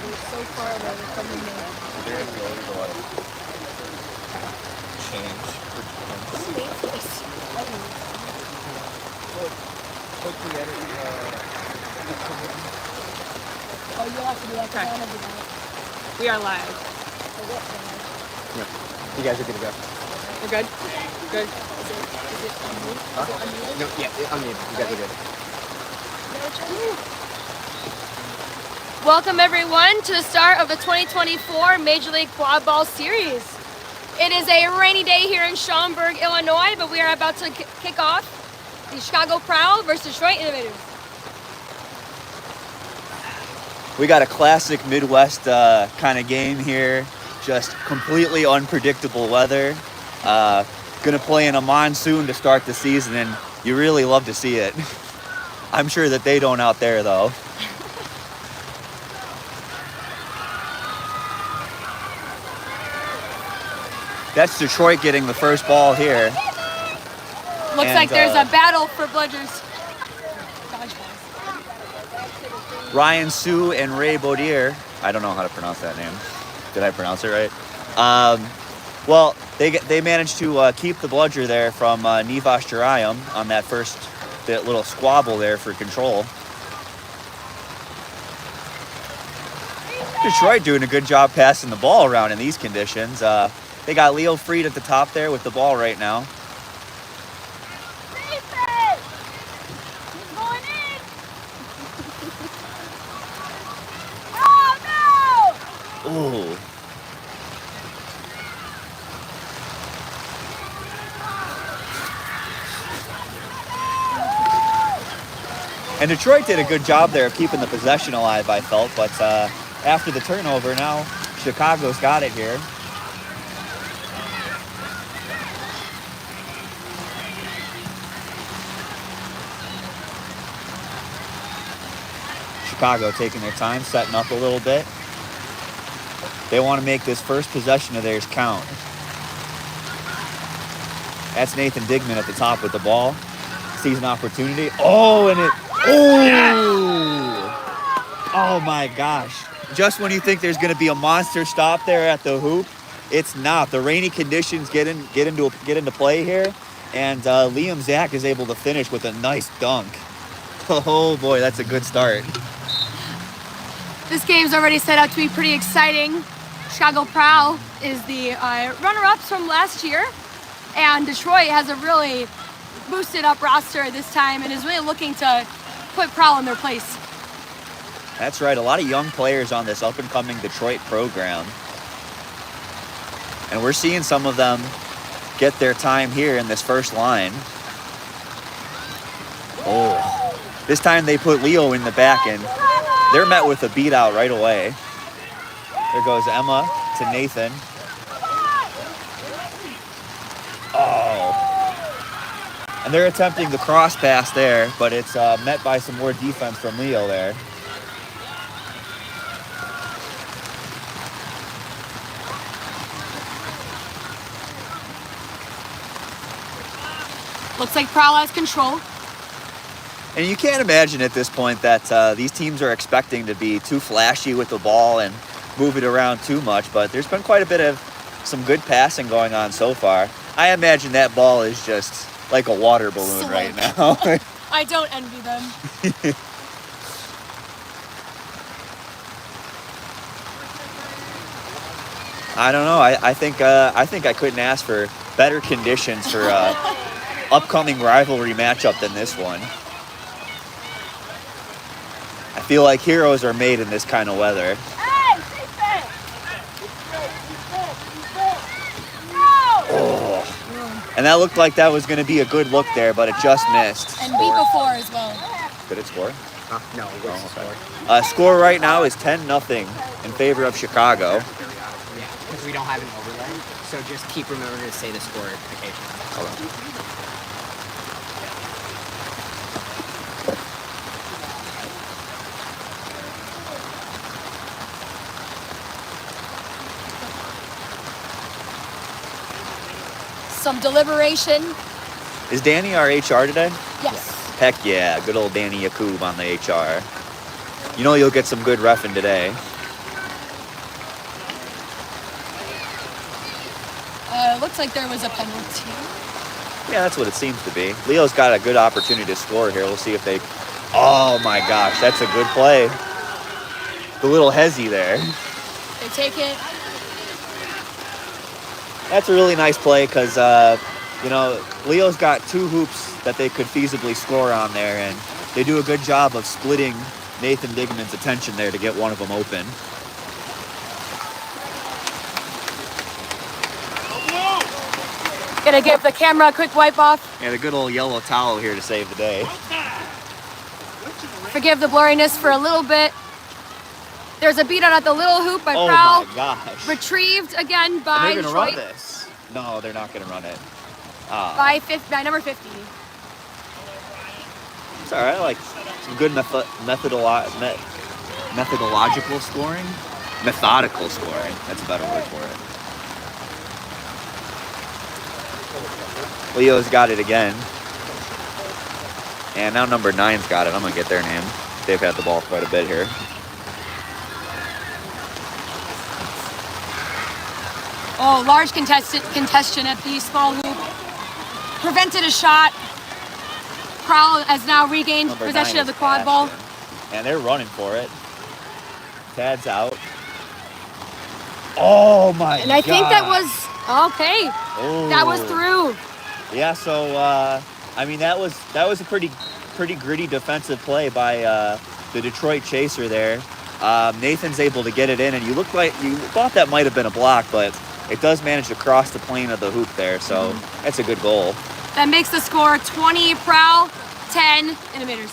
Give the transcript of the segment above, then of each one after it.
so far away from the main. There's always a lot of change for defense. Hopefully edit Oh, you'll have to do that because I don't have the guy. We are live. Yeah. You guys are good to go. We're good? Good. Is it unmuted? Huh? Is it unmuted? No, yeah, unmuted. You guys are good. Welcome everyone to the start of the 2024 Major League Quadball Series. It is a rainy day here in Schaumburg, Illinois, but we are about to kick off the Chicago Prowl versus Detroit Innovators. We got a classic Midwest kind of game here. Just completely unpredictable weather. Gonna play in a monsoon to start the season, and you really love to see it. I'm sure that they don't out there, though. That's Detroit getting the first ball here. Looks like there's a battle for Bludgers. Ryan Sue and Ray Baudier. I don't know how to pronounce that name. Did I pronounce it right? Well, they managed to keep the bludger there from Nivas Jarayam on that first little squabble there for control. Detroit doing a good job passing the ball around in these conditions. They got Leo Freed at the top there with the ball right now. Ooh. And Detroit did a good job there of keeping the possession alive, I felt. But after the turnover, now Chicago's got it here. Chicago taking their time, setting up a little bit. They want to make this first possession of theirs count. That's Nathan Digman at the top with the ball. Sees an opportunity. Oh, and it... Oh! Oh, my gosh. Just when you think there's going to be a monster stop there at the hoop, it's not. The rainy conditions get into play here, and Liam Zach is able to finish with a nice dunk. Oh, boy, that's a good start. This game's already set out to be pretty exciting. Chicago Prowl is the runner-ups from last year, and Detroit has a really boosted up roster this time and is really looking to put Prowl in their place. That's right, a lot of young players on this up-and-coming Detroit program. And we're seeing some of them get their time here in this first line. Oh, this time they put Leo in the back, and they're met with a beat out right away. There goes Emma to Nathan. Oh. And they're attempting the cross pass there, but it's met by some more defense from Leo there. Looks like Prowl has control. And you can't imagine at this point that these teams are expecting to be too flashy with the ball and move it around too much, but there's been quite a bit of some good passing going on so far. I imagine that ball is just like a water balloon right now. I don't envy them. I don't know. I think I couldn't ask for better conditions for upcoming rivalry matchup than this one. I feel like heroes are made in this kind of weather. Oh. And that looked like that was going to be a good look there, but it just missed. And beat before as well. Did it score? No, what's the score? Score right now is 10-0 in favor of Chicago. Yeah, because we don't have an overlay, so just keep remembering to say the score occasionally. Okay. Some deliberation. Is Danny our HR today? Yes. Heck yeah, good old Danny Yakub on the HR. You know you'll get some good reffing today. Looks like there was a penalty. Yeah, that's what it seems to be. Leo's got a good opportunity to score here. We'll see if they... Oh my gosh, that's a good play. The little hezzy there. They take it. That's a really nice play because, you know, Leo's got 2 hoops that they could feasibly score on there, and they do a good job of splitting Nathan Digman's attention there to get one of them open. Gonna give the camera a quick wipe off. And a good old yellow towel here to save the day. Forgive the blurriness for a little bit. There's a beat out at the little hoop by Oh Prowl. my gosh. Retrieved again by They're going to run Detroit. this. No, they're not going to run it. By number 50. It's all right. I like some good methodological scoring. Methodical scoring. That's a better word for it. Leo's got it again. And now number 9's got it. I'm going to get their name. They've had the ball quite a bit here. Oh, large congestion at the small hoop. Prevented a shot. Prowl has now regained Number possession 9 of the is quad ball. Ashton. And they're running for it. Tad's out. Oh my god. And I think that was, okay, Oh. that was through. Yeah, so I mean that was a pretty gritty defensive play by the Detroit chaser there. Nathan's able to get it in, and you thought that might have been a block, but it does manage to cross the plane of the hoop there, so that's a good goal. That makes the score 20 Prowl, 10 Innovators.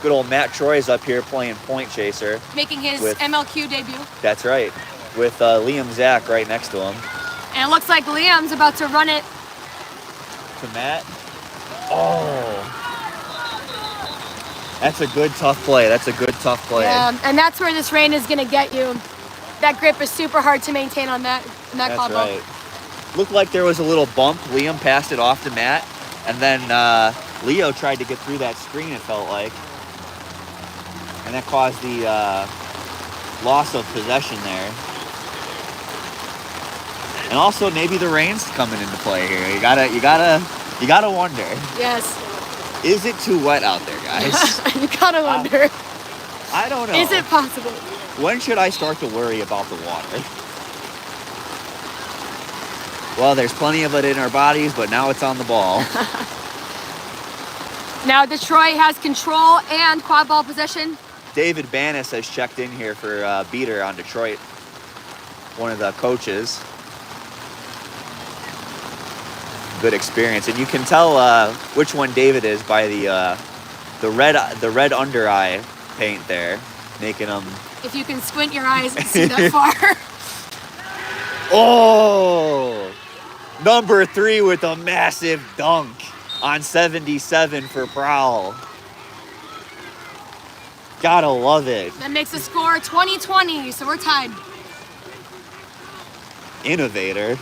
Good old Matt Troy's up here playing point chaser. Making his With- MLQ debut. That's right, with Liam Zach right next to him. And it looks like Liam's about to run it. To Matt. Oh. That's a good, tough play. That's a good, tough play. Yeah, and that's where this rain is gonna get you. That grip is super hard to maintain on that That's quad ball. right. Looked like there was a little bump. Liam passed it off to Matt, and then Leo tried to get through that screen, it felt like. And that caused the loss of possession there. And also maybe the rain's coming into play here. You gotta wonder. Yes. Is it too wet out there, guys? You gotta wonder. I don't know. Is it possible? When should I start to worry about the water? Well, there's plenty of it in our bodies, but now it's on the ball. Now Detroit has control and quad ball possession. David Bannis has checked in here for Beater on Detroit, one of the coaches. Good experience, and you can tell which one David is by the red under eye paint there, making them. If you can squint your eyes and see that far. Oh, number 3 with a massive dunk on 77 for Prowl. Gotta love it. That makes the score 20-20, so we're tied. Innovator.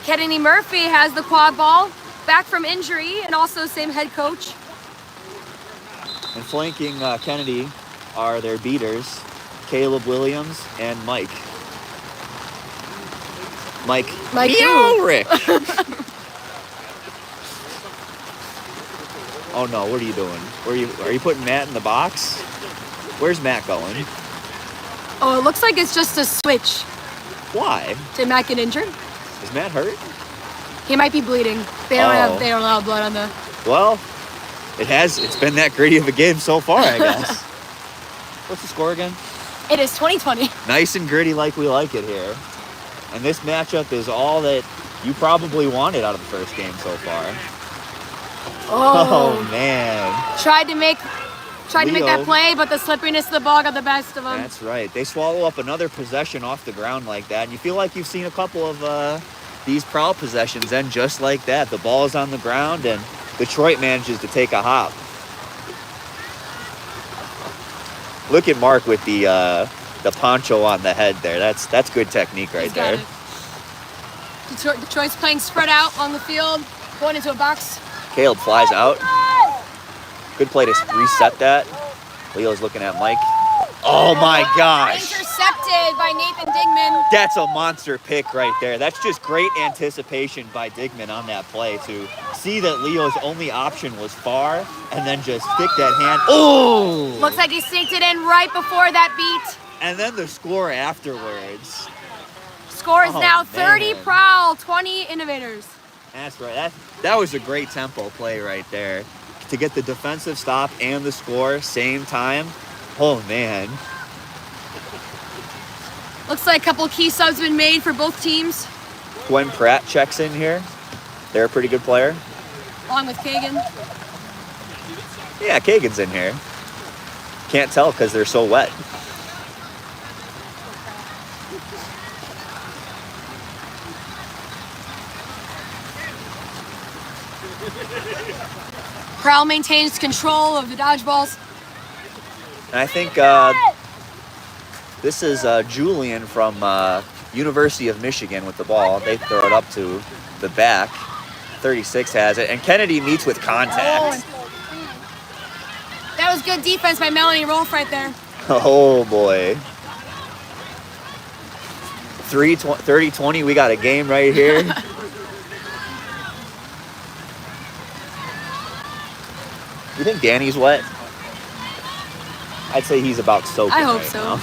Kennedy Murphy has the quad ball, back from injury, and also same head coach. And flanking Kennedy are their beaters, Caleb Williams and Mike. Mike Rick. Oh no, what are you doing? Are you putting Matt in the box? Where's Matt going? Oh, it looks like it's just a switch. Why? Did Matt get injured? Is Matt hurt? He might be bleeding. They don't allow blood on the. Well, it's been that gritty of a game so far, I guess. What's the score again? It is 20-20. Nice and gritty like we like it here. And this matchup is all that you probably wanted out of the first game so far. Oh man. Tried to make that play, but the slipperiness of the ball got the best of them. That's right. They swallow up another possession off the ground like that. And you feel like you've seen a couple of these Prowl possessions end just like that. The ball is on the ground and Detroit manages to take a hop. Look at Mark with the poncho on the head there. That's good technique right there. Detroit's playing spread out on the field, going into a box. Caleb flies out. Good play to reset that. Leo's looking at Mike. Oh my gosh. Intercepted by Nathan Digman. That's a monster pick right there. That's just great anticipation by Digman on that play to see that Leo's only option was far and then just stick that hand. Oh! Looks like he sneaked it in right before that beat. And then the score afterwards. Score is Oh, now 30 man. Prowl, 20 Innovators. That's right. That was a great tempo play right there. To get the defensive stop and the score same time. Oh, man. Looks like a couple key subs been made for both teams, Gwen Pratt checks in here. They're a pretty good player. along with Kagan. Yeah, Kagan's in here. Can't tell because they're so wet. Prowl maintains control of the dodgeballs. And I think this is Julian from University of Michigan with the ball. They throw it up to the back. 36 has it. And Kennedy meets with contact. That was good defense by Melanie Rolfe right there. Oh, boy. 30-20, we got a game right here. You think Danny's wet? I'd say he's about soaking. I hope right so. now.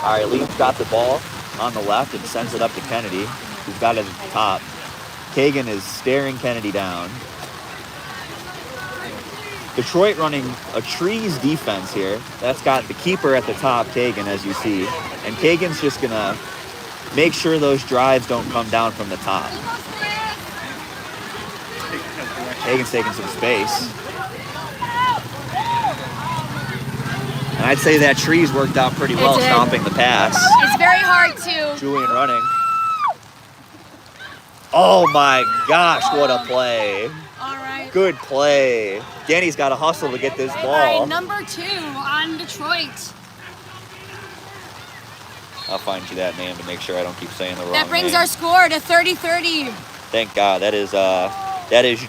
All right, Lee's got the ball on the left and sends it up to Kennedy, who's got it at the top. Kagan is staring Kennedy down. Detroit running a trees defense here. That's got the keeper at the top, Kagan, as you see. And Kagan's just going to make sure those drives don't come down from the top. Kagan's taking some space. And I'd say that trees worked out pretty well, did. stopping the pass. It's very hard to. Julian running. Oh my gosh, what a play. All right. Good play. Danny's got to hustle to get this All ball. right, number 2 on Detroit. I'll find you that name to make sure I don't keep saying the wrong name. That brings our score to 30-30. Thank God. That is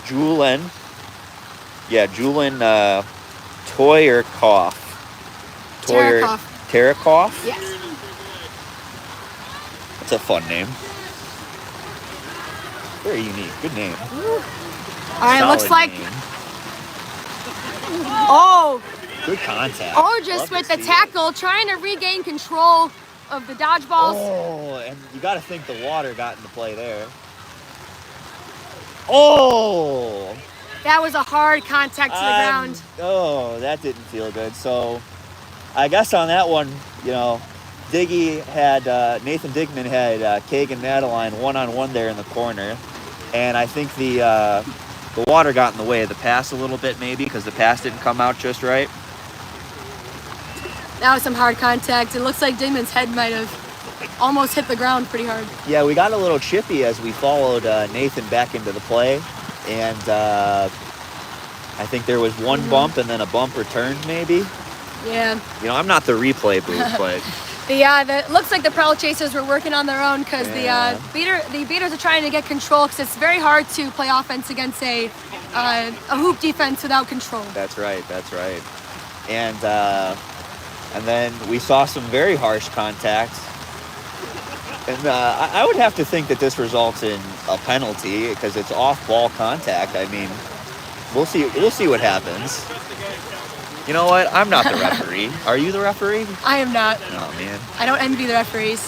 Julian. Yeah, Julian Toyerkoff. Tarakoff? Yes. That's a fun name. Very unique. Good name. All right, Solid looks like. name. Oh, Good contact. oh, just Love with to the see it. tackle, trying to regain control of the dodgeballs. Oh, and you got to think the water got into play there. Oh! That was a hard contact to the ground. Oh, that didn't feel good. So, I guess on that one, you know, Diggy had, Nathan Digman had Kagan Madeline one-on-one there in the corner. And I think the water got in the way of the pass a little bit maybe because the pass didn't come out just right. That was some hard contact. It looks like Digman's head might have almost hit the ground pretty hard. Yeah, we got a little chippy as we followed Nathan back into the play. And I think there was one bump and then a bump returned maybe. Yeah. You know, I'm not the replay booth, but... It looks like the Prowl Chasers were working on their own because Yeah. the beaters are trying to get control because it's very hard to play offense against a hoop defense without control. That's right. And then we saw some very harsh contact. And I would have to think that this results in a penalty because it's off-ball contact. I mean, we'll see what happens. You know what? I'm not the referee. Are you the referee? I am not. Oh, man. I don't envy the referees.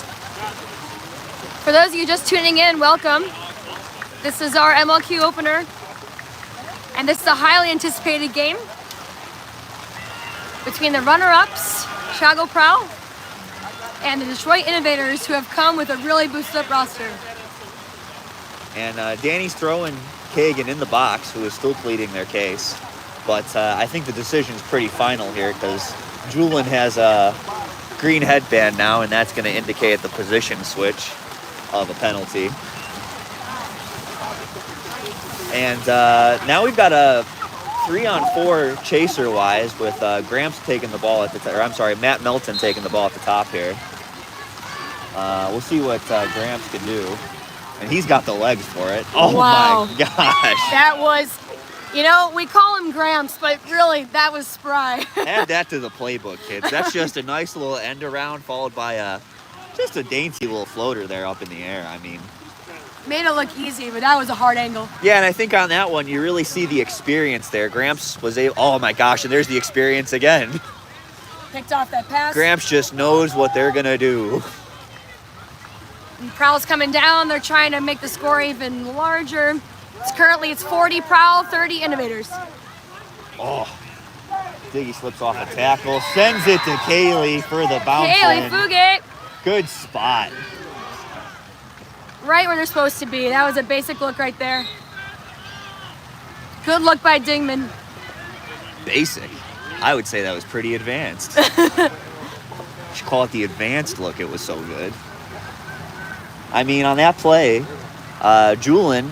For those of you just tuning in, welcome. This is our MLQ opener. And this is a highly anticipated game between the runner-ups, Chicago Prowl, and the Detroit Innovators, who have come with a really boosted up roster. And Danny's throwing Kagan in the box, who is still pleading their case. But I think the decision's pretty final here because Julian has a green headband now, and that's going to indicate the position switch of a penalty. And now we've got a 3-on-4 chaser-wise with Gramps taking the ball at the Matt Melton taking the ball at the top here. We'll see what Gramps can do. And he's got the legs for it. Oh, Wow. my gosh. That was You know, we call him Gramps, but really, that was spry. Add that to the playbook, kids. That's just a nice little end around followed by just a dainty little floater there up in the air. I mean, Made it look easy, but that was a hard angle. yeah, and I think on that one, you really see the experience there. Gramps was able, oh my gosh, and there's the experience again. Picked off that pass. Gramps just knows what they're going to do. And Prowl's coming down. They're trying to make the score even larger. It's 40 Prowl, 30 Innovators. Oh, Diggy slips off a tackle, sends it to Kaylee for the bounce Haley in. Fugate, Good spot. right where they're supposed to be. That was a basic look right there. Good look by Dingman. Basic. I would say that was pretty advanced. Should call it the advanced look. It was so good. I mean, on that play, Julian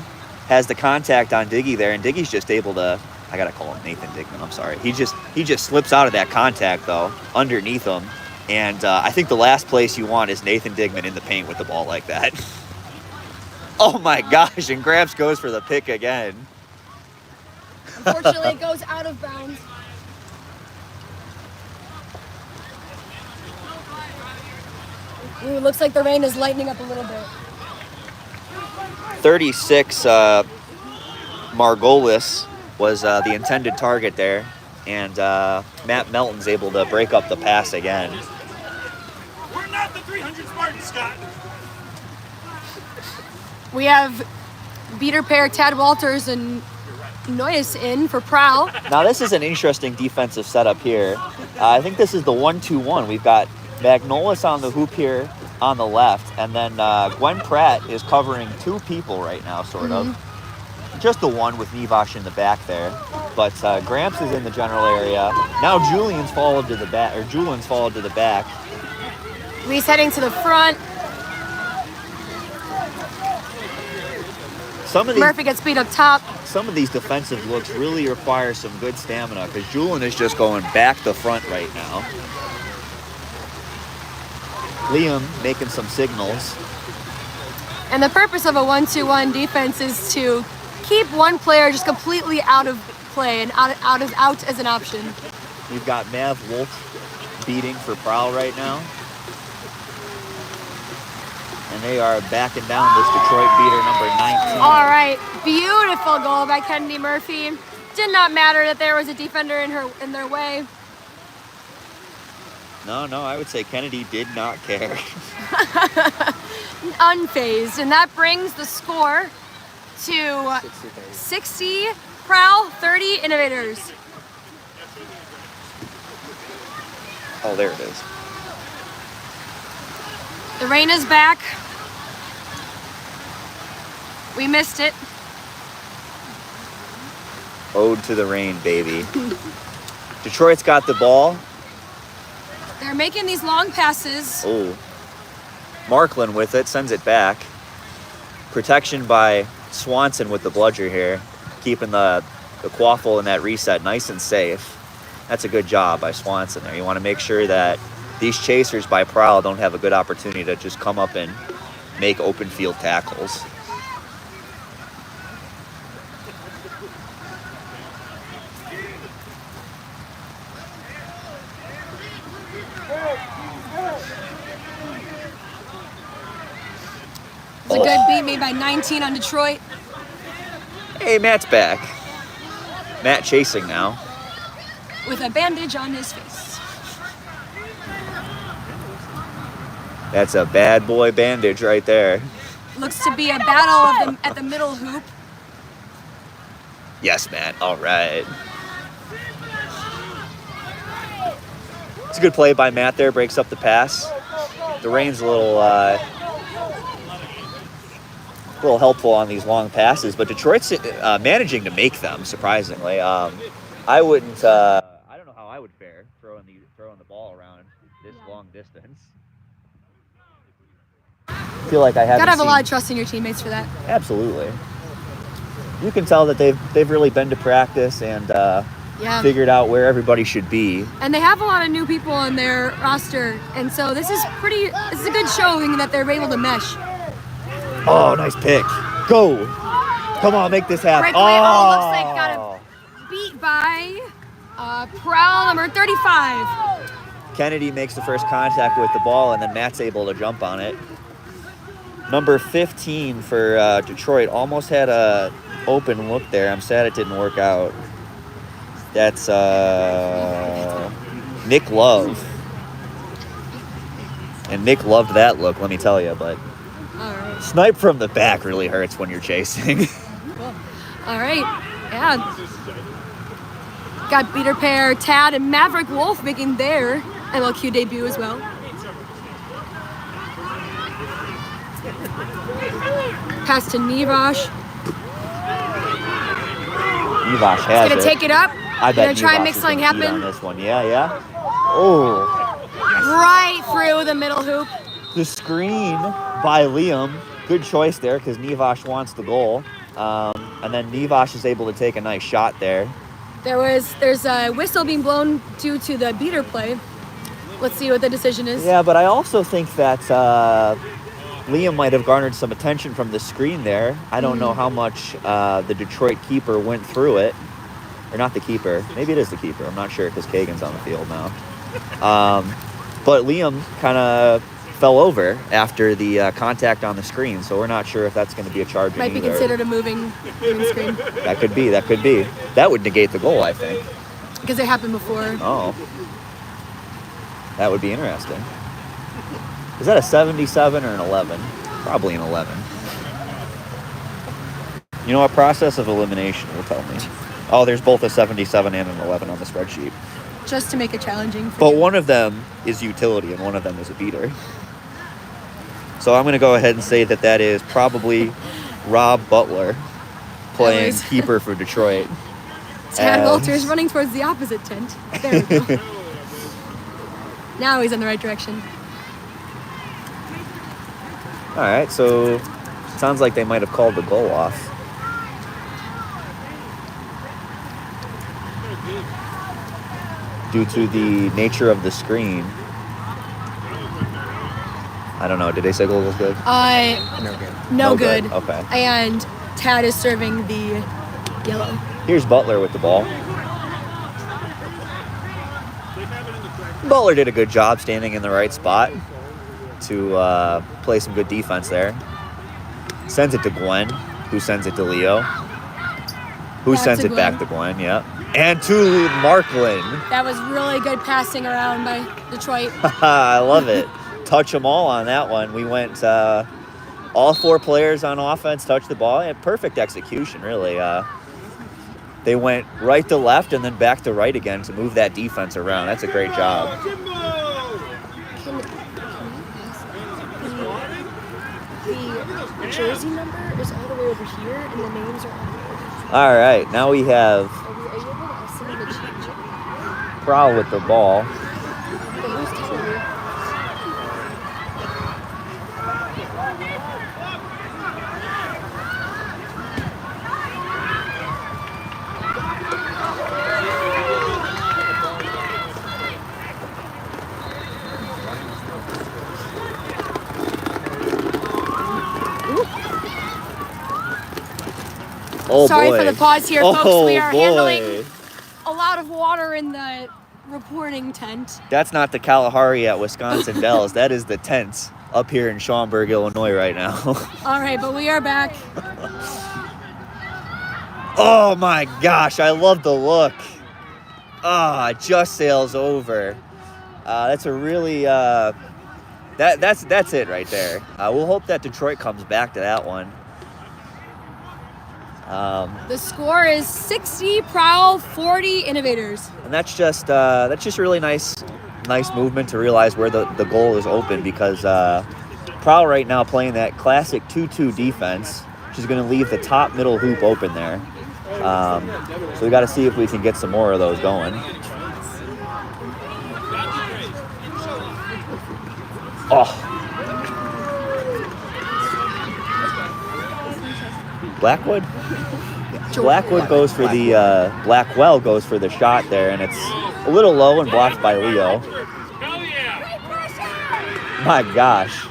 has the contact on Diggy there, and Diggy's just able to, I gotta call him Nathan Dickman, I'm sorry. He just slips out of that contact though, underneath him. And I think the last place you want is Nathan Digman in the paint with the ball like that. Oh my gosh, and Gramps goes for the pick again. Unfortunately, it goes out of bounds. Ooh, looks like the rain is lightening up a little bit. 36, Margolis was the intended target there. And Matt Melton's able to break up the pass again. We're not the 300 Spartans, Scott. We have beater pair Tad Walters and Noyes in for Prowl. Now this is an interesting defensive setup here. I think this is the 1-2-1. We've got Magnolis on the hoop here on the left, and then Gwen Pratt is covering two people right now, sort of. Just the one with Nivash in the back there. But Gramps is in the general area. Now Julian's followed to the back, or Julian's followed to the back. Lee's heading to the front. Murphy gets beat up top. Some of these defensive looks really require some good stamina because Julian is just going back to front right now. Liam making some signals. And the purpose of a 1-2-1 defense is to keep one player just completely out of play and out as an option. We've got Mav Wolf beating for Prowl right now. And they are backing down this Detroit beater number 19. All right, beautiful goal by Kennedy Murphy. Did not matter that there was a defender in their way. No, I would say Kennedy did not care. Unfazed, and that brings the score to 60 Prowl, 30 Innovators. Oh, there it is. The rain is back. We missed it. Ode to the rain, baby. Detroit's got the ball. They're making these long passes. Oh. Markland with it, sends it back. Protection by Swanson with the bludger here. Keeping the quaffle in that reset nice and safe. That's a good job by Swanson there. You want to make sure that these chasers by Prowl don't have a good opportunity to just come up and make open field tackles. It's a good beat made by 19 on Detroit. Hey, Matt's back. Matt chasing now. With a bandage on his face. That's a bad boy bandage right there. Looks to be a battle at the middle hoop. Yes, Matt. All right. It's a good play by Matt there. Breaks up the pass. The rain's a little helpful on these long passes, but Detroit's managing to make them, surprisingly. I wouldn't. I don't know how I would fare throwing the ball around this long distance. I feel like I haven't Gotta have seen... a lot of trust in your teammates for that. Absolutely. You can tell that they've really been to practice and Yeah. figured out where everybody should be. And they have a lot of new people on their roster, and so this is a good showing that they're able to mesh. Oh, nice pick. Go. Come on, make this happen. Breakaway, looks like by Prowl number 35. Kennedy makes the first contact with the ball, and then Matt's able to jump on it. Number 15 for Detroit almost had a open look there. I'm sad it didn't work out. That's Nick Love. And Nick loved that look, let me tell you. But All right. snipe from the back really hurts when you're chasing. Cool. All right. Yeah. Got beater pair Tad and Maverick Wolf making their MLQ debut as well. Pass to Nivash. Nivash has Gonna it. take it up. I bet Gonna try and Nivash make is something gonna eat happen. on this one. Yeah. Oh. Right through the middle hoop. The screen by Liam. Good choice there because Nivash wants the goal. And then Nivash is able to take a nice shot there. There's a whistle being blown due to the beater play. Let's see what the decision is. Yeah, but I also think that Liam might have garnered some attention from the screen there. I don't know how much the Detroit keeper went through it. Or not the keeper. Maybe it is the keeper. I'm not sure because Kagan's on the field now. But Liam kind of fell over after the contact on the screen, so we're not sure if that's going to be a charge. Might be either. considered a moving screen That could be. That would negate the goal, I think. because it happened before. Oh. That would be interesting. Is that a 77 or an 11? Probably an 11. You know, a process of elimination will tell me. Oh, there's both a 77 and an 11 on the spreadsheet. Just to make it challenging for But you. one of them is utility and one of them is a beater. So I'm going to go ahead and say that is probably Rob Butler playing was- keeper for Detroit. Tad And- Walters running towards the opposite tent. There we go. Now he's in the right direction. All right, so sounds like they might have called the goal off. Due to the nature of the screen. I don't know. Did they say goal was good? No good. No good. Okay. And Tad is serving the yellow. Here's Butler with the ball. Butler did a good job standing in the right spot to play some good defense there. Sends it to Gwen, who sends it to Leo, who Back sends to it back to Gwen, yep. And to Markland. That was really good passing around by Detroit. I love it. Touch them all on that one. We went all four players on offense touched the ball. Yeah, perfect execution, really. They went right to left and then back to right again to move that defense around. That's a great job. The jersey number is all the way over here, and the names are all the way over here. All right, now we have Are you able to see the change it? Prowl with the ball. But who's telling you? Oh, Sorry boy. for the pause here, folks. Oh, We are boy. handling a lot of water in the reporting tent. That's not the Kalahari at Wisconsin Dells. That is the tents up here in Schaumburg, Illinois right now. All right, but we are back. Oh my gosh, I love the look. It just sails over. That's a really that's it right there. We'll hope that Detroit comes back to that one. The score is 60 Prowl, 40 Innovators. And that's just really nice movement to realize where the goal is open, because Prowl right now playing that classic 2-2 defense. She's going to leave the top middle hoop open there. So we got to see if we can get some more of those going. Oh. Blackwood? Blackwood goes for the, Blackwell goes for the shot there, and it's a little low and blocked by Leo. My gosh.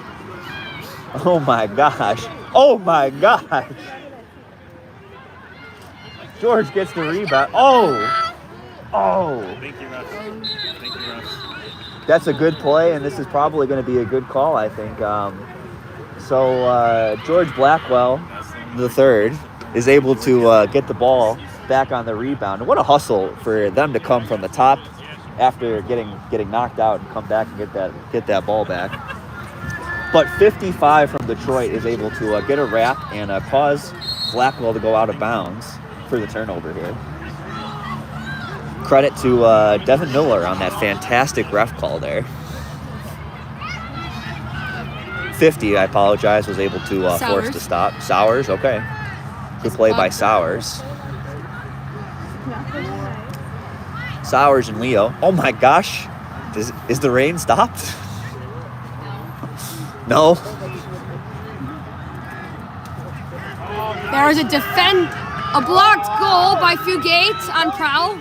Oh my gosh. Oh my gosh. George gets the rebound. Oh! Oh! Thank you, Russ. Thank you, Russ. That's a good play, and this is probably going to be a good call, I think. George Blackwell, the third, is able to get the ball back on the rebound. What a hustle for them to come from the top after getting knocked out and come back and get that ball back. But 55 from Detroit is able to get a wrap and cause Blackwell to go out of bounds for the turnover here. Credit to Devin Miller on that fantastic ref call there. 50, I apologize, was able to force the stop. Sowers, okay. Good play by Sowers. Sowers and Leo. Oh my gosh. Is the rain stopped? No. There's a blocked goal by Fugate on Prowl.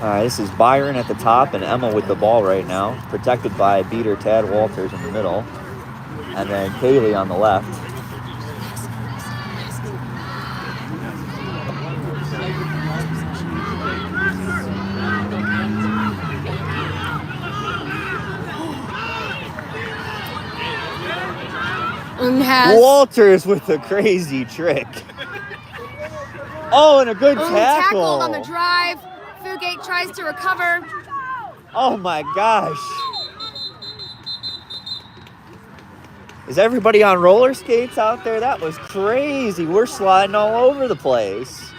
All right, this is Byron at the top and Emma with the ball right now, protected by beater Tad Walters in the middle, and then Kaylee on the left. Walters with a crazy trick. Oh, and a good tackle. Tackled on the drive. Fugate tries to recover. Oh my gosh. Is everybody on roller skates out there? That was crazy. We're sliding all over the place.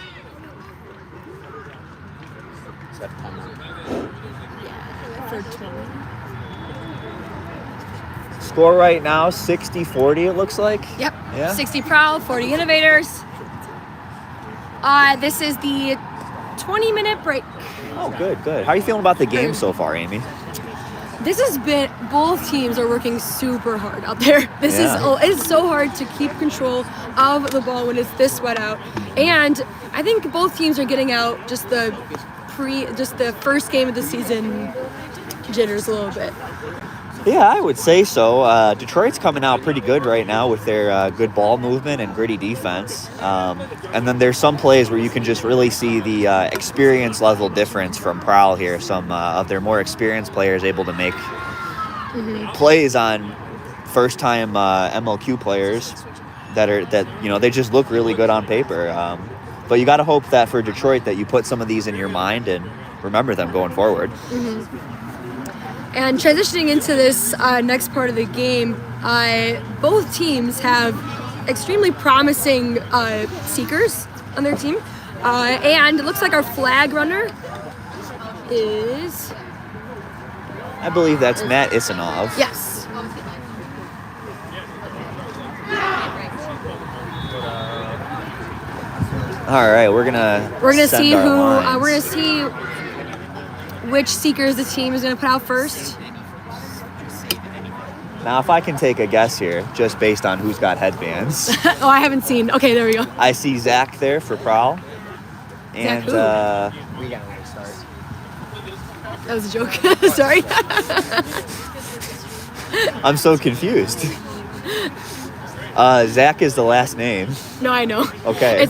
Score right now, 60-40 it looks like. Yep. Yeah. 60 Prowl, 40 Innovators. This is the 20-minute break. Oh, good. How are you feeling about the game so far, Amy? This has been, both teams are working super hard out there. It's so hard to keep control of the ball when it's this wet out. And I think both teams are getting out just the first game of the season jitters a little bit. Yeah, I would say so. Detroit's coming out pretty good right now with their good ball movement and gritty defense. And then there's some plays where you can just really see the experience level difference from Prowl here. Some of their more experienced players able to make plays on first-time MLQ players that they just look really good on paper. But you got to hope that for Detroit that you put some of these in your mind and remember them going forward. And transitioning into this next part of the game, both teams have extremely promising seekers on their team. And it looks like our flag runner is... I believe that's Matt Isanov. Yes. All right, we're gonna see who lines. we're gonna see which seekers the team is gonna put out first. Now, if I can take a guess here, just based on who's got headbands. Oh, I haven't seen. Okay, there we go. I see Zach there for Prowl. And We got a way to start. That was a joke. Sorry. I'm so confused. Zach is the last name. No, I know. Okay.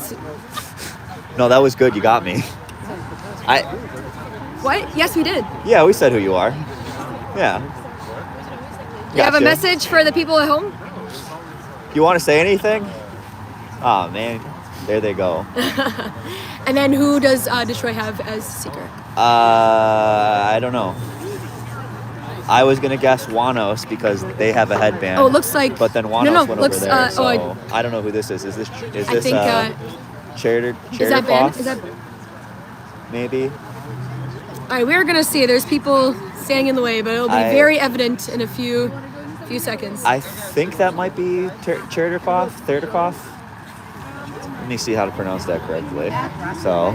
No, that was good. You got me. What? Yes, we did. Yeah, we said who you are. Yeah. You have a Gotcha. message for the people at home? You want to say anything? Oh, man. There they go. And then who does Detroit have as seeker? I don't know. I was going to guess Wanos because they have a headband. Oh, it looks like... But then Wanos went over there, so I I don't know who this is. Is this think, Charter is that Ben? Is that... Maybe? All right, we're going to see. There's people standing in the way, but it'll be very evident in a few seconds. I think that might be Cherderkoff. Let me see how to pronounce that correctly. So...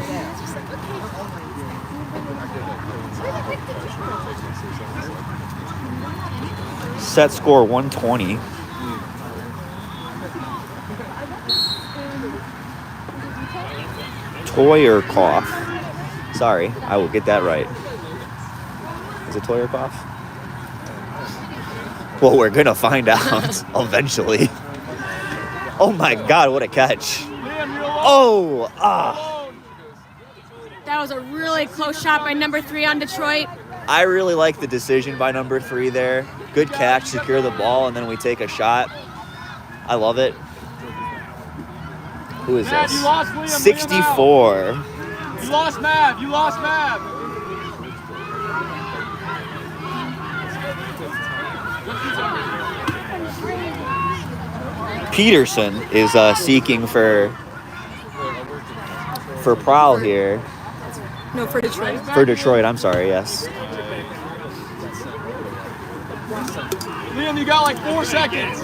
Set score 120. Toyerkoff. Sorry, I will get that right. Is it Toyerkoff? Well, we're going to find out eventually. Oh my God, what a catch. Oh, That was a really close shot by number 3 on Detroit. I really like the decision by number 3 there. Good catch, secure the ball, and then we take a shot. I love it. Who is Matt, this? you lost Liam. 64. You lost Mav. You lost Mav. Peterson is seeking for Prowl here. No, for Detroit. For Detroit, I'm sorry, yes. Liam, you got like 4 seconds.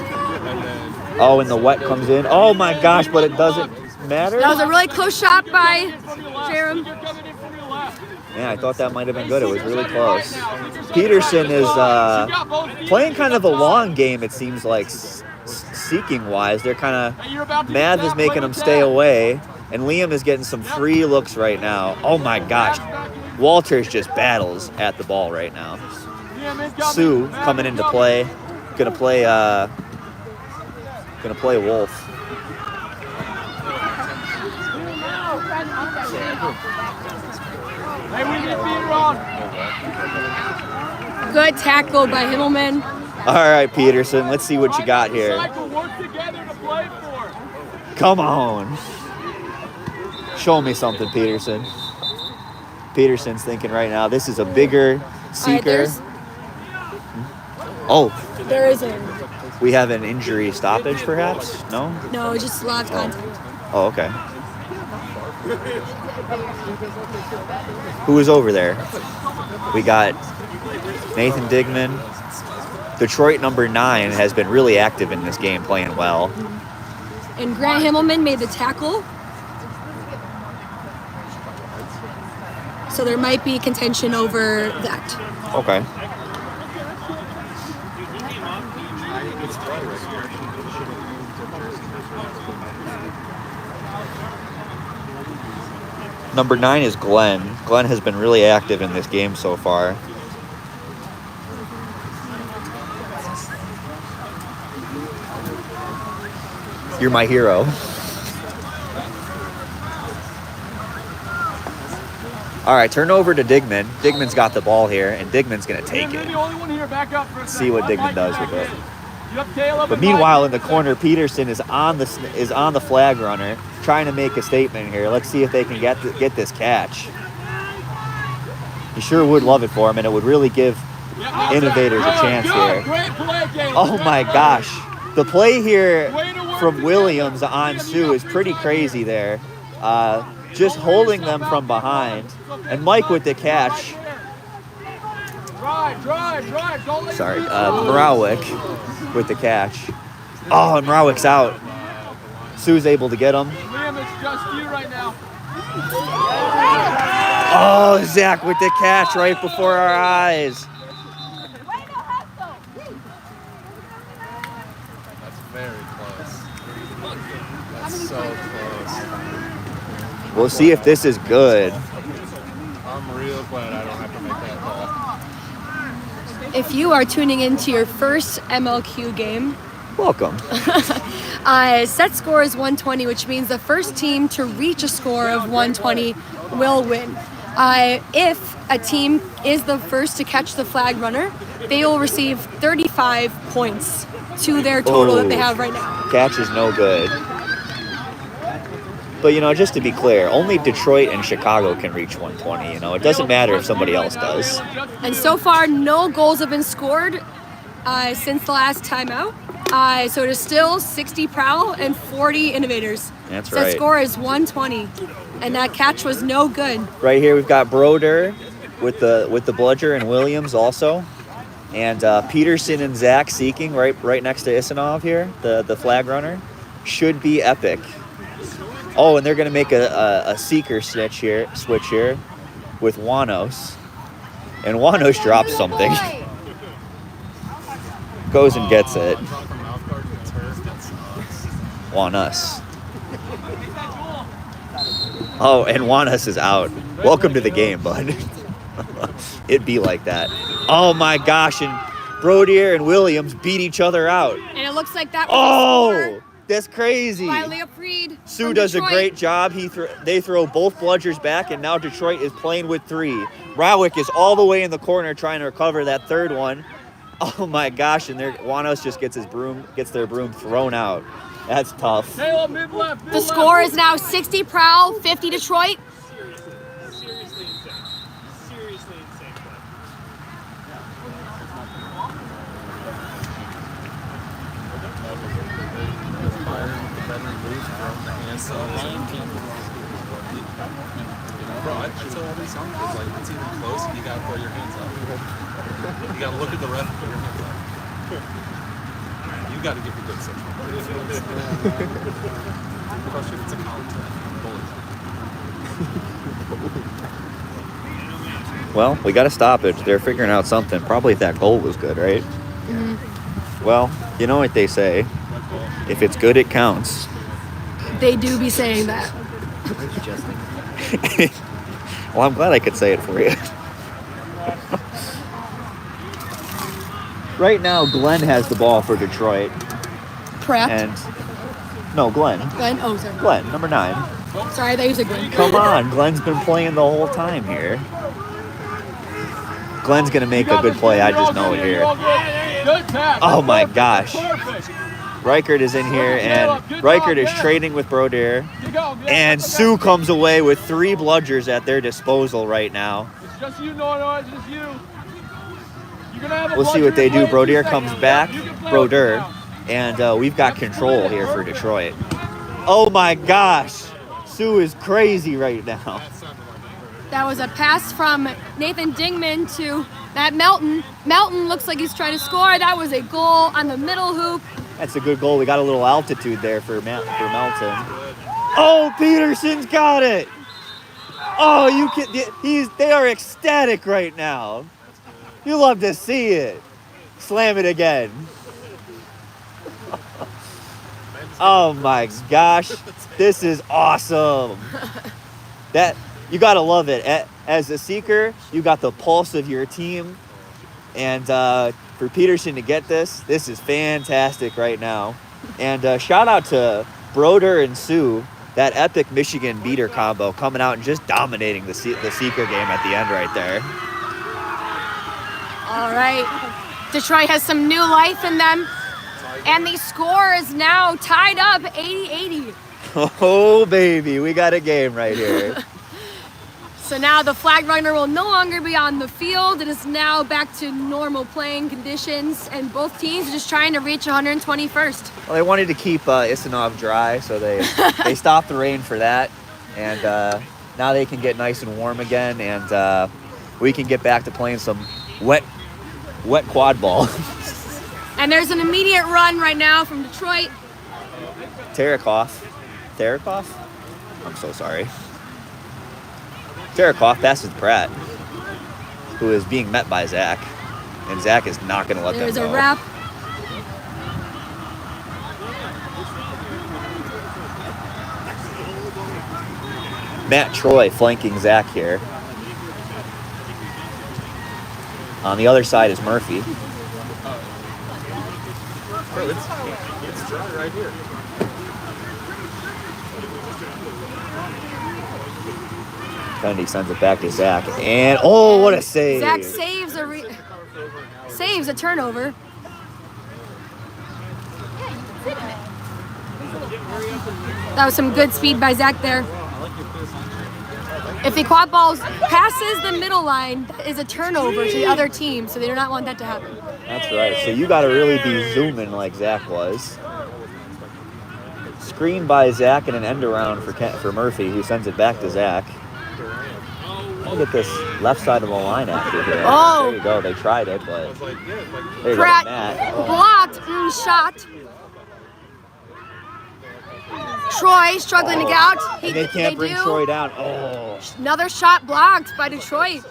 Oh, and the wet comes in. Oh my gosh, but it doesn't matter. That was a really close shot by Jerem. Yeah, I thought that might have been good. It was really close. Peterson is playing kind of a long game, it seems like, seeking-wise. They're kind of... Mav is making them stay away, and Liam is getting some free looks right now. Oh my gosh. Walters just battles at the ball right now. Sue coming into play. Gonna play Wolf. Hey, we need Peter on. Good tackle by Himmelman. All right, Peterson, let's see what you got here. Work together to play for. Come on. Show me something, Peterson. Peterson's thinking right now, this is a bigger seeker. Oh, There is a... we have an injury stoppage, perhaps? No? No, just live contact. Oh, okay. Who is over there? We got Nathan Digman. Detroit number 9 has been really active in this game, playing well. And Grant Himmelman made the tackle. So there might be contention over that. Okay. Number 9 is Glenn. Glenn has been really active in this game so far. You're my hero. All right, turn over to Digman. Digman's got the ball here, and Digman's going to take it. See what Digman does with it. But meanwhile, in the corner, Peterson is on the flag runner, trying to make a statement here. Let's see if they can get this catch. You sure would love it for him, and it would really give Innovators a chance here. Oh my gosh. The play here from Williams on Sue is pretty crazy there. Just holding them from behind. And Mike with the catch. Sorry, Mrawick with the catch. Oh, and Mrawick's out. Sue's able to get him. Liam, it's just you right now. Oh, Zach with the catch right before our eyes. That's very close. That's so close. We'll see if this is good. I'm real glad I don't have to make that call. If you are tuning into your first MLQ game, Welcome. set score is 120, which means the first team to reach a score of 120 will win. If a team is the first to catch the flag runner, they will receive 35 points to their total that they have right now. Catch is no good. But, just to be clear, only Detroit and Chicago can reach 120. It doesn't matter if somebody else does. And so far, no goals have been scored since the last timeout. So it is still 60 Prowl and 40 Innovators. That's That right. score is 120, and that catch was no good. Right here we've got Broder with the bludger and Williams also. And Peterson and Zach seeking right next to Isanov here, the flag runner. Should be epic. Oh, and they're going to make a seeker switch here with Wanos. And Wanos drops something. Goes and gets it. Oh, and Juanas is out. Welcome to the game, bud. It'd be like that. Oh my gosh, and Brodier and Williams beat each other out. And it looks like that was a score that's crazy. by Leah Freed. Sue from does Detroit. a great job. They throw both bludgers back, and now Detroit is playing with 3. Rowick is all the way in the corner trying to recover that third one. Oh my gosh, and Juanos just gets their broom thrown out. That's tough. The score is now 60 Prowl, 50 Detroit. Seriously insane. Seriously insane. Bro, I tell all these young kids, like, it's even close, you gotta throw your hands up. You gotta look at the ref and put your hands up. You gotta give a good signal. Especially if it's a college bully. Well, we got a stoppage. They're figuring out something. Probably if that goal was good, right? Well, you know what they say. If it's good, it counts. They do be saying that. Well, I'm glad I could say it for you. Right now, Glenn has the ball for Detroit. Pratt. No, Glenn. Glenn. Oh, sorry. Glenn, number 9. Sorry, I thought you said Glenn. Come on, Glenn's been playing the whole time here. Glenn's gonna make a good play. I just know it here. Oh my gosh. Reichert is in here, and Reichert is trading with Brodier. And Sue comes away with 3 bludgers at their disposal right now. It's just you, Noah. It's just you. We'll see what they do. Brodier comes back, and we've got control here for Detroit. Oh my gosh. Sue is crazy right now. That was a pass from Nathan Dingman to Matt Melton. Melton looks like he's trying to score. That was a goal on the middle hoop. That's a good goal. We got a little altitude there for Melton. Oh, Peterson's got it. Oh, they are ecstatic right now. You love to see it. Slam it again. Oh my gosh. This is awesome. You gotta love it. As a seeker, you got the pulse of your team. And for Peterson to get this is fantastic right now. And shout out to Broder and Sue, that epic Michigan beater combo coming out and just dominating the seeker game at the end right there. All right. Detroit has some new life in them. And the score is now tied up 80-80. Oh, baby, we got a game right here. So now the flag runner will no longer be on the field. It is now back to normal playing conditions, and both teams are just trying to reach 121st. Well, they wanted to keep Isanov dry, so they stopped the rain for that. And now they can get nice and warm again, and we can get back to playing some wet quad ball. And there's an immediate run right now from Detroit. Terekoff? I'm so sorry. Terekoff passes Pratt, who is being met by Zach. And Zach is not going to let them go. There's a wrap. Matt Troy flanking Zach here. On the other side is Murphy. Bro, it's dry right here. Kennedy sends it back to Zach. And, oh, what a save. Zach saves a turnover. That was some good speed by Zach there. If the quad ball passes the middle line, that is a turnover to the other team, so they do not want that to happen. That's right. So you got to really be zooming like Zach was. Screen by Zach and an end around for Murphy, who sends it back to Zach. Look at this left side of the line after here. Oh. There you go. They tried it, but there you Pratt go, Matt. blocked, shot. Troy struggling to get out. And they can't bring Troy down. Oh, Another shot blocked by Detroit.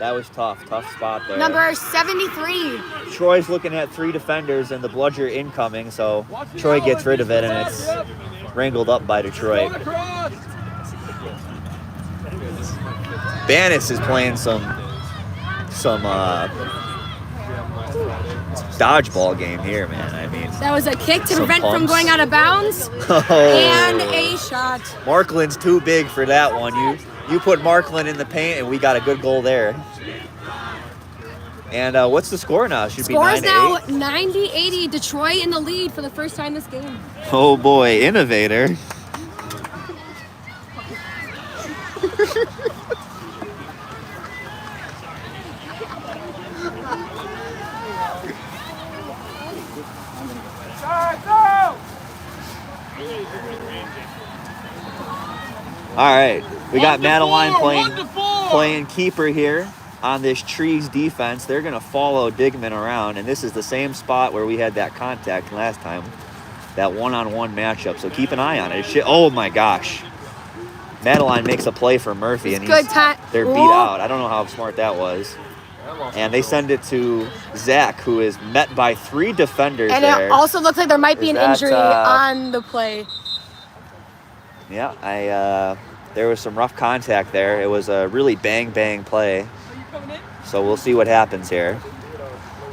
that was tough. Tough spot there. Number 73. Troy's looking at 3 defenders and the bludger incoming, so Troy gets rid of it, and it's wrangled up by Detroit. Bannis is playing some dodgeball game here, man. I mean, That was a kick to Some prevent from pumps. going out of bounds. oh, And a shot. Markland's too big for that one. You put Markland in the paint, and we got a good goal there. And what's the score now? Should be Score is now 9-8. 90-80. Detroit in the lead for the first time this game. Oh boy, Innovator. All right, we got Madeline playing keeper here on this Trees defense. They're gonna follow Digman around, and this is the same spot where we had that contact last time, that one-on-one matchup. So keep an eye on it. Oh my gosh, Madeline makes a play for Murphy, and they're beat out. I don't know how smart that was. And they send it to Zach, who is met by 3 defenders And there. it also looks like there might be an injury on the play. Yeah, there was some rough contact there. It was a really bang play. So we'll see what happens here.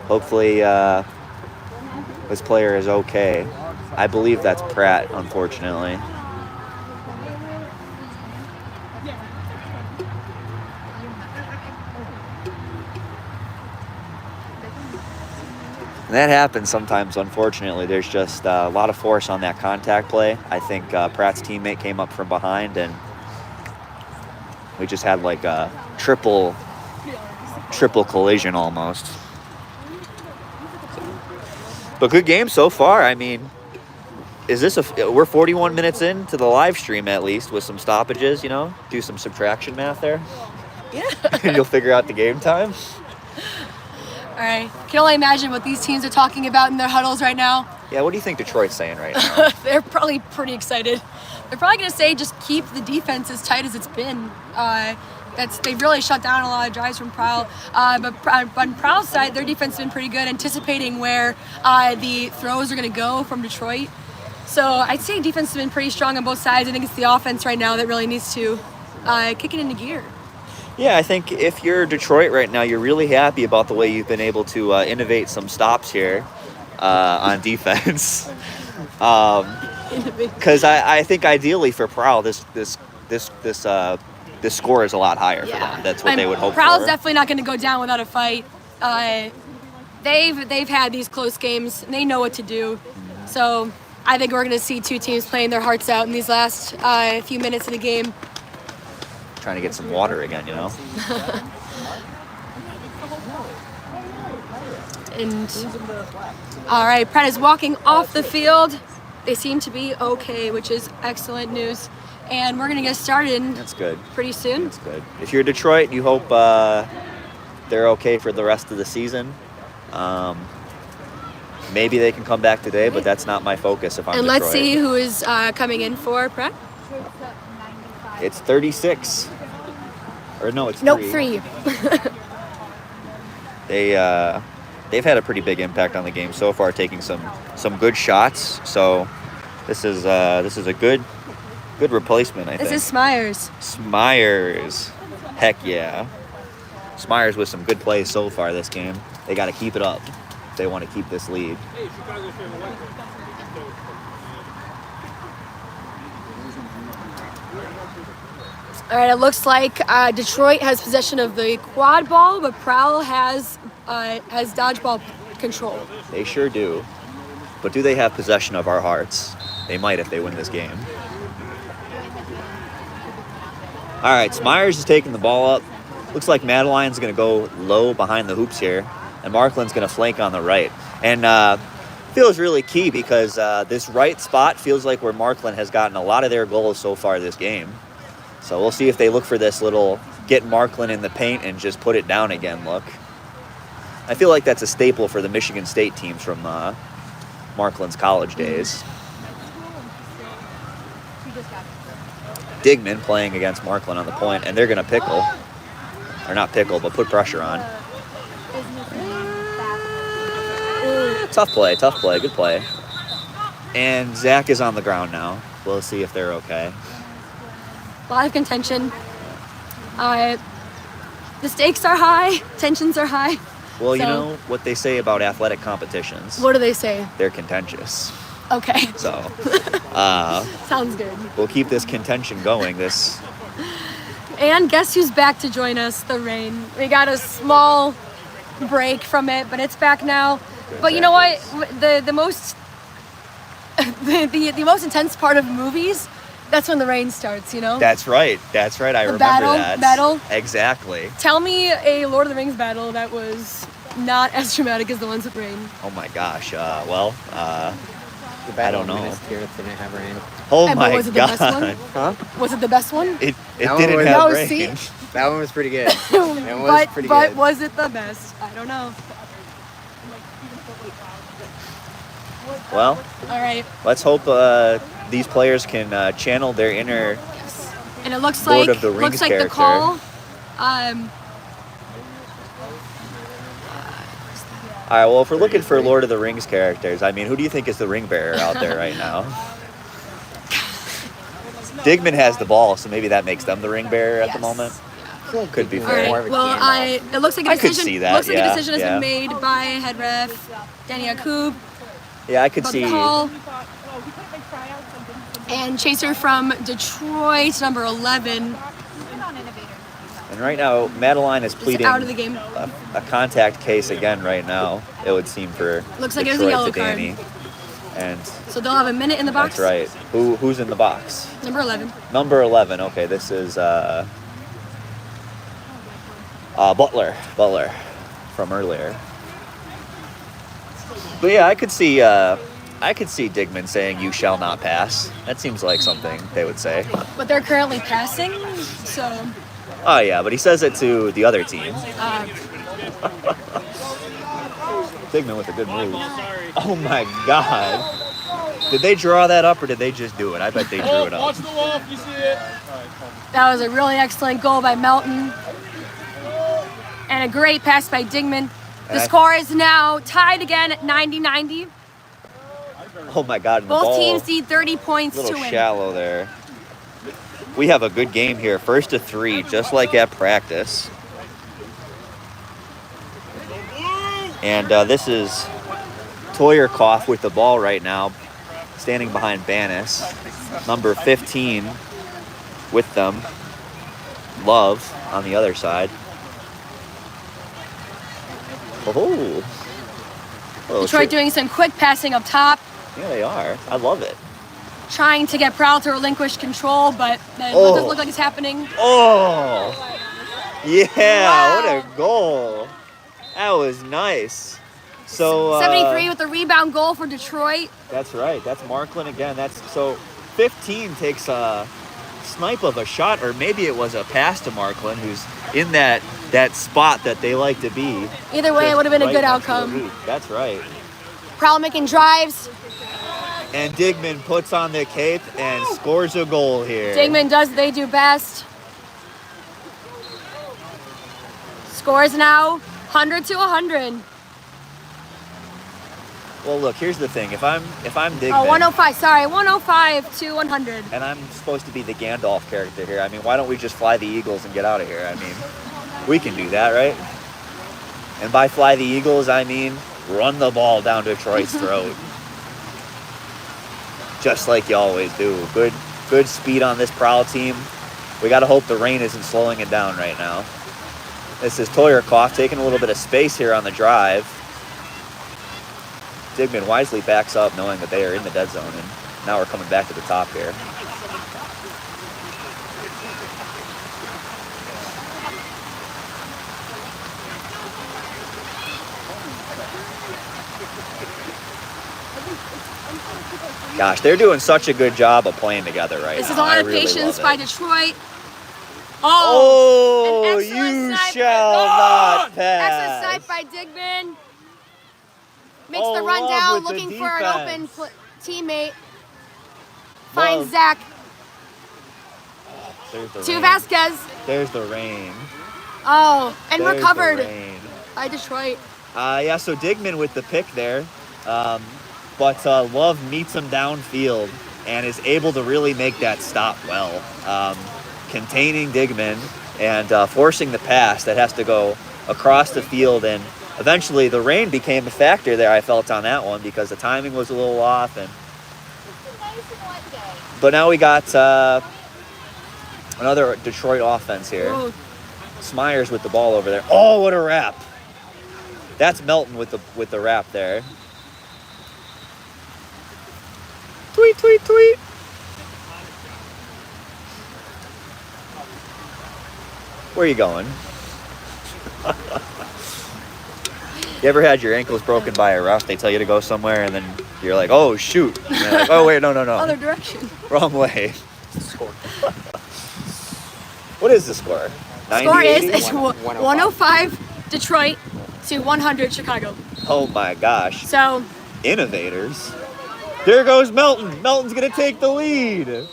Hopefully this player is okay. I believe that's Pratt, unfortunately. And that happens sometimes, unfortunately. There's just a lot of force on that contact play. I think Pratt's teammate came up from behind, and we just had like a triple collision almost. But good game so far. I mean, we're 41 minutes into the live stream at least, with some stoppages, do some subtraction math there. Yeah. And you'll figure out the game time. All right. Can only imagine what these teams are talking about in their huddles right now. Yeah, what do you think Detroit's saying right now? They're probably pretty excited. They're probably going to say just keep the defense as tight as it's been. They've really shut down a lot of drives from Prowl. But on Prowl's side, their defense has been pretty good, anticipating where the throws are going to go from Detroit. So I'd say defense has been pretty strong on both sides. I think it's the offense right now that really needs to kick it into gear. Yeah, I think if you're Detroit right now, you're really happy about the way you've been able to innovate some stops here on defense. Because I think ideally for Prowl, this score is a lot higher for them. That's what they would hope Prowl's for. definitely not going to go down without a fight. They've had these close games, and they know what to do. So I think we're going to see 2 teams playing their hearts out in these last few minutes of the game. Trying to get some water again, And all right, Pratt is walking off the field. They seem to be okay, which is excellent news. And we're gonna get started. That's good. Pretty soon. That's good. If you're Detroit, you hope they're okay for the rest of the season. Maybe they can come back today, but that's not my focus if I'm And Detroit. let's see who is coming in for Pratt. It's 36. Or no, it's 3. Nope, 3. They've had a pretty big impact on the game so far, taking some good shots. So this is a good replacement, I think. This is Smyers. Smyers. Heck yeah. Smyers with some good plays so far this game. They got to keep it up if they want to keep this lead. All right, it looks like Detroit has possession of the quad ball, but Prowl has dodgeball control. They sure do. But do they have possession of our hearts? They might if they win this game. All right, Smyers is taking the ball up. Looks like Madeline's going to go low behind the hoops here, and Markland's going to flank on the right. And feels really key because this right spot feels like where Markland has gotten a lot of their goals so far this game. So we'll see if they look for this little get Markland in the paint and just put it down again look. I feel like that's a staple for the Michigan State teams from Markland's college days. Digman playing against Markland on the point, and they're going to pickle. Or not pickle, but put pressure on. Tough play, good play. And Zach is on the ground now. We'll see if they're okay. A lot of contention. The stakes are high, tensions are high. Well, you So- know what they say about athletic competitions. What do they say? They're contentious. Okay, So sounds good. we'll keep this contention going. And guess who's back to join us? The rain. We got a small break from it, but it's back now. But you know what? The most the most intense part of movies, that's when the rain starts, you know? That's right. That's right. I The remember that. battle. Exactly. Tell me a Lord of the Rings battle that was not as dramatic as the ones with rain. Oh my gosh. The battle I don't of know. Minas Tirith didn't have rain. Oh But my was it the best god. one? Huh? Was it the best one? It That one didn't was- have No, rain. see? That one was pretty good. It was pretty but good. was it the best? I don't know. Well, All right. let's hope these players can channel their inner. Yes. And it looks Lord like of the Rings the character. call. All right. Well, if we're looking for Lord of the Rings characters, I mean, who do you think is the ring bearer out there right now? Digman has the ball, so maybe that makes them the ring bearer at the Yes. moment. Could be All fair. More right. of a Well, Gandalf. it looks like a I could decision. see that, Looks like yeah, a decision has yeah. been made by head ref Danny Yakub Yeah, I could about see. the call. And chaser from Detroit, number 11, And right now, Madeline is is pleading out of the game. a contact case again right now. It would seem for Looks like it was a Detroit yellow to card. Danny. And So they'll have a minute in the box. that's right. Who's in the box? Number 11. Number 11. Okay, this is Butler from earlier. But yeah, I could see Digman saying "You shall not pass." That seems like something they would say. But they're currently passing, so Oh yeah, but he says it to the other team. Digman with a good move. Oh my God! Did they draw that up or did they just do it? I bet they drew it up. Watch the wall if you see it. that was a really excellent goal by Melton. And a great pass by Digman. The And I- score is now tied again at 90-90. Oh my God! And the Both ball, teams need 30 points a to little win. shallow there. We have a good game here. First to 3, just like at practice. And this is Toyerkoff with the ball right now, standing behind Banis. Number 15 with them. Love on the other side. Oh. Little Detroit trick. doing some quick passing up top, Yeah, they are. I love it. trying to get Prowl to relinquish control, but it Oh. doesn't look like it's happening. Oh, yeah, Wow. what a goal. That was nice. So 73 with the rebound goal for Detroit. That's right. That's Marklin again. That's so 15 takes a snipe of a shot, or maybe it was a pass to Marklin, who's in that spot that they like to be. Either way, it would have been a Right good next to the outcome. hoop. That's right. Prowl making drives. And Digman puts on the cape and scores a goal here. Digman does what they do best. Scores now 100 to 100. Well, look, here's the thing. If I'm Digman, Oh, 105, sorry, 105 to 100. and I'm supposed to be the Gandalf character here, I mean, why don't we just fly the Eagles and get out of here? I mean, we can do that, right? And by fly the Eagles, I mean run the ball down Detroit's throat. Just like you always do. Good speed on this Prowl team. We got to hope the rain isn't slowing it down right now. This is Toyerkoff taking a little bit of space here on the drive. Digman wisely backs up knowing that they are in the dead zone, and now we're coming back to the top here. Gosh, they're doing such a good job of playing together right This now. is a lot I of really patience love by it. Detroit. Oh, an excellent you snipe. shall not Excellent pass. snipe by Digman. Makes Oh, the run Love down, with the looking for an open defense. teammate. Finds Love. Zach There's the to rain. Vasquez. There's the rain. Oh, and There's the recovered rain. by Detroit. Yeah, so Digman with the pick there. But Love meets him downfield and is able to really make that stop well. Containing Digman and forcing the pass that has to go across the field. And eventually the rain became a factor there, I felt, on that one, because the timing was a little off. But now we got another Detroit offense here. Ooh. Smyers with the ball over there. Oh, what a wrap. That's Melton with the wrap there. Tweet, tweet, tweet. Where are you going? You ever had your ankles broken by a ref? They tell you to go somewhere, and then you're like, oh, shoot. And they're like, oh, wait, no. Other direction. Wrong way. What is the score? Score 90, is 105 Detroit to 100 Chicago. Oh, my gosh. So, Innovators. There goes Melton. Melton's going to take the lead.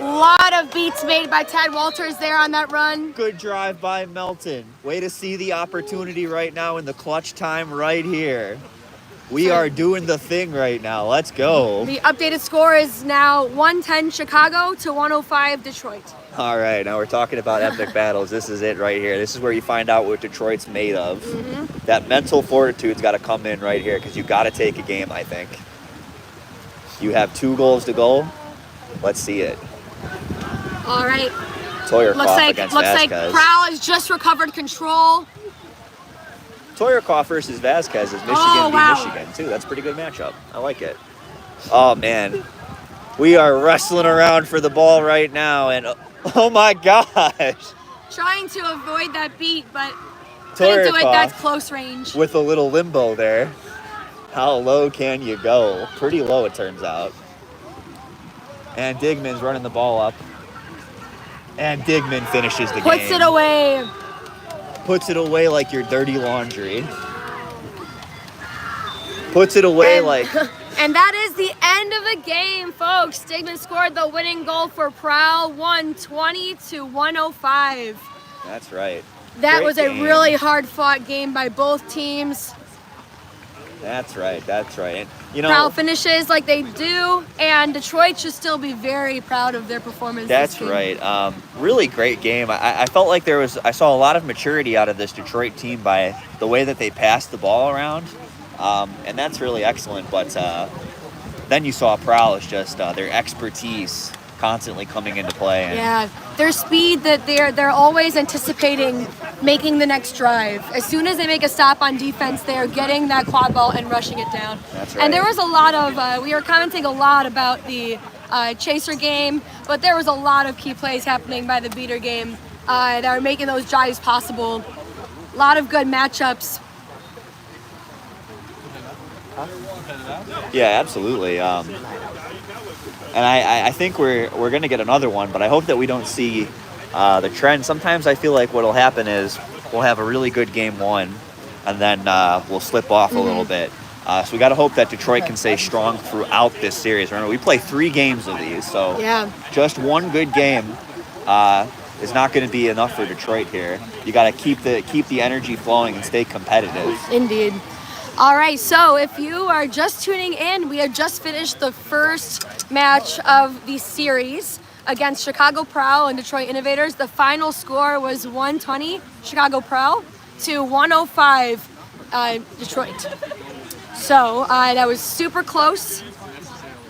a lot of beats made by Ted Walters there on that run. Good drive by Melton. Way to see the opportunity right now in the clutch time right here. We are doing the thing right now. Let's go. The updated score is now 110 Chicago to 105 Detroit. All right, now we're talking about epic battles. This is it right here. This is where you find out what Detroit's made of. Mm-hmm. That mental fortitude's got to come in right here, because you got to take a game, I think. You have 2 goals to go. Let's see it. All right. Toyerkoff against Vasquez. Prowl has just recovered control. Toyerkoff versus Vasquez is Michigan v. Michigan, too. That's a pretty good matchup. I like it. Oh, man. We are wrestling around for the ball right now, and oh, my gosh. Trying to avoid that beat, but couldn't do it. That's close range. With a little limbo there. How low can you go? Pretty low, it turns out. And Digman's running the ball up. And Digman finishes the game. Puts it away. Puts it away like your dirty laundry. Puts it away like... And that is the end of the game, folks. Digman scored the winning goal for Prowl, 120 to 105. That's right. That was a really hard-fought game by both teams. That's right. That's right. You know, Prowl finishes like they do, and Detroit should still be very proud of their performance. That's right. Really great game. I felt like I saw a lot of maturity out of this Detroit team by the way that they passed the ball around, and that's really excellent. But then you saw Prowl as just their expertise constantly coming into play. And yeah, their speed, that they're always anticipating making the next drive. As soon as they make a stop on defense, they are getting that quad ball and rushing it down. That's right. And there was a lot of, we were commenting a lot about the chaser game, but there was a lot of key plays happening by the beater game that are making those drives possible. A lot of good matchups. Yeah, absolutely. And I think we're going to get another one, but I hope that we don't see the trend. Sometimes I feel like what'll happen is we'll have a really good game one, and then we'll slip off a little bit. So we got to hope that Detroit can stay strong throughout this series. Remember, we play 3 games of these, so just one good game is not going to be enough for Detroit here. You got to keep the energy flowing and stay competitive. Indeed. All right, so if you are just tuning in, we have just finished the first match of the series against Chicago Prowl and Detroit Innovators. The final score was 120 Chicago Prowl to 105 Detroit. So that was super close.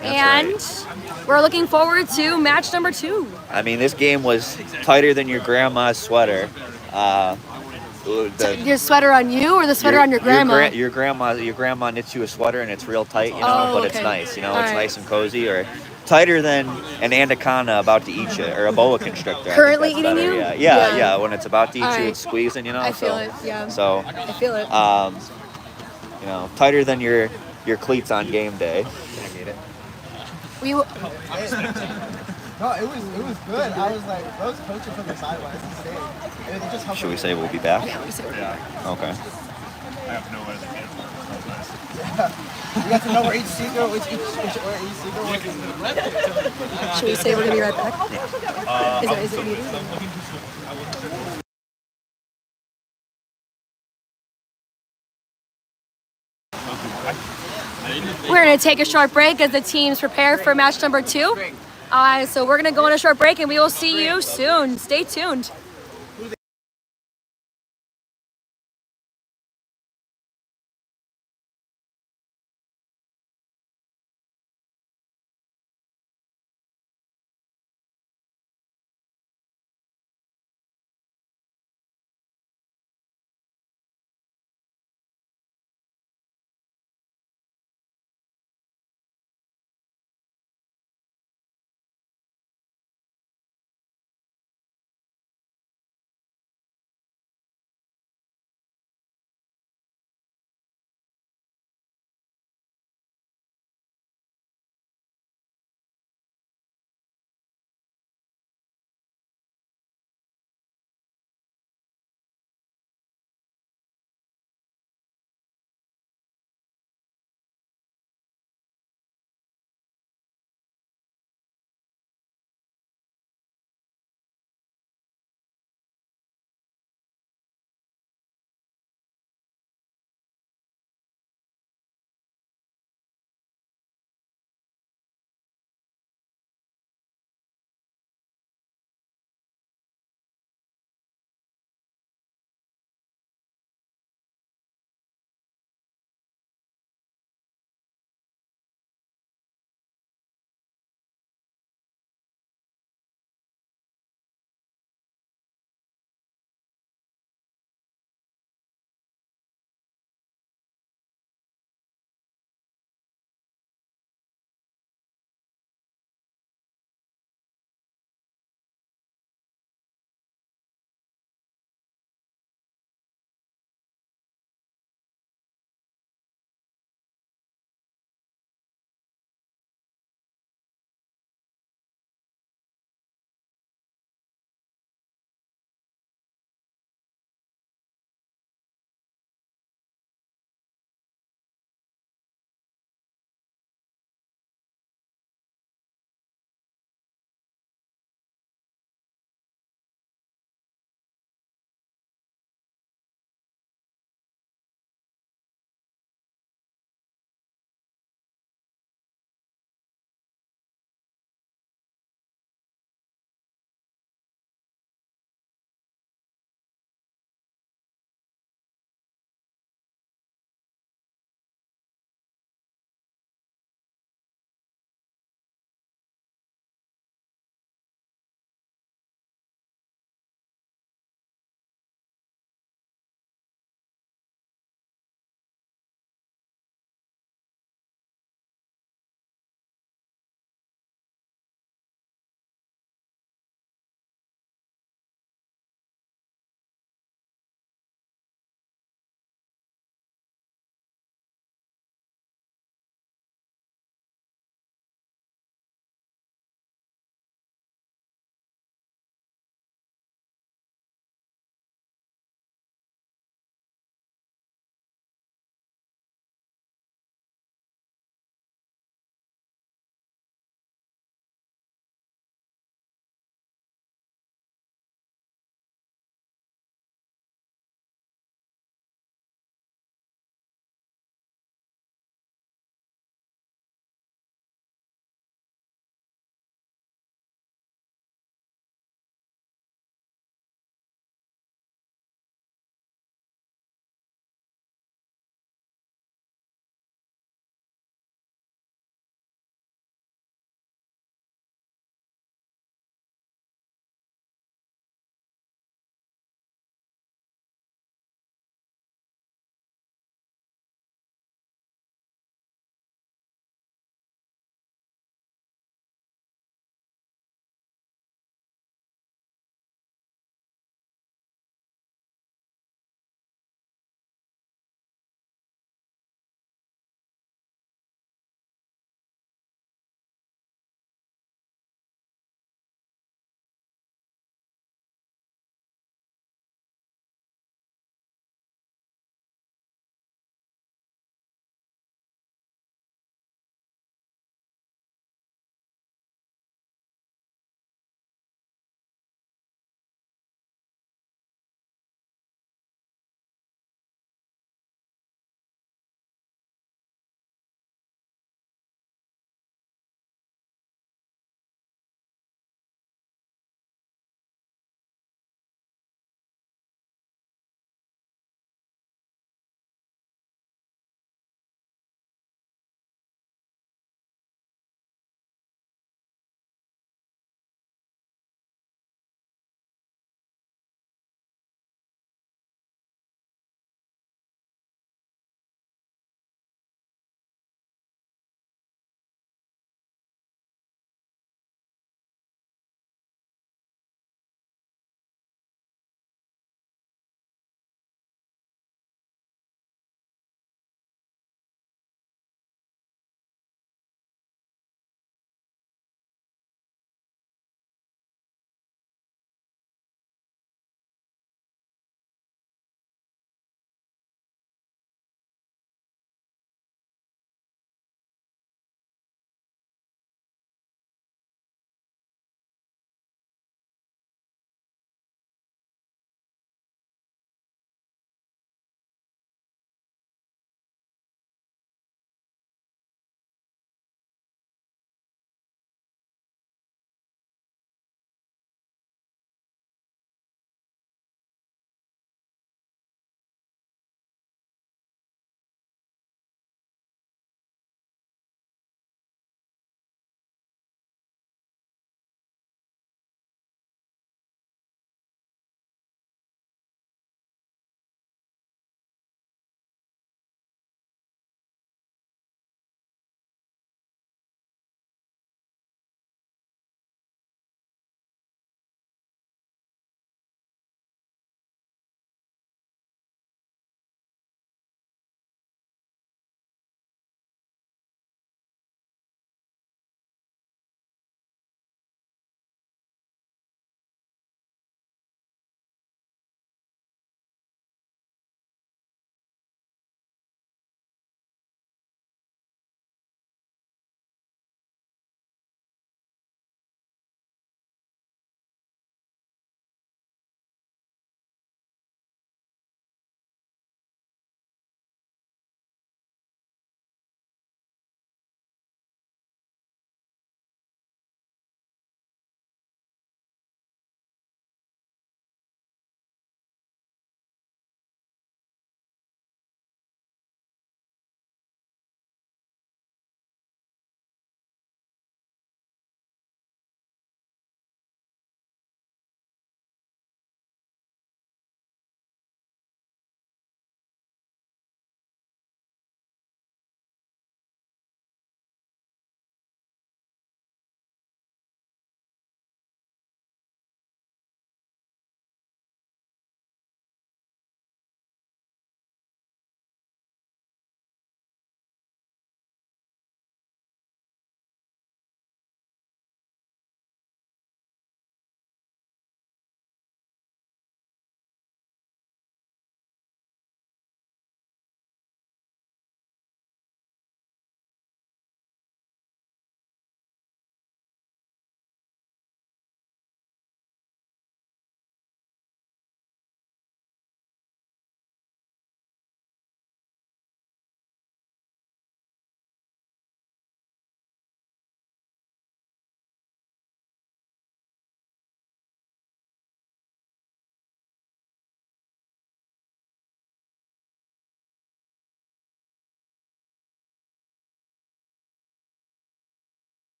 That's right. We're looking forward to match number 2. I mean, this game was tighter than your grandma's sweater. Your sweater on you, or the sweater on your grandma? Your grandma knits you a sweater, and it's real tight, but it's nice. It's nice and cozy, or tighter than an anaconda about to eat you, or a boa constrictor. Currently eating you? Yeah. When it's about to eat you, it's squeezing. I feel it. Yeah. So I feel it. Tighter than your cleats on game day. No, it was good. I was like, those coaches from the sidelines insane. And they just helped. Should we say we'll be back? Yeah, we say we'll be back. Okay. I have no idea. You got to know where each seat goes, where each seat goes. Should we say we're gonna be right back? Is it meeting? We're going to take a short break as the teams prepare for match number 2. So we're gonna go on a short break and we will see you soon. Stay tuned.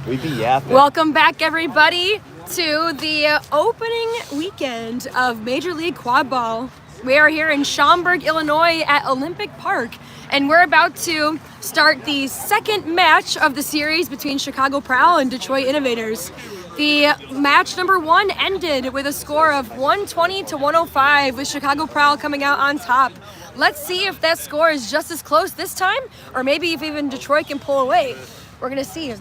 We be yapping. Welcome back, everybody, to the opening weekend of Major League Quadball. We are here in Schaumburg, Illinois at Olympic Park, and we're about to start the second match of the series between Chicago Prowl and Detroit Innovators. The match number 1 ended with a score of 120 to 105, with Chicago Prowl coming out on top. Let's see if that score is just as close this time, or maybe if even Detroit can pull away. We're gonna see.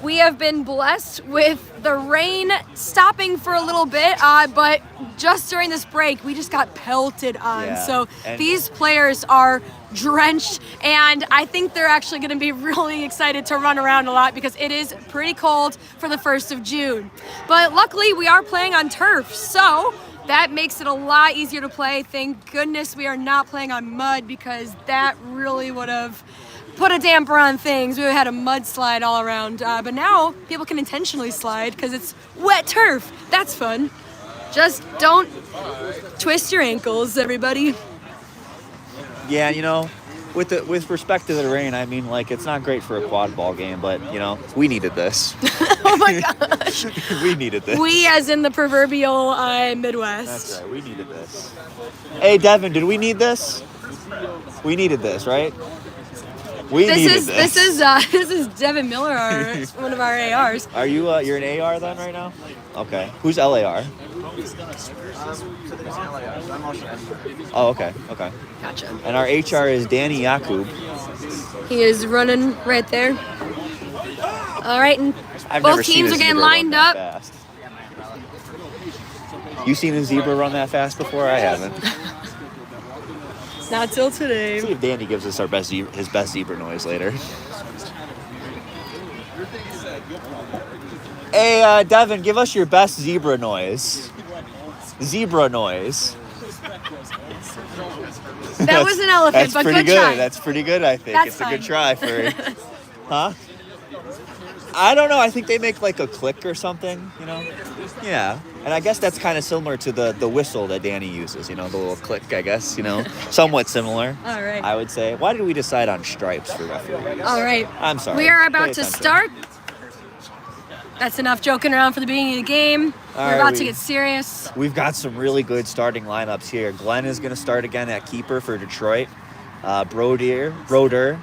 We have been blessed with the rain stopping for a little bit, but just during this break, we just got pelted on. Yeah, So and- these players are drenched, and I think they're actually going to be really excited to run around a lot because it is pretty cold for the 1st of June. But luckily, we are playing on turf, so that makes it a lot easier to play. Thank goodness we are not playing on mud, because that really would have put a damper on things. We had a mudslide all around, but now people can intentionally slide because it's wet turf. That's fun. Just don't twist your ankles, everybody. Yeah, you know, with respect to the rain, I mean, like, it's not great for a quad ball game, but, you know, we needed this. Oh my gosh. We needed this. We, as in the proverbial Midwest. That's right, we needed this. Hey, Devin, did we need this? We needed this, right? We needed this. This is Devin Miller, one of our ARs. Are you, you're an AR then right now? Okay. Who's LAR? Oh, okay, okay. Gotcha. And our HR is Danny Yakub. He is running right there. All right, and I've both never seen teams a are getting zebra run lined that up. fast. You seen a zebra run that fast before? I haven't. Not till today. See if Danny gives us his best zebra noise later. Hey, Devin, give us your best zebra noise. Zebra noise. That was an elephant, That's but pretty good good. try. That's pretty good, I think. That's It's a good fine. try for... Huh? I don't know. I think they make like a click or something, you know? Yeah. And I guess that's kind of similar to the whistle that Danny uses, you know, the little click, I guess, you know? Somewhat similar, All right. I would say. Why did we decide on stripes for referees? All right. I'm sorry. We are Pay about to attention. start. That's enough joking around for the beginning of the game. All We're right, about to get serious. We've got some really good starting lineups here. Glenn is going to start again at keeper for Detroit. Broder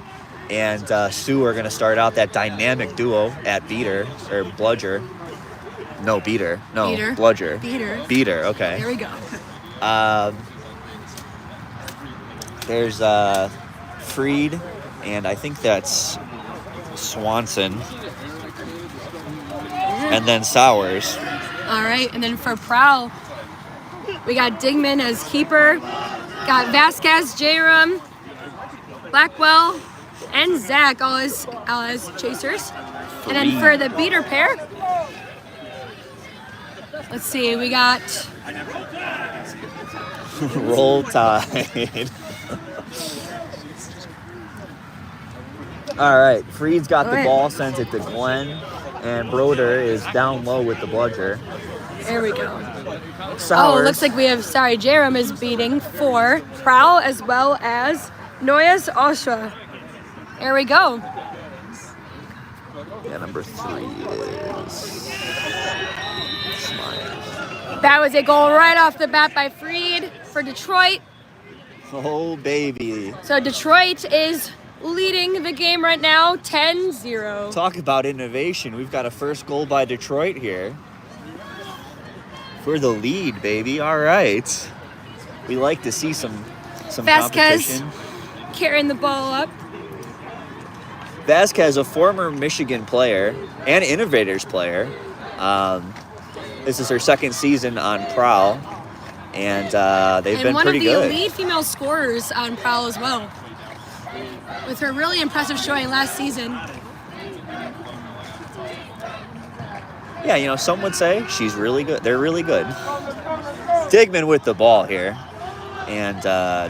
and Sue are going to start out that dynamic duo at beater, or bludger. No, beater. No, Beater. bludger. Beater. Beater, okay. There we go. There's Freed, and I think that's Swanson. And then Sowers. All right, and then for Prowl, we got Digman as keeper, got Vasquez, J-Rum, Blackwell, and Zach all as chasers. And then for the beater pair, let's see, we got Roll Tide. All right, Freed's got the Alright. ball, sends it to Glenn, and Broder is down low with the bludger. There we go. Sowers. Oh, it looks like we have, Jerem is beating for Prowl as well as Noyes Osha. There we go. Yeah, number 3 is Smile. That was a goal right off the bat by Freed for Detroit. Oh, baby. So Detroit is leading the game right now, 10-0. Talk about innovation. We've got a first goal by Detroit here. For the lead, baby. All right. We like to see some Vasquez competition. carrying the ball up. Vasquez, a former Michigan player and Innovators player. This is her second season on Prowl, and they've And been one of pretty the good. lead female scorers on Prowl as well, with her really impressive showing last season. Yeah, you know, some would say she's really good. They're really good. Digman with the ball here, and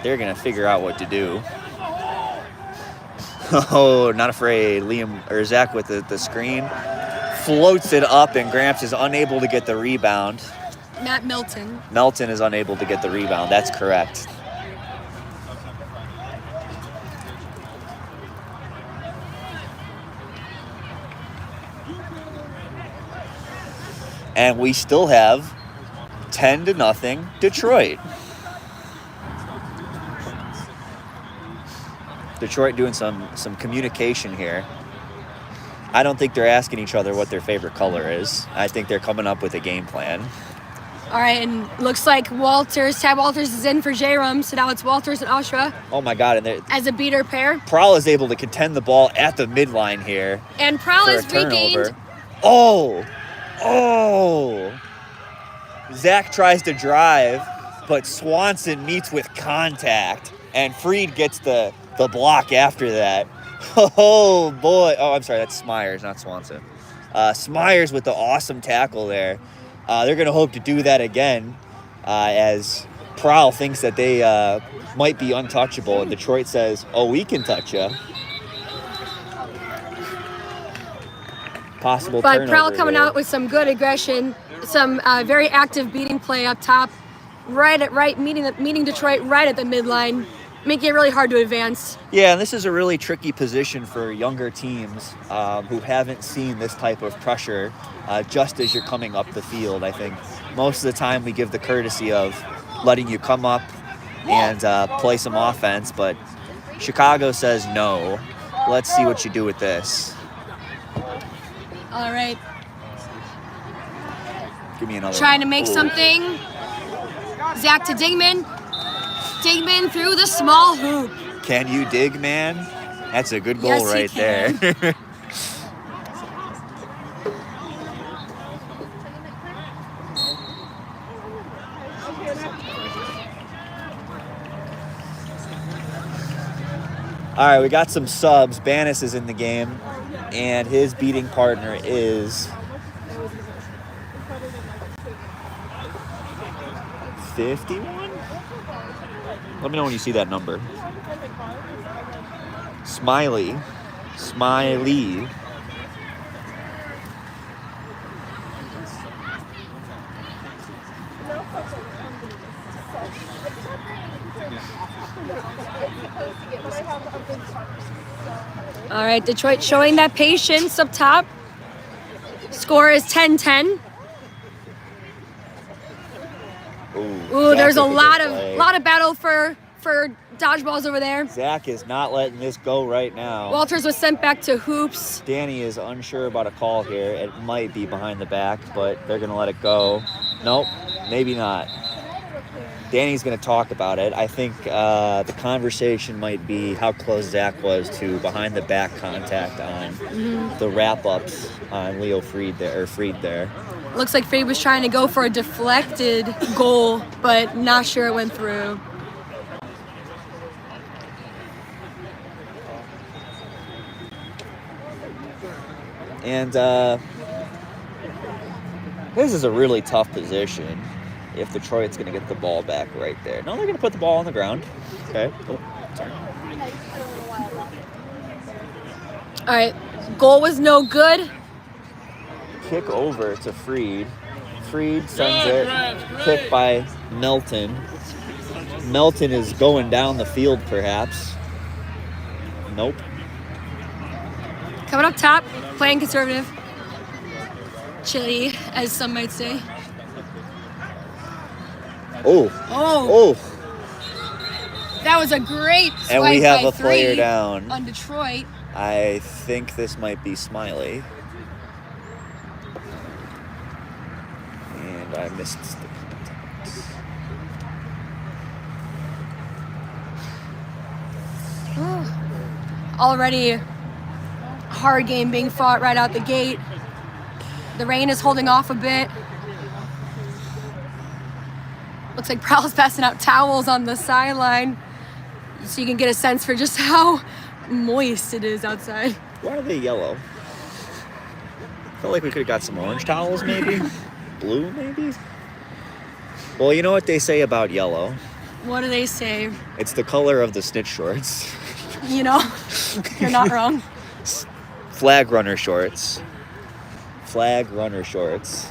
they're going to figure out what to do. Oh, not afraid. Zach with the screen. Floats it up, and Gramps is unable to get the rebound. Matt Milton. Melton is unable to get the rebound. That's correct. And we still have 10-0 Detroit. Detroit doing some communication here. I don't think they're asking each other what their favorite color is. I think they're coming up with a game plan. All right, and looks like Tad Walters is in for J-Rum, so now it's Walters and Ashra Oh my God! And as a beater pair. Prowl is able to contend the ball at the midline here. And Prowl for is a turnover. regained. Oh! Zach tries to drive, but Swanson meets with contact, and Freed gets the block after that. Oh boy! Oh, I'm sorry, that's Smyers, not Swanson. Smyers with the awesome tackle there. They're going to hope to do that again, as Prowl thinks that they might be untouchable, and Detroit says, "Oh, we can touch you." Possible But turnover Prowl coming there. out with some good aggression, some very active beating play up top, meeting Detroit right at the midline, making it really hard to advance. Yeah, and this is a really tricky position for younger teams who haven't seen this type of pressure just as you're coming up the field. I think most of the time we give the courtesy of letting you come up and play some offense, but Chicago says no. Let's see what you do with this. All right, Give me another trying one. to make Ooh. something. Zach to Digman. Digman through the small hoop. Can you dig, man? That's a good goal Yes, he right can. there. All right, we got some subs. Banis is in the game, and his beating partner is 51? Let me know when you see that number. Smiley. All right, Detroit showing that patience up top. Score is 10-10. Ooh, there's a lot of battle for dodgeballs over there. Zach is not letting this go right now. Walters was sent back to hoops. Danny is unsure about a call here. It might be behind the back, but they're going to let it go. Nope, maybe not. Danny's going to talk about it. I think the conversation might be how close Zach was to behind the back contact on the wrap-ups on Leo Freed there. Looks like Freed was trying to go for a deflected goal, but not sure it went through. And this is a really tough position if Detroit's going to get the ball back right there. No, they're going to put the ball on the ground. Okay. Oh, sorry. All right, goal was no good. Kick over to Freed. Freed sends it. Kick by Melton. Melton is going down the field, perhaps. Nope. Coming up top, playing conservative. Chilly, as some might say. Oh. Oh. That was a great swipe And we have by a player Freed down. on Detroit. I think this might be Smiley. And I missed the contact. Already hard game being fought right out the gate. The rain is holding off a bit. Looks like Prowl's passing out towels on the sideline so you can get a sense for just how moist it is outside. Why are they yellow? Felt like we could have got some orange towels, maybe? Blue, maybe? Well, you know what they say about yellow? What do they say? It's the color of the snitch shorts. You know, you're not wrong. Flag runner shorts. Flag runner shorts.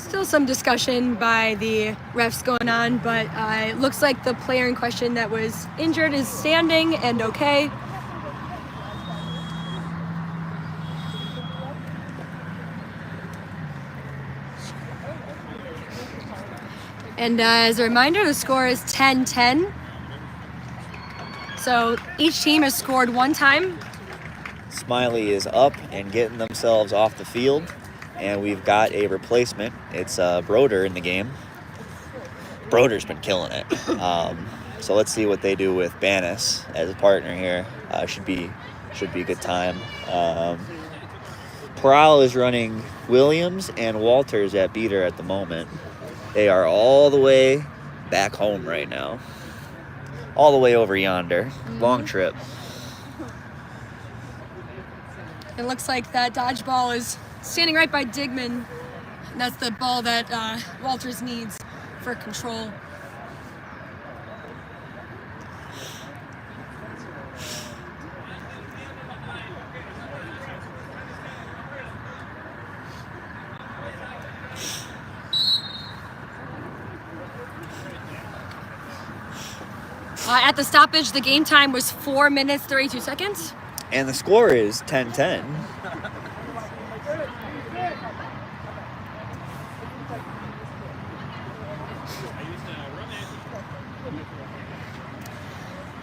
Still some discussion by the refs going on, but it looks like the player in question that was injured is standing and okay. And as a reminder, the score is 10-10. So each team has scored one time. Smiley is up and getting themselves off the field, and we've got a replacement. It's Broder in the game. Broder's been killing it. So let's see what they do with Banis as a partner here. Should be a good time. Prowl is running Williams and Walters at beater at the moment. They are all the way back home right now. All the way over yonder. Long trip. It looks like that dodgeball is standing right by Digman. And that's the ball that Walters needs for control. At the stoppage, the game time was 4 minutes, 32 seconds. And the score is 10-10.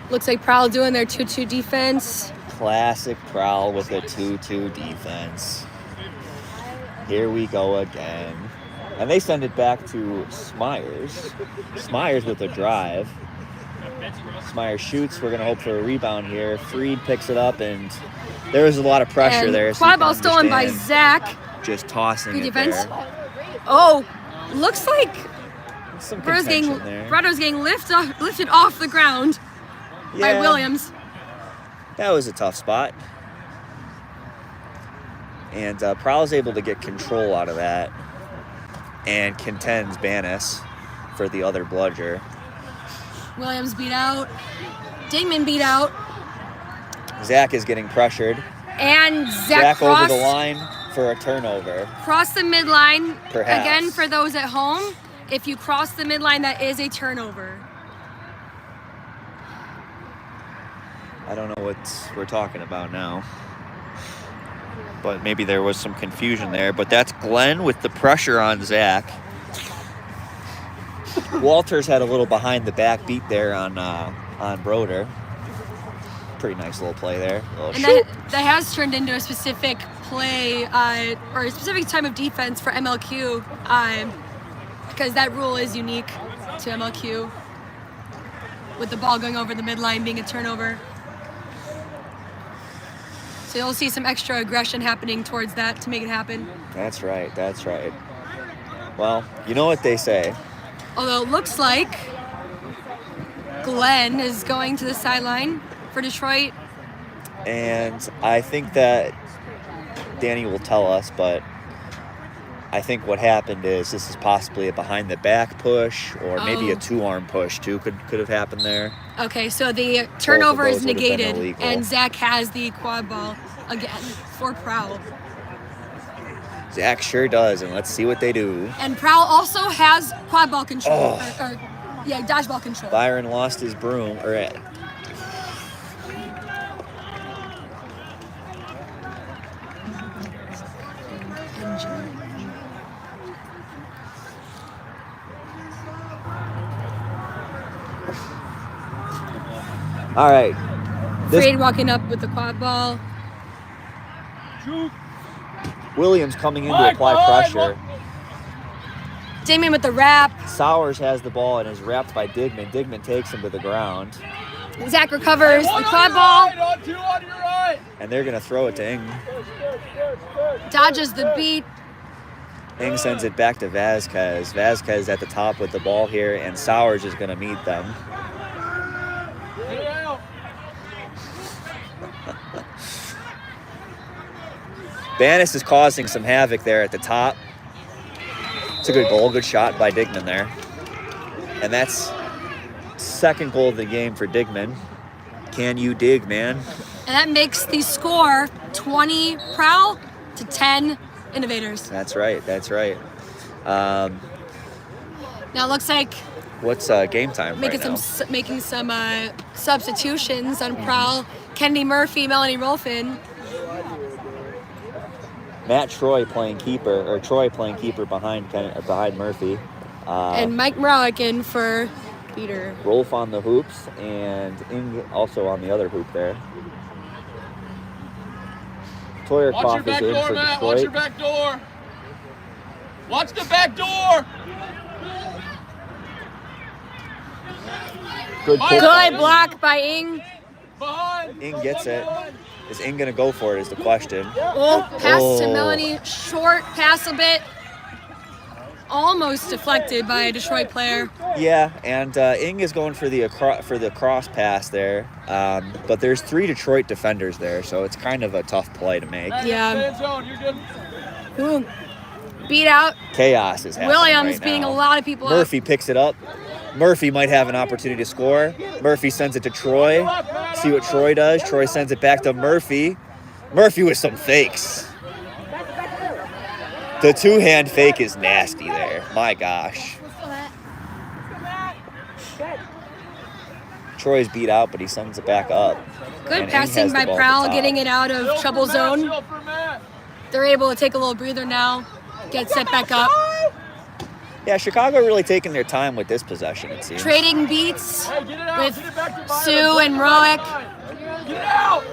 Looks like Prowl doing their 2-2 defense. Classic Prowl with a 2-2 defense. Here we go again. And they send it back to Smyers. Smyers with a drive. Smyers shoots. We're going to hope for a rebound here. Freed picks it up, and there was a lot of pressure And there. quad ball stolen by Zach. Just tossing Good it defense. there. Oh, looks like Some Broder's contention there. getting lifted off the ground by Yeah, Williams. that was a tough spot. And Prowl's able to get control out of that and contends Banis for the other bludger. Williams beat out. Digman beat out. Zach is getting pressured. And Zach over crossed, the line for a turnover. crossed the midline. Perhaps. Again, for those at home, if you cross the midline, that is a turnover. I don't know what we're talking about now. But maybe there was some confusion there. But that's Glenn with the pressure on Zach. Walters had a little behind the back beat there on Broder. Pretty nice little play there. And that has turned into a specific play or a specific type of defense for MLQ because that rule is unique to MLQ with the ball going over the midline being a turnover. So you'll see some extra aggression happening towards that to make it happen. That's right. That's right. Well, you know what they say. Although it looks like Glenn is going to the sideline for Detroit. And I think that Danny will tell us, but I think what happened is this is possibly a behind the back push or maybe a two-arm push too could have happened there. Okay, so the turnover is those would have been negated illegal. and Zach has the quad ball again for Prowl. Zach sure does, and let's see what they do. And Prowl also has quad ball control, dodgeball control. Byron lost his broom, all right. Freed walking up with the quad ball. Williams coming in to apply pressure. Damien with the wrap. Sowers has the ball and is wrapped by Digman. Digman takes him to the ground. Zach recovers the quad ball. And they're going to throw it to Ing. Dodges the beat. Ing sends it back to Vasquez. Vasquez at the top with the ball here, and Sowers is going to meet them. Banis is causing some havoc there at the top. It's a good goal, good shot by Digman there. And that's second goal of the game for Digman. Can you dig, man? And that makes the score 20 Prowl to 10 Innovators. That's right, that's right. Now it looks like What's game time making right now? making some substitutions on Prowl. Kennedy Murphy, Melanie Rolfin. Matt Troy playing keeper, or Troy playing keeper behind Murphy. And Mike Mrowick in for Peter. Rolf on the hoops, and Ing also on the other hoop there. Toyerkoff is in for Detroit. Watch your back door. Watch the back door. Good pull. Good block by Ing. Behind. Ing gets it. Is Ing going to go for it is the question. Oh, pass to Oh. Melanie. Short pass a bit. Almost deflected by a Detroit player. Yeah, and Ing is going for the cross pass there. But there's 3 Detroit defenders there, so it's kind of a tough play to make. Yeah. Zone. You're good. Ooh. Beat out. Chaos is happening Williams right beating now. a lot of people Murphy picks it up. Murphy might have an opportunity to score. Murphy sends it to Troy. See what Troy does. Troy sends it back to Murphy. Murphy with some fakes. The 2-hand fake is nasty there. My gosh. Troy's beat out, but he sends it back up. Good And Ing passing has the by ball at the Prowl, top. getting it out of trouble zone. They're able to take a little breather now. Get set back up. Yeah, Chicago really taking their time with this possession, it seems. Trading beats with Sue and Mrowick. Get it out.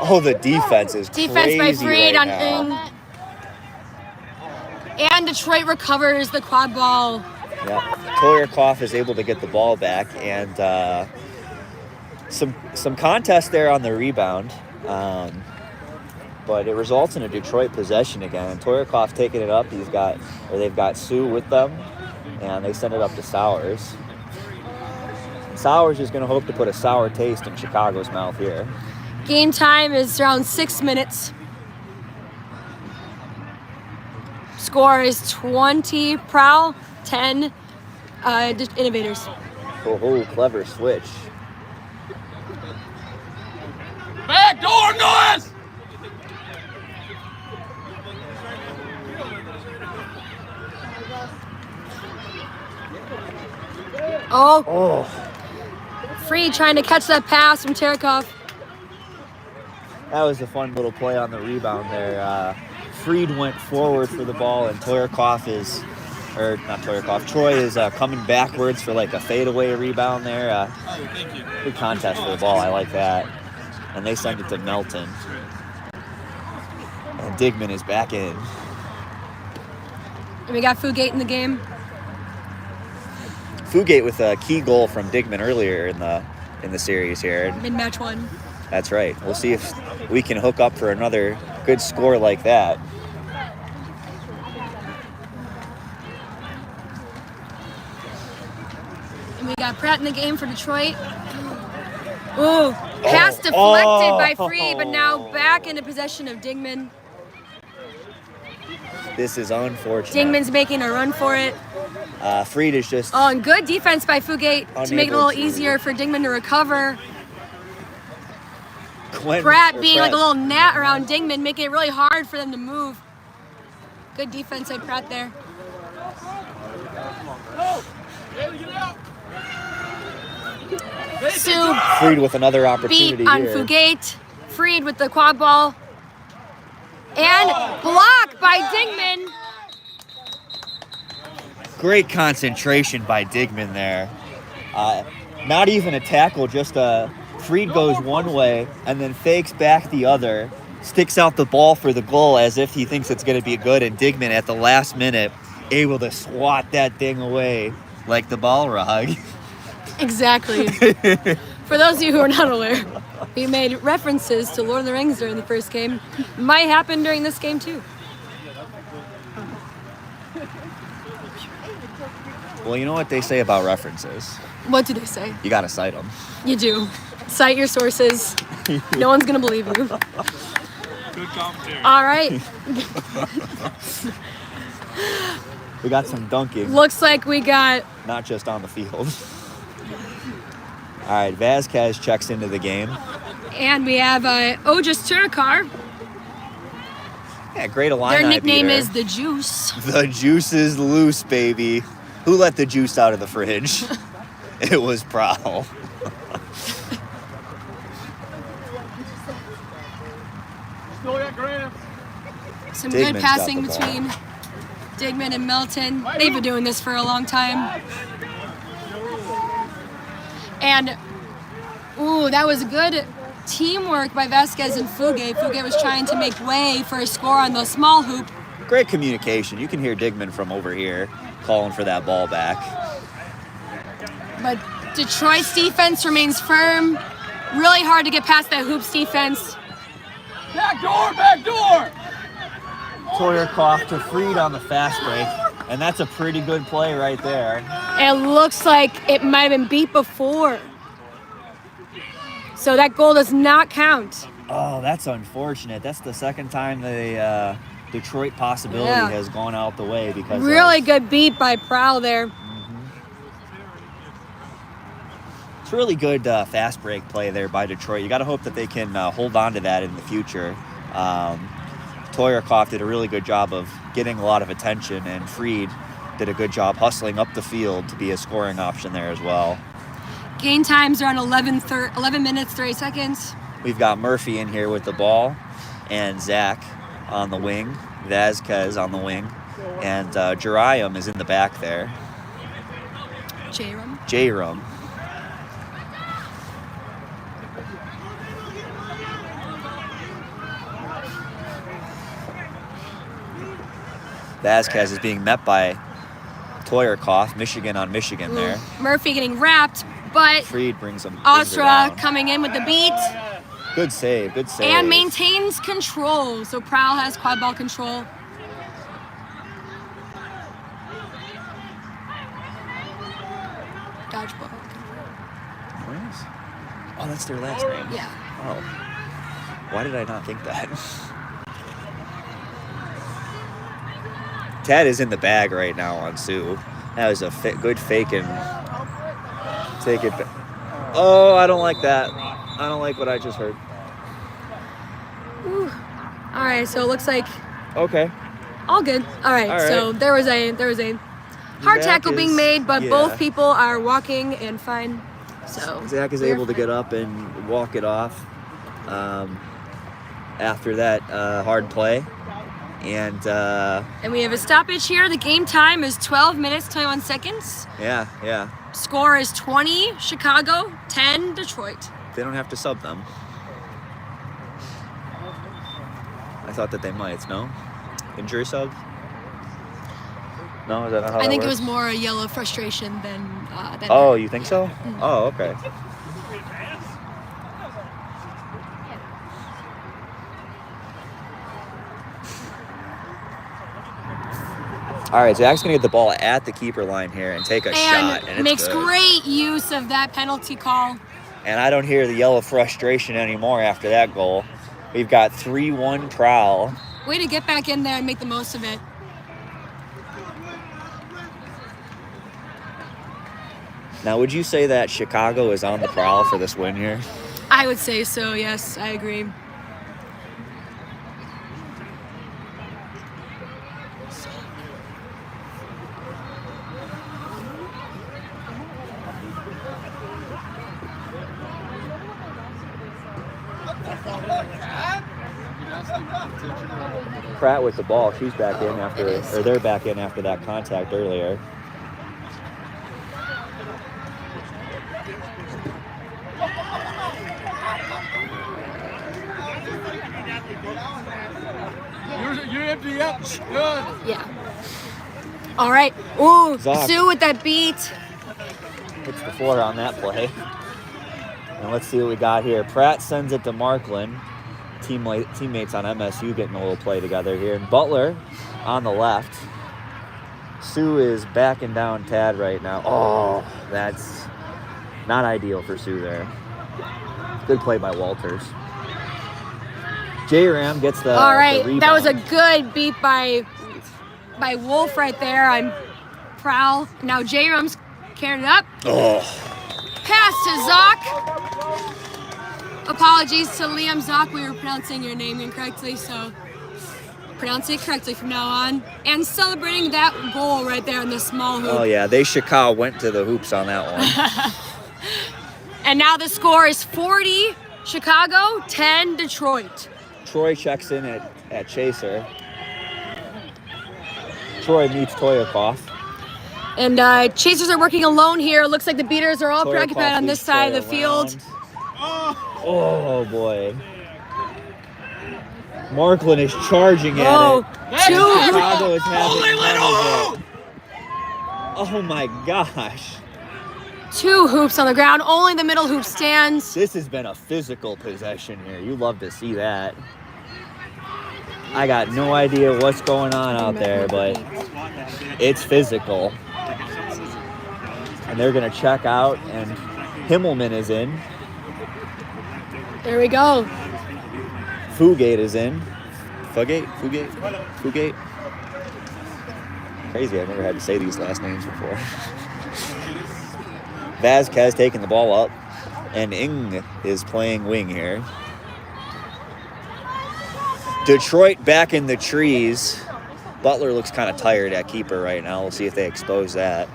Oh, the defense is Defense by crazy Freed right on now. Ing. And Detroit recovers the quad ball. Yeah, Toyerkoff is able to get the ball back, and some contest there on the rebound, but it results in a Detroit possession again. And Toyerkoff taking it up. They've got Sue with them, and they send it up to Sowers. Sowers is going to hope to put a sour taste in Chicago's mouth here. Game time is around 6 minutes. Score is 20 Prowl, 10 Innovators. Oh, clever switch. Back door noise. Oh, Free trying to catch that pass from Terekhov. That was a fun little play on the rebound there. Freed went forward for the ball, and Troy is coming backwards for like a fadeaway rebound there. Good contest for the ball. I like that. And they send it to Melton. And Digman is back in. And we got Fugate in the game. Fugate with a key goal from Digman earlier in the series here. Mid-match one. That's right. We'll see if we can hook up for another good score like that. And we got Pratt in the game for Detroit. Ooh, pass deflected by Free, but now back into possession of Dingman. This is unfortunate. Dingman's making a run for it. Freed is just Oh, and good defense by Fugate to make it a Unable little to- easier for Dingman to recover. Pratt Pratt being like a little gnat around Dingman, making it really hard for them to move. Good defense by Pratt there. Sue Freed with another opportunity beat on here. Fugate. Freed with the quad ball. And blocked by Dingman. Great concentration by Digman there. Not even a tackle, just Freed goes one way and then fakes back the other, sticks out the ball for the goal as if he thinks it's going to be good, and Digman at the last minute able to swat that thing away like the ball rug. Exactly. For those of you who are not aware, we made references to Lord of the Rings during the first game. Might happen during this game too. Well, you know what they say about references. What do they say? You got to cite them. You do. Cite your sources. No one's gonna believe you. Good commentary. All right. We got some dunking, Looks like we got not just on the field. All right, Vasquez checks into the game. And we have Ojas Turkar. Yeah, great Illini Their nickname beater. is the Juice. The juice is loose, baby. Who let the juice out of the fridge? It was Prowl. Some Digman's good got passing the ball. between Digman and Melton. They've been doing this for a long time. And, ooh, that was good teamwork by Vasquez and Fuge. Fuge was trying to make way for a score on the small hoop. Great communication. You can hear Digman from over here calling for that ball back. But Detroit's defense remains firm. Really hard to get past that hoops defense. Back door, back door! Toyerkoff to Freed on the fast break. And that's a pretty good play right there. It looks like it might have been beat before. So that goal does not count. Oh, that's unfortunate. That's the second time the Detroit possibility has gone out the way because really good beat by Prowl there. It's really good fast break play there by Detroit. You got to hope that they can hold on to that in the future. Toyerkoff did a really good job of getting a lot of attention, and Freed did a good job hustling up the field to be a scoring option there as well. Game times are on 11 minutes, 30 seconds. We've got Murphy in here with the ball, and Zach on the wing, Vasquez on the wing, and Jeriam is in the back there. J-Rum. Vasquez is being met by Toyerkoff, Michigan on Michigan there. Murphy getting wrapped, but Freed brings him. Ostra coming in with the beat. Good save, good save. And maintains control. So Prowl has quad ball control. Dodgeball. Nice. Oh, that's their last name. Yeah. Oh. Why did I not think that? Ted is in the bag right now on Sue. That was a good fake and take it back. Oh, I don't like that. I don't like what I just heard. Whew. All right, so it looks like Okay. all good. All right, so there was a hard Zach tackle being is- made, but yeah. both people are walking and fine. So Zach is able to get up and walk it off after that hard play. And we have a stoppage here. The game time is 12 minutes, 21 seconds. yeah. Score is 20 Chicago, 10 Detroit. They don't have to sub them. I thought that they might, no? Injury sub? No, is that not how I that think it works? was more a yellow frustration than Oh, you think so? Oh, okay. All right, Zach's gonna get the ball at the keeper line here and take a shot, and it's makes good. great use of that penalty call. And I don't hear the yellow frustration anymore after that goal. We've got 3-1 Prowl. Way to get back in there and make the most of it. Now, would you say that Chicago is on the prowl for this win here? I would say so, yes, I agree. Pratt with the ball. She's back in after, or they're back in after that contact earlier. You're empty up. Good. Yeah. All right. Ooh, Zoc. Sue with that beat. Hits the floor on that play. And let's see what we got here. Pratt sends it to Markland. Teammates on MSU getting a little play together here. And Butler on the left. Sue is backing down Tad right now. Oh, that's not ideal for Sue there. Good play by Walters. J-Ram gets the All right, the that was a rebound. good beat by Wolf right there. I'm Prowl. Now J-Rum's carrying it up. Oh, Pass to Zoc. Apologies to Liam Zoc. We were pronouncing your name incorrectly, so pronouncing it correctly from now on, and celebrating that goal right there in the small hoop. Oh yeah, they Chicago went to the hoops on that one. And now the score is 40 Chicago, 10 Detroit. Troy checks in at Chaser. Troy meets Toyakov. And Chasers are working alone here. Looks like the beaters are all Toyakov preoccupied on this leads side Troy of the field. around. Oh boy. Marklin is charging at Oh, it. two. Chicago is having none of it. Oh my gosh. 2 hoops on the ground. Only the middle hoop stands. This has been a physical possession here. You love to see that. I got no idea what's going on out there, but it's physical. And they're going to check out, and Himmelman is in. There we go. Fugate is in. Fugate? Crazy, I've never had to say these last names before. Vasquez taking the ball up, and Ing is playing wing here. Detroit back in the trees. Butler looks kind of tired at keeper right now. We'll see if they expose that.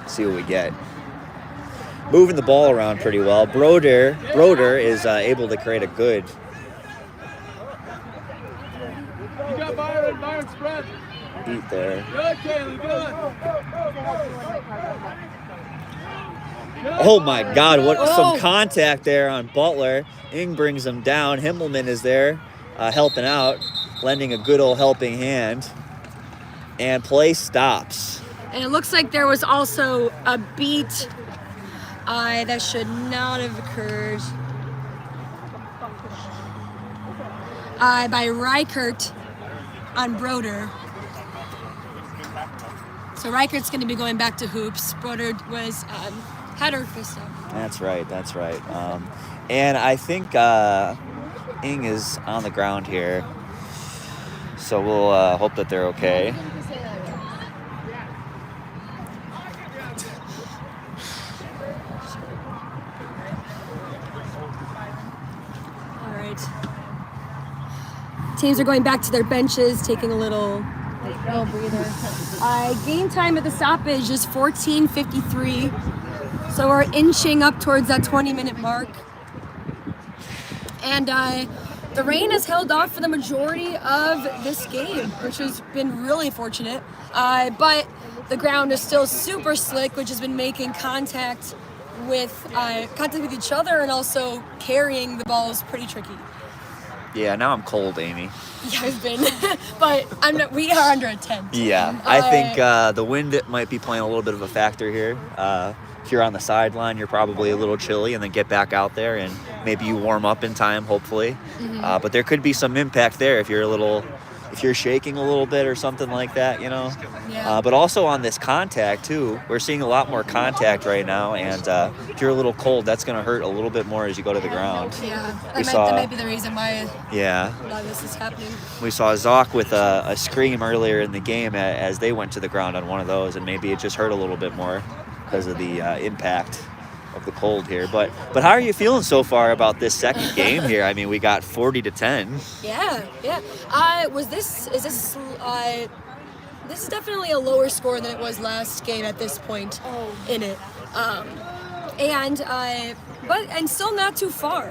See what we get. Moving the ball around pretty well. Broder is able to create a good. You got Byron spread. Beat there. Good, Kaylee, good. Oh my God, what Oh. some contact there on Butler. Ing brings him down. Himmelman is there helping out, lending a good old helping hand. And play stops. And it looks like there was also a beat that should not have occurred by Reichert on Broder. So Reichert's going to be going back to hoops. Broder was header fist up. That's right. And I think Ing is on the ground here. So we'll hope that they're okay. All right. Teams are going back to their benches, taking a little breather. Game time at the stoppage is 14:53. So we're inching up towards that 20-minute mark. And the rain has held off for the majority of this game, which has been really fortunate. But the ground is still super slick, which has been making contact with each other, and also carrying the ball is pretty tricky. Yeah, now I'm cold, Amy. Yeah, I've been, but we are under a tent. Yeah, I think the wind might be playing a little bit of a factor here. If you're on the sideline, you're probably a little chilly, and then get back out there, and maybe you warm up in time, hopefully. Mm-hmm. But there could be some impact there if you're shaking a little bit or something like that, you know. Yeah. But also on this contact too, we're seeing a lot more contact right now, and if you're a little cold, that's going to hurt a little bit more as you go to the ground. Yeah, that might be the reason why Yeah. a lot of this is happening. We saw Zoc with a scream earlier in the game as they went to the ground on one of those, and maybe it just hurt a little bit more because of the impact of the cold here. But how are you feeling so far about this second game here? I mean, we got 40-10. Yeah. This is definitely a lower score than it was last game at this point in it. And still not too far.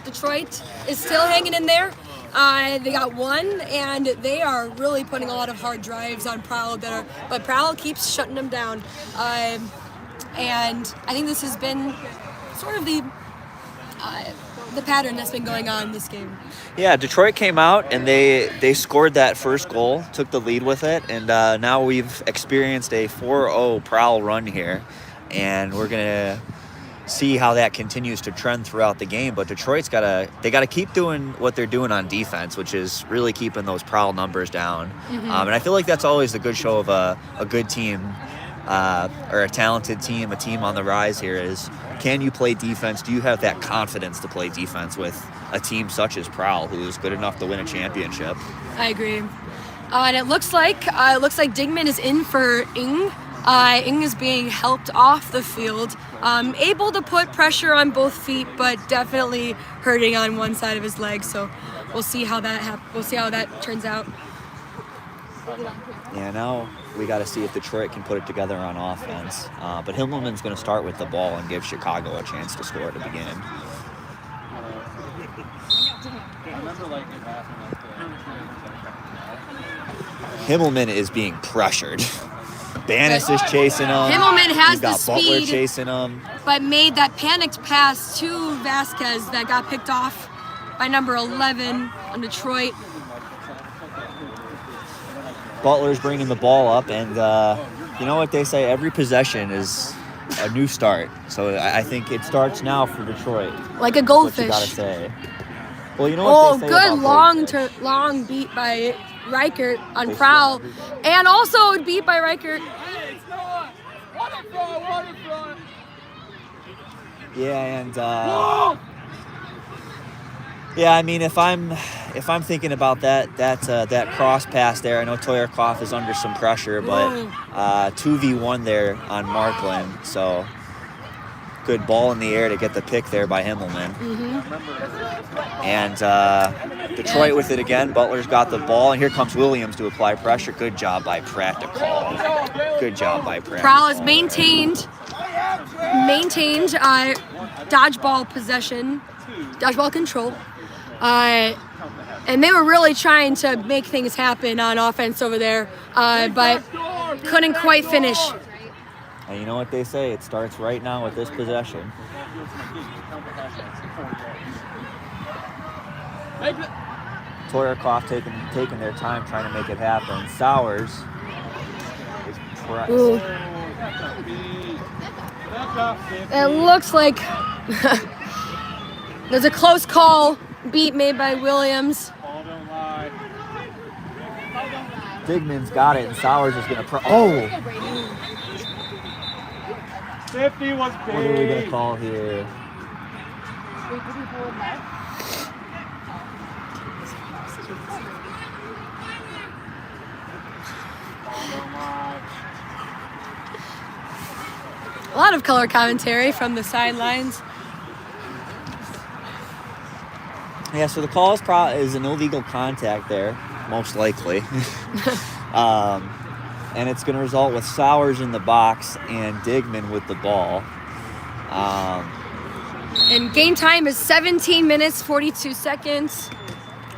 Detroit is still hanging in there. They got one, and they are really putting a lot of hard drives on Prowl, but Prowl keeps shutting them down. And I think this has been sort of the pattern that's been going on in this game. Yeah, Detroit came out and they scored that first goal, took the lead with it, and now we've experienced a 4-0 Prowl run here, and we're gonna see how that continues to trend throughout the game. But Detroit's gotta keep doing what they're doing on defense, which is really keeping those Prowl numbers down. Mm-hmm. And I feel like that's always the good show of a good team. Or a talented team, a team on the rise here is, can you play defense? Do you have that confidence to play defense with a team such as Prowl, who is good enough to win a championship? I agree. And it looks like Digman is in for Ing Ing is being helped off the field, able to put pressure on both feet, but definitely hurting on one side of his leg. So we'll see how that turns out. Yeah, now we got to see if Detroit can put it together on offense. But Himmelman's going to start with the ball and give Chicago a chance to score to begin. Himmelman is being pressured. Bannis is chasing him. Himmelman has You've got the Butler speed, chasing him. but made that panicked pass to Vasquez that got picked off by number 11 on Detroit. Butler's bringing the ball up, and you know what they say, every possession is a new start. So I think it starts now for Detroit. Like a What you goldfish. gotta say. Well, you know what they say Good about long beat by Reichert on Prowl, and also beat by Reichert. Yeah, and yeah, I mean, if I'm thinking about that cross pass there, I know Toyarkov is under some pressure, but 2v1 there on Markland, so good ball in the air to get the pick there by Himmelman. And Detroit with it again. Butler's got the ball, and here comes Williams to apply pressure. Good job by Pratt to call. Good job by Pratt. Prowl has maintained dodgeball possession, dodgeball control, and they were really trying to make things happen on offense over there, but couldn't quite finish. And you know what they say, it starts right now with this possession. Toyarkov taking their time trying to make it happen. Sowers is pressed. Ooh. It looks like there's a close call beat made by Williams. Digman's got it, and Sowers is going to... Oh! 50 was big. What are we going to call here? A lot of color commentary from the sidelines. Yeah, so the call is an illegal contact there, most likely. And it's going to result with Sowers in the box and Digman with the ball. And game time is 17 minutes, 42 seconds.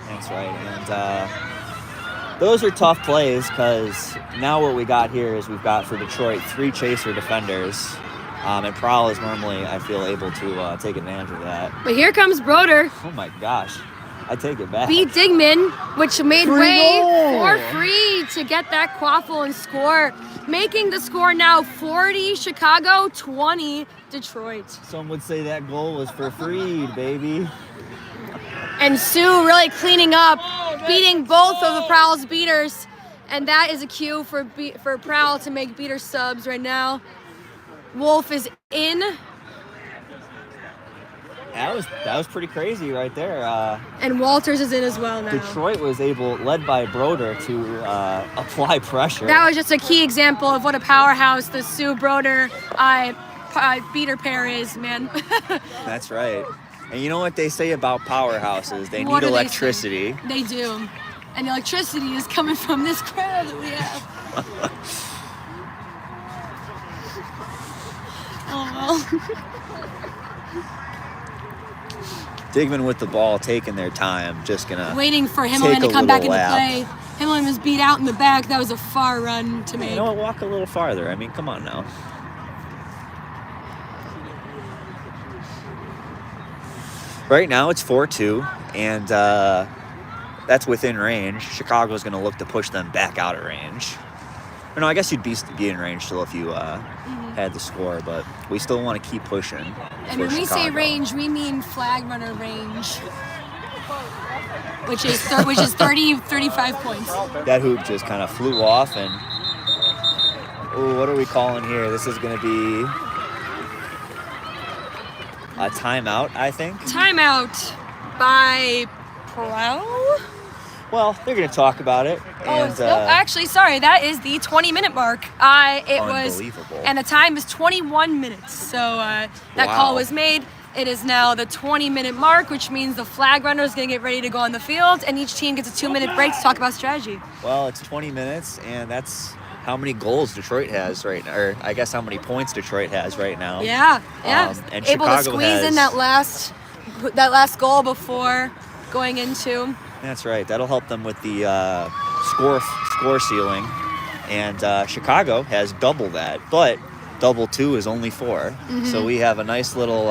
That's right. And those are tough plays because now what we got here is we've got for Detroit 3 chaser defenders. And Prowl is normally, I feel, able to take advantage of that. But here comes Broder. Oh my gosh. I take it back. Beat Digman, which made Free way goal. for free to get that quaffle and score, making the score now 40 Chicago, 20 Detroit. Some would say that goal was for Freed, baby. And Sue really cleaning up, beating both of the Prowl's beaters, and that is a cue for Prowl to make beater subs right now. Wolf is in. That was pretty crazy right there. And Walters is in as well now. Detroit was able, led by Broder, to apply pressure. That was just a key example of what a powerhouse the Sue Broder beater pair is, man. That's right. And you know what they say about powerhouses? They What need do they electricity. say? They do. And the electricity is coming from this crowd that we have. Oh, well. Digman with the ball, taking their time, just gonna Waiting for Himmelman take to come a back little into lap. play. Himmelman was beat out in the back. That was a far run to make. You know what? Walk a little farther. I mean, come on now. Right now it's 4-2, and that's within range. Chicago's going to look to push them back out of range. Or no, I guess you'd be in range still if you had the score, but we still want to keep pushing. And for when we say Chicago. range, we mean flag runner range, which is 35 points. That hoop just kind of flew off, and ooh, what are we calling here? This is going to be a timeout, I think. Timeout by Prowl. Well, they're going to talk about it. And, Actually, sorry, that is the 20-minute mark. It was, Unbelievable. and the time is 21 minutes. So that Wow. call was made. It is now the 20-minute mark, which means the flag runner is going to get ready to go on the field, and each team gets a 2-minute break to talk about strategy. Well, it's 20 minutes, and that's how many goals Detroit has right now, or I guess how many points Detroit has right now. Yeah. And Able to Chicago squeeze in that last goal before going into. That's right. That'll help them with the score ceiling. And Chicago has double that, but double 2 is only 4. So we have a nice little,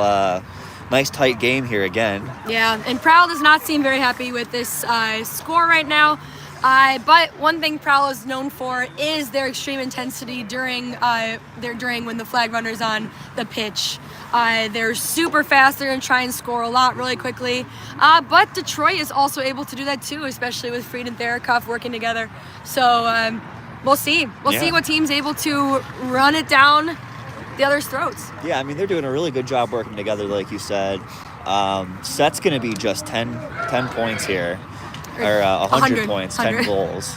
nice tight game here again. Yeah, and Prowl does not seem very happy with this score right now. But one thing Prowl is known for is their extreme intensity during when the flag runner's on the pitch. They're super fast. They're going to try and score a lot really quickly. But Detroit is also able to do that too, especially with Fried and Therakoff working together. So we'll see. We'll see what team's able to run it down the other's throats. Yeah, I mean, they're doing a really good job working together, like you said. Set's going to be just 10 points here. Or 100 points, 10 goals.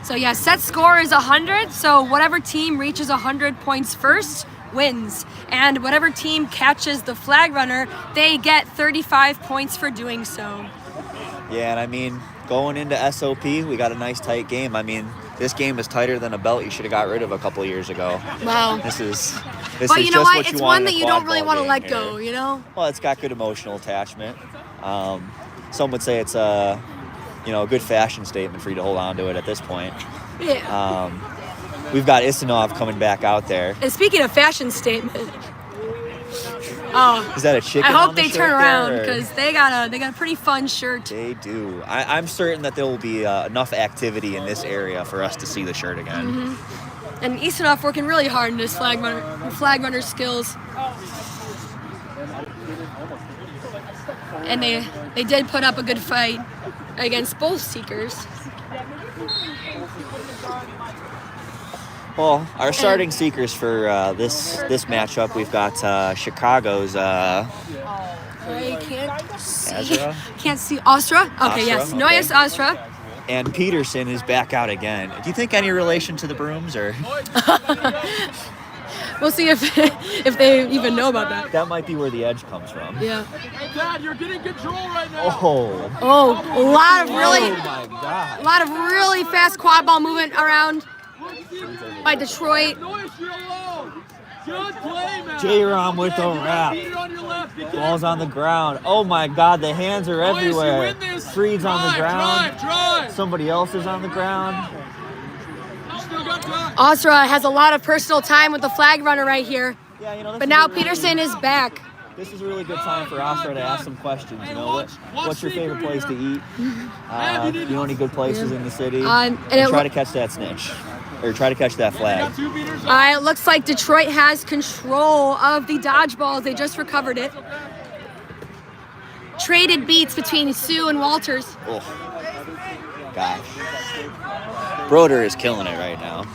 So yeah, set score is 100. So whatever team reaches 100 points first wins. And whatever team catches the flag runner, they get 35 points for doing so. Yeah, and I mean, going into SOP, we got a nice tight game. I mean, this game is tighter than a belt you should have got rid of a couple of years ago. Wow. This is but you know just what? you It's want one in a that you don't really quadball want to game let here. go, you know? Well, it's got good emotional attachment. Some would say it's a good fashion statement for you to hold on to it at this point. Yeah. We've got Isanov coming back out there. And speaking of fashion statement, Is that a chicken? I hope on the they shirt turn around there, or- because they got a pretty fun shirt. They do. I'm certain that there will be enough activity in this area for us to see the shirt again. And Isanov working really hard in his flag runner skills. And they did put up a good fight against both seekers. Well, our starting seekers for this matchup, we've got Chicago's I can't see. Azra? Can't see. Astra? Okay, Astra, yes. okay. Noyes Astra. And Peterson is back out again. Do you think any relation to the Brooms, or We'll see if they even know about that. that might be where the edge comes from? Yeah. Dad, you're getting control right now. Oh, Oh, a lot of oh my God! really fast quad ball movement around by Detroit. Noise, you're alone. Good play, man. J-Rom with the wrap. Beat it on your left. Get Ball's on the ground. Oh my God, the hands are Noise, you everywhere. win this. Freed's on the ground. Drive. Somebody else is on the ground. You still got time. Astra has a lot of personal time with the flag runner right here. Yeah, this But is now a really Peterson is back. This is a really good time for Astra to ask some questions. What's your favorite place to eat? You know any good places in the city? And Try to catch that snitch, or try to catch that flag. it looks like Detroit has control of the dodgeball. They just recovered it. Traded beats between Sue and Walters. Oh, gosh. Broder is killing it right now.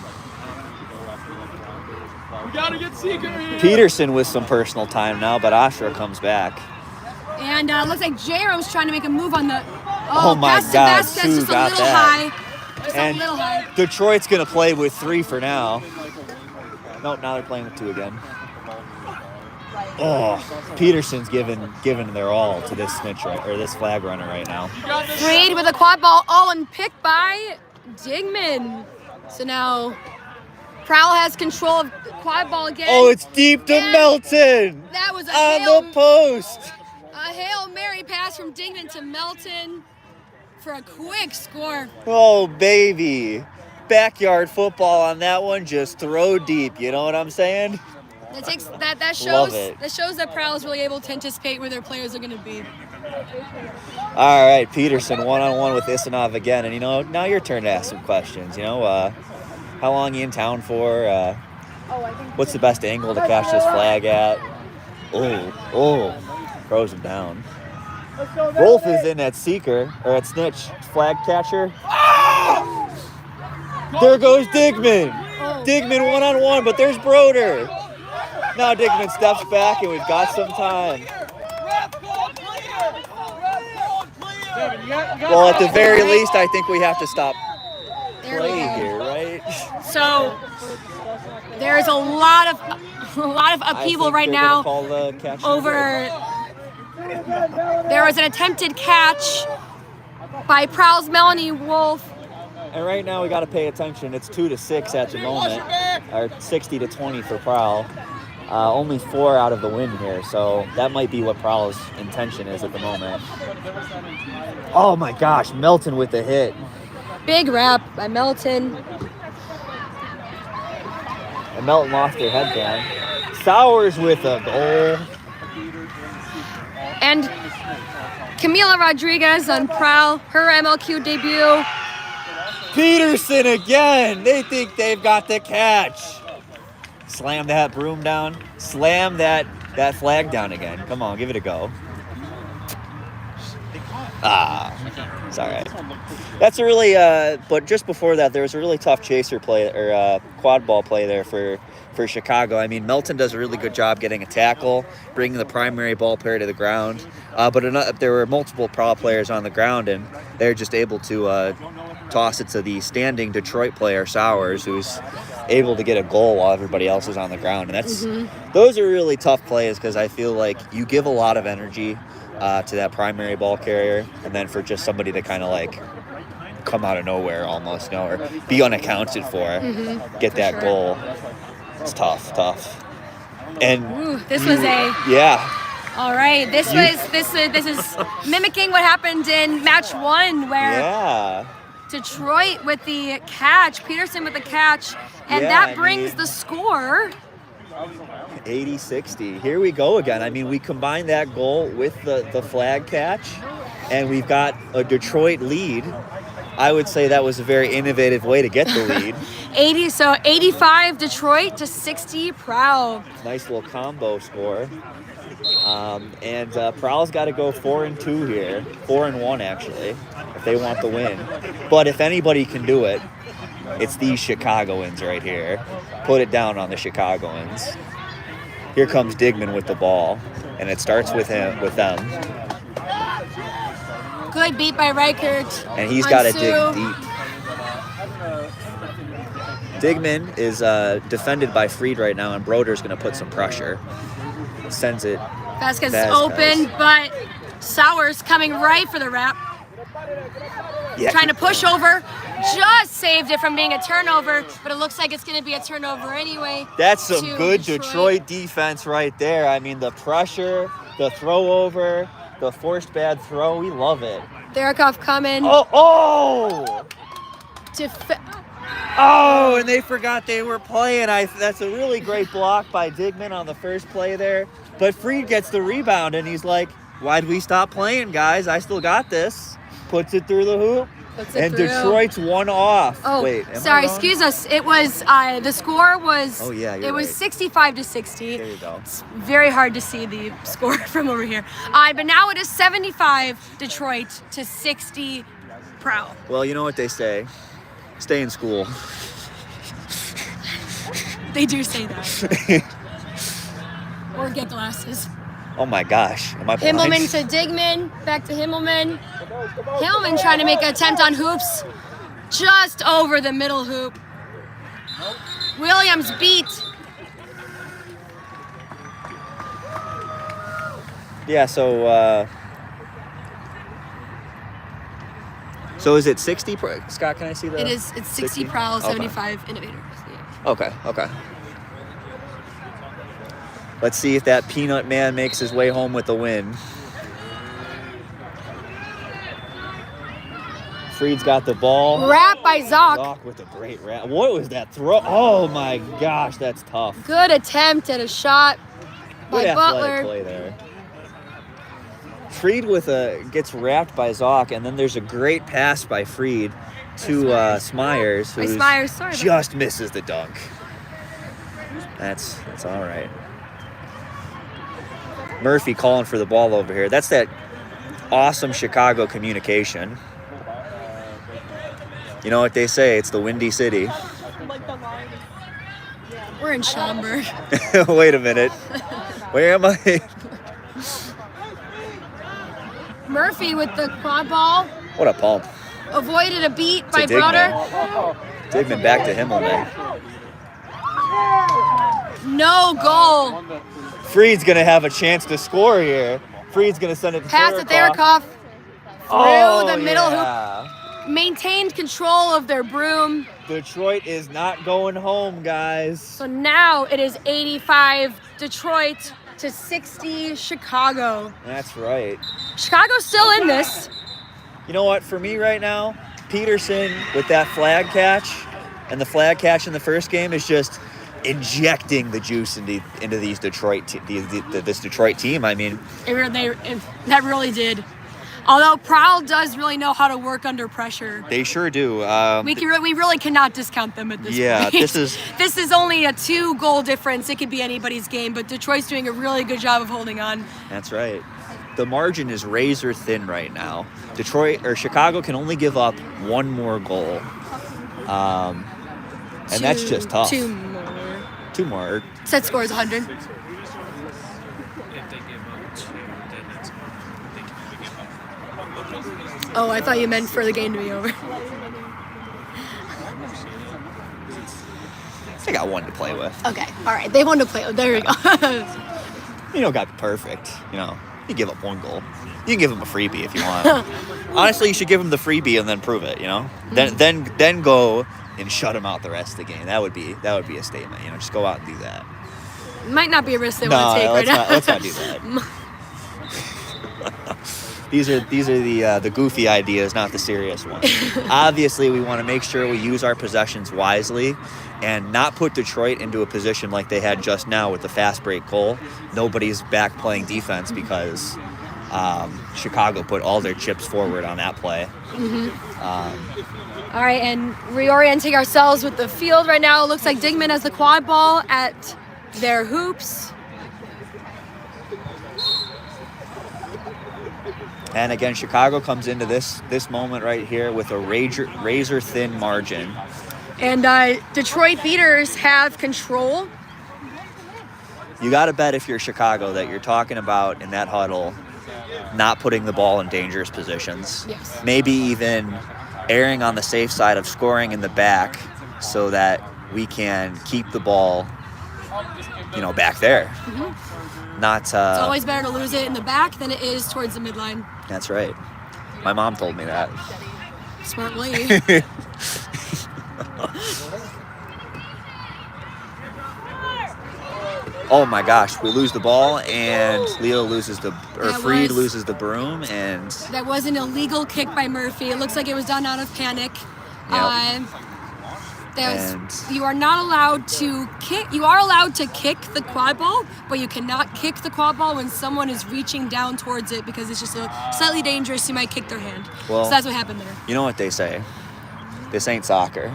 We gotta get Seeker here. Peterson with some personal time now, but Astra comes back. And looks like J-Rom's trying to make a move on the... Oh my pass to God, Vasquez, Sue just a got little that. high. Just And a little high. Detroit's going to play with 3 for now. Nope, now they're playing with 2 again. Oh, Peterson's giving their all to this snitch or this flag runner right now. Freed with a quad ball. Oh, and picked by Digman. So now Prowl has control of the quad ball again. Oh, it's deep to And Melton that was on the post. a Hail Mary pass from Digman to Melton for a quick score. Oh, baby. Backyard football on that one. Just throw deep. You know what I'm saying? That takes that Love shows it. that shows that Prowl is really able to anticipate where their players are going to be. All right, Peterson one-on-one with Isanov again. And, now your turn to ask some questions. How long you in town for? What's the best angle to catch this flag at? Oh, throws him down. Rolf is in at seeker, or at snitch, flag catcher. There goes Digman. Digman one-on-one, but there's Broder. Now Digman steps back, and we've got some time. Well, at the very least, I think we have to stop There we play go. here, right? So there's a lot of upheaval right now over. There was an attempted catch by Prowl's Melanie Wolf. And right now we got to pay attention. It's 2-6 at the moment, or 60-20 for Prowl. Only 4 out of the win here, so that might be what Prowl's intention is at the moment. Oh my gosh, Melton with the hit. Big wrap by Melton. And Melton lost her headband. Sowers with a goal. And Camila Rodriguez on Prowl, her MLQ debut. Peterson again. They think they've got the catch. Slam that broom down. Slam that flag down again. Come on, give it a go. It's all right. That's a really, but just before that, there was a really tough chaser play, or quad ball play there for Chicago. I mean, Melton does a really good job getting a tackle, bringing the primary ball player to the ground. But there were multiple Prowl players on the ground, and they're just able to toss it to the standing Detroit player, Sowers, who's able to get a goal while everybody else is on the ground. And those are really tough plays because I feel like you give a lot of energy to that primary ball carrier, and then for just somebody to kind of like come out of nowhere almost, or be unaccounted for, get that goal. It's tough. And This was a all right. This is mimicking what happened in match 1 where Detroit with the catch, Peterson with the catch, and that brings the score 80-60. Here we go again. I mean, we combine that goal with the flag catch, and we've got a Detroit lead. I would say that was a very innovative way to get the lead. 85 Detroit to 60 Prowl. Nice little combo score. And Prowl's got to go 4-2 here. 4-1 actually, if they want the win. But if anybody can do it, it's these Chicagoans right here. Put it down on the Chicagoans. Here comes Digman with the ball, and it starts with them. Good beat by Reichert. And he's got to dig deep. Digman is defended by Fried right now, and Broder's going to put some pressure. Sends it. Vasquez is open, but Sowers coming right for the wrap. Yeah. Trying to push over. Just saved it from being a turnover, but it looks like it's going to be a turnover anyway. That's some good Detroit defense right there. I mean, the pressure, the throw over, the forced bad throw. We love it. Therikov coming. Oh, and they forgot they were playing. That's a really great block by Digman on the first play there. But Fried gets the rebound, and he's like, why'd we stop playing, guys? I still got this. Puts it through the hoop. Detroit's one off. Oh, wait. Sorry, excuse us. It was, the score was, it was 65 to 60. There you go. It's very hard to see the score from over here. But now it is 75 Detroit to 60 Prowl. Well, you know what they say. Stay in school. They do say that. Or get glasses. Oh my gosh. Am I blind? Himmelman to Digman. Back to Himmelman. Himmelman trying to make an attempt on hoops. Just over the middle hoop. Williams beat. Yeah, so is it 60? Scott, can I see that? It's 60 Prowl, 75 Innovators. Yeah. Okay. Let's see if that Peanut Man makes his way home with the win. Fried's got the ball. Wrap by Zoc. Zoc with a great wrap. What was that throw? Oh my gosh, that's tough. Good attempt at a shot by Good Butler. athletic play there. Fried gets wrapped by Zoc, and then there's a great pass by Fried to Smyers, who just misses the dunk. That's all right. Murphy calling for the ball over here. That's that awesome Chicago communication. You know what they say, it's the Windy City. We're in Schaumburg. Wait a minute. Where am I? Murphy with the quad ball. What a pump. Avoided a beat by To Brother. Digman back to Himmelman. No goal. Freed's going to have a chance to score here. Freed's going to send it to Pass to Therakoff. Therakoff. Through the middle yeah. hoop. Maintained control of their broom. Detroit is not going home, guys. So now it is 85 Detroit to 60 Chicago. That's right. Chicago's still in this. You know what? For me right now, Peterson with that flag catch and the flag catch in the first game is just injecting the juice into these this Detroit team. I mean, That really did. Although Prowl does really know how to work under pressure. they sure do. We really cannot discount them at this Yeah, point. this is only a 2-goal difference. It could be anybody's game, but Detroit's doing a really good job of holding on. That's right. The margin is razor thin right now. Chicago can only give up one more goal. And that's just tough. 2 more. 2 more. Set score is 100. Oh, I thought you meant for the game to be over. I got one to play with. Okay, all right. They want to play. There we go. You don't got to be perfect. You know, you give up one goal. You can give them a freebie if you want. Honestly, you should give them the freebie and then prove it. You know, then go and shut them out the rest of the game. That would be a statement. You know, just go out and do that. Might not be a risk they want to take right now. Let's not do that. These are the goofy ideas, not the serious ones. Obviously, we want to make sure we use our possessions wisely and not put Detroit into a position like they had just now with the fast break goal. Nobody's back playing defense because Chicago put all their chips forward on that play. All right, and reorienting ourselves with the field right now. It looks like Digman has the quad ball at their hoops. And again, Chicago comes into this moment right here with a razor thin margin. And Detroit Beaters have control. You got to bet if you're Chicago that you're talking about in that huddle not putting the ball in dangerous positions. Yes. Maybe even erring on the safe side of scoring in the back so that we can keep the ball, back there. Not. It's always better to lose it in the back than it is towards the midline. That's right. My mom told me that. Smart lady. Oh my gosh, we lose the ball and Leo Freed loses the broom, and that was an illegal kick by Murphy. It looks like it was done out of panic. Yep. You are not allowed to kick. You are allowed to kick the quad ball, but you cannot kick the quad ball when someone is reaching down towards it because it's just slightly dangerous. You might kick their hand. Well, so that's what happened there. You know what they say? This ain't soccer.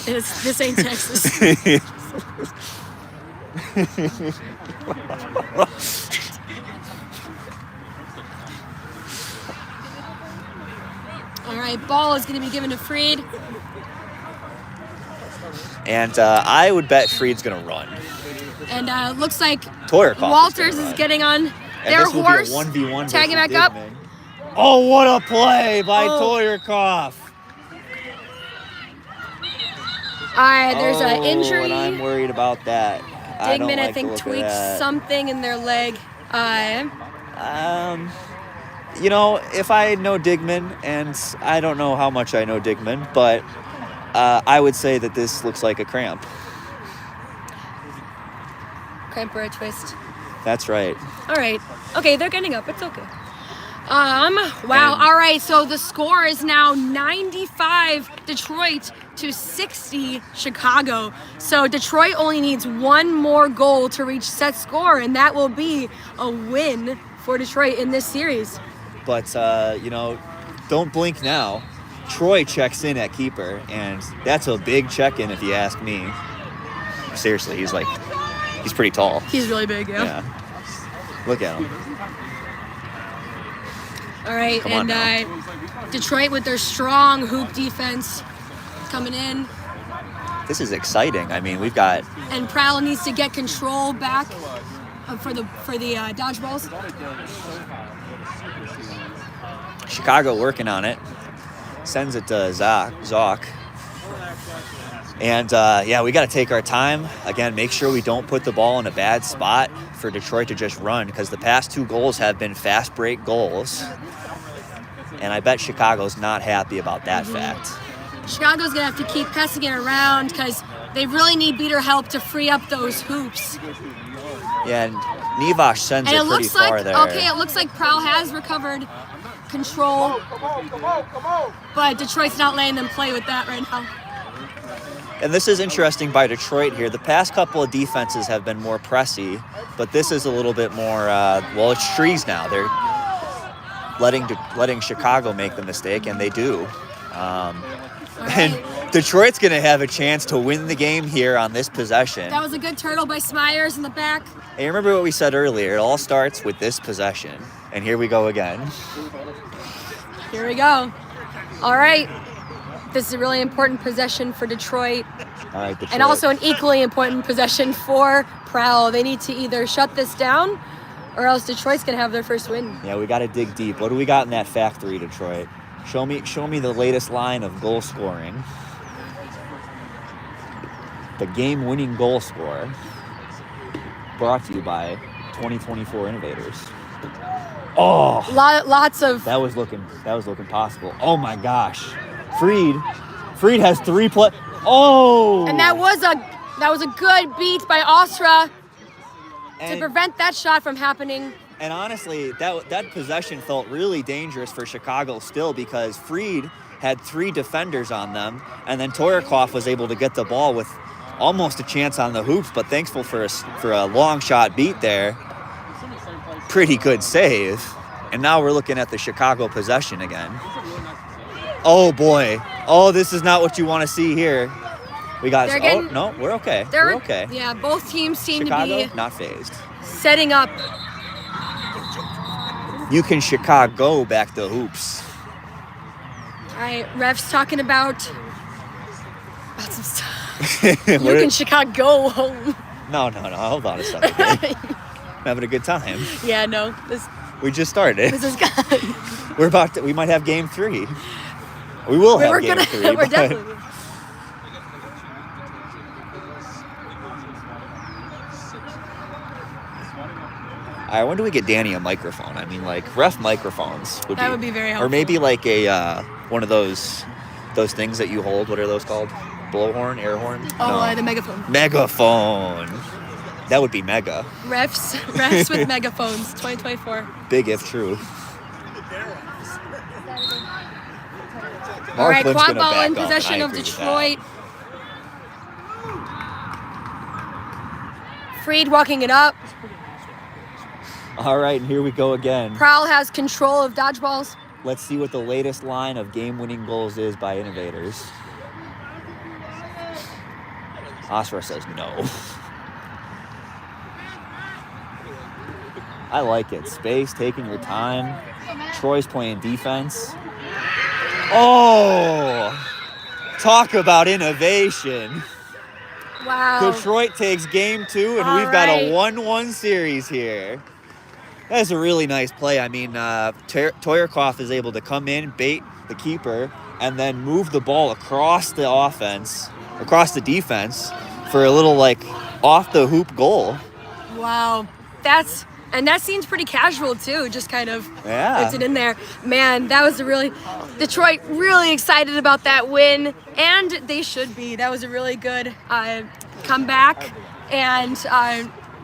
This ain't Texas. All right, ball is going to be given to Freed. And I would bet Freed's going to run. And looks like Toyerkoff Walters is getting on their horse. Will be a 1v1 tagging back up. Oh, what a play by Toyerkoff. There's an injury. And I'm worried about that. Digman, I think, tweaked something in their leg. If I know Digman, and I don't know how much I know Digman, but I would say that this looks like a cramp. Cramp or a twist. That's right. All right. Okay, they're getting up. It's okay. Wow. All right. So the score is now 95 Detroit to 60 Chicago. So Detroit only needs one more goal to reach set score, and that will be a win for Detroit in this series. But, don't blink now. Troy checks in at keeper, and that's a big check-in if you ask me. Seriously, he's pretty tall. He's really big, yeah. Look at him. All right, and Detroit with their strong hoop defense coming in. This is exciting. I mean, we've got... And Prowl needs to get control back for the dodgeballs. Chicago working on it. Sends it to Zoc. And yeah, we got to take our time. Again, make sure we don't put the ball in a bad spot for Detroit to just run, because the past 2 goals have been fast break goals. And I bet Chicago's not happy about that fact. Chicago's going to have to keep passing it around because they really need beater help to free up those hoops. Yeah, and Nivash sends And it it pretty looks far like, there. okay, it looks like Prowl has recovered control. But Detroit's not letting them play with that right now. And this is interesting by Detroit here. The past couple of defenses have been more pressy, but this is a little bit more, well, it's trees now. They're letting Chicago make the mistake, and they do. And Detroit's going to have a chance to win the game here on this possession. That was a good turtle by Smyers in the back. Hey, remember what we said earlier? It all starts with this possession. And here we go again. Here we go. All right. This is a really important possession for Detroit. All right, Detroit. And also an equally important possession for Prowl. They need to either shut this down or else Detroit's going to have their first win. Yeah, we got to dig deep. What do we got in that factory, Detroit? Show me the latest line of goal scoring. The game-winning goal score, brought to you by 2024 Innovators. Oh, Lots of. that was looking possible. Oh my gosh, Freed has 3 play. Oh, And that was a good beat by Ostra to and, prevent that shot from happening. and honestly, that possession felt really dangerous for Chicago still, because Freed had 3 defenders on them, and then Toyarkov was able to get the ball with almost a chance on the hoops, but thankful for a long shot beat there. Pretty good save. And now we're looking at the Chicago possession again. Oh boy. Oh, this is not what you want to see here. We got, no, we're okay. We're okay. Yeah, both teams seem Chicago, to be not phased. setting up. You can Chicago back the hoops. All right, ref's talking about some stuff. What You can did- Chicago home. No, hold on a second. I'm having a good time. Yeah, no, this We just started. is good. We might have game 3. We will have game 3. We're but- definitely. All right, when do we get Danny a microphone? I mean, like, ref microphones would That would be very Or helpful. maybe like a one of those things that you hold. What are those called? Blowhorn, air horn? Oh, the megaphone. Megaphone. That would be mega. Refs with megaphones, 2024. Big if true. All right, Mark Flint's gonna Quadball in back up, possession and I of agree with Detroit. Freed walking it up. that. All right, and here we go again. Prowl has control of dodgeballs. Let's see what the latest line of game-winning goals is by Innovators. Osra says no. I like it. Space, taking your time. Troy's playing defense. Oh! Talk about innovation. Wow. Detroit takes game 2, and All we've got a right. 1-1 series here. That's a really nice play. I mean, Toyarkov is able to come in, bait the keeper, and then move the ball across the defense for a little, like, off-the-hoop goal. Wow. That seems pretty casual too, just kind of Yeah. puts it in there. Man, that was Detroit really excited about that win, and they should be. That was a really good comeback, and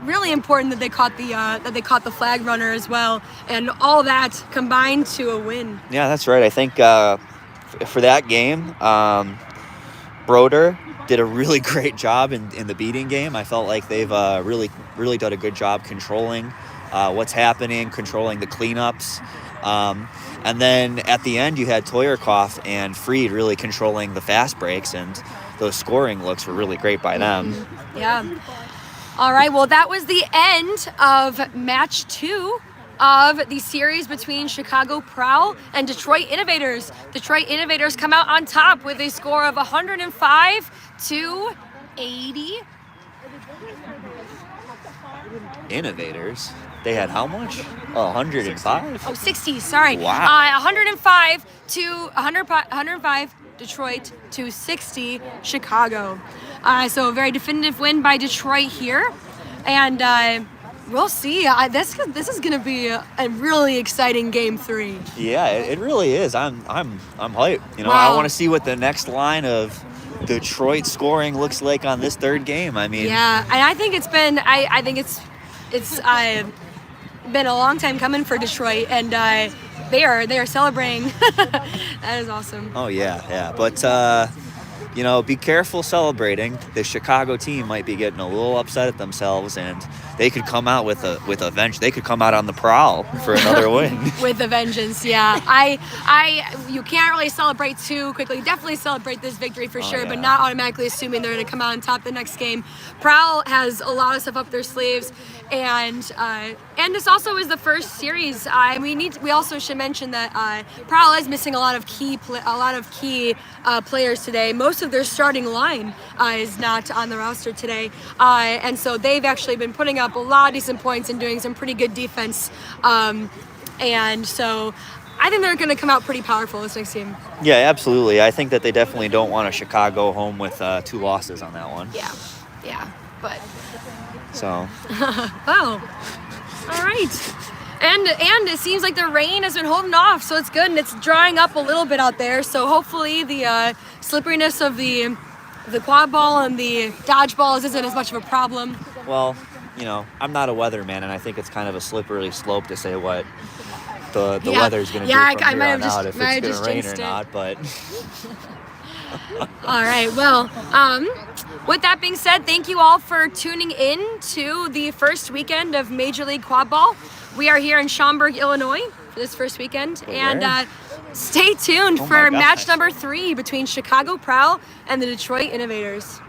really important that they caught the flag runner as well, and all that combined to a win. Yeah, that's right. I think for that game, Broder did a really great job in the beating game. I felt like they've really done a good job controlling what's happening, controlling the cleanups. And then at the end, you had Toyarkov and Freed really controlling the fast breaks, and those scoring looks were really great by them. Yeah. All right, well, that was the end of match 2 of the series between Chicago Prowl and Detroit Innovators. Detroit Innovators come out on top with a score of 105-80. Innovators? They had how much? 105? Oh, 60, sorry. Wow. 105 Detroit to 60 Chicago. So a very definitive win by Detroit here. And we'll see. This is going to be a really exciting game 3. Yeah, it really is. I'm hyped. You know, Wow. I want to see what the next line of Detroit scoring looks like on this third game. I mean, Yeah, and I think it's been been a long time coming for Detroit, and they are celebrating. That is awesome. oh yeah. But you know, be careful celebrating. The Chicago team might be getting a little upset at themselves, and they could come out with a vengeance. They could come out on the prowl for another win. With a vengeance, yeah. You can't really celebrate too quickly. Definitely celebrate this victory for sure, yeah. but not automatically assuming they're going to come out on top the next game. Prowl has a lot of stuff up their sleeves, and this also is the first series. We also should mention that Prowl is missing a lot of key players today. Most of their starting line is not on the roster today, and so they've actually been putting up a lot of decent points and doing some pretty good defense, and so I think they're going to come out pretty powerful this next game. Yeah, absolutely. I think that they definitely don't want a Chicago home with 2 losses on that one. Yeah, but So. wow, all right. And it seems like the rain has been holding off, so it's good, and it's drying up a little bit out there. So hopefully the slipperiness of the quad ball and the dodgeballs isn't as much of a problem. Well, you know, I'm not a weatherman, and I think it's kind of a slippery slope to say what the weather's going to do from here on out, if it's going to rain or not. But all right. Well, with that being said, thank you all for tuning in to the first weekend of Major League Quadball. We are here in Schaumburg, Illinois for this first weekend, and stay tuned for match number 3 between Chicago Prowl and the Detroit Innovators.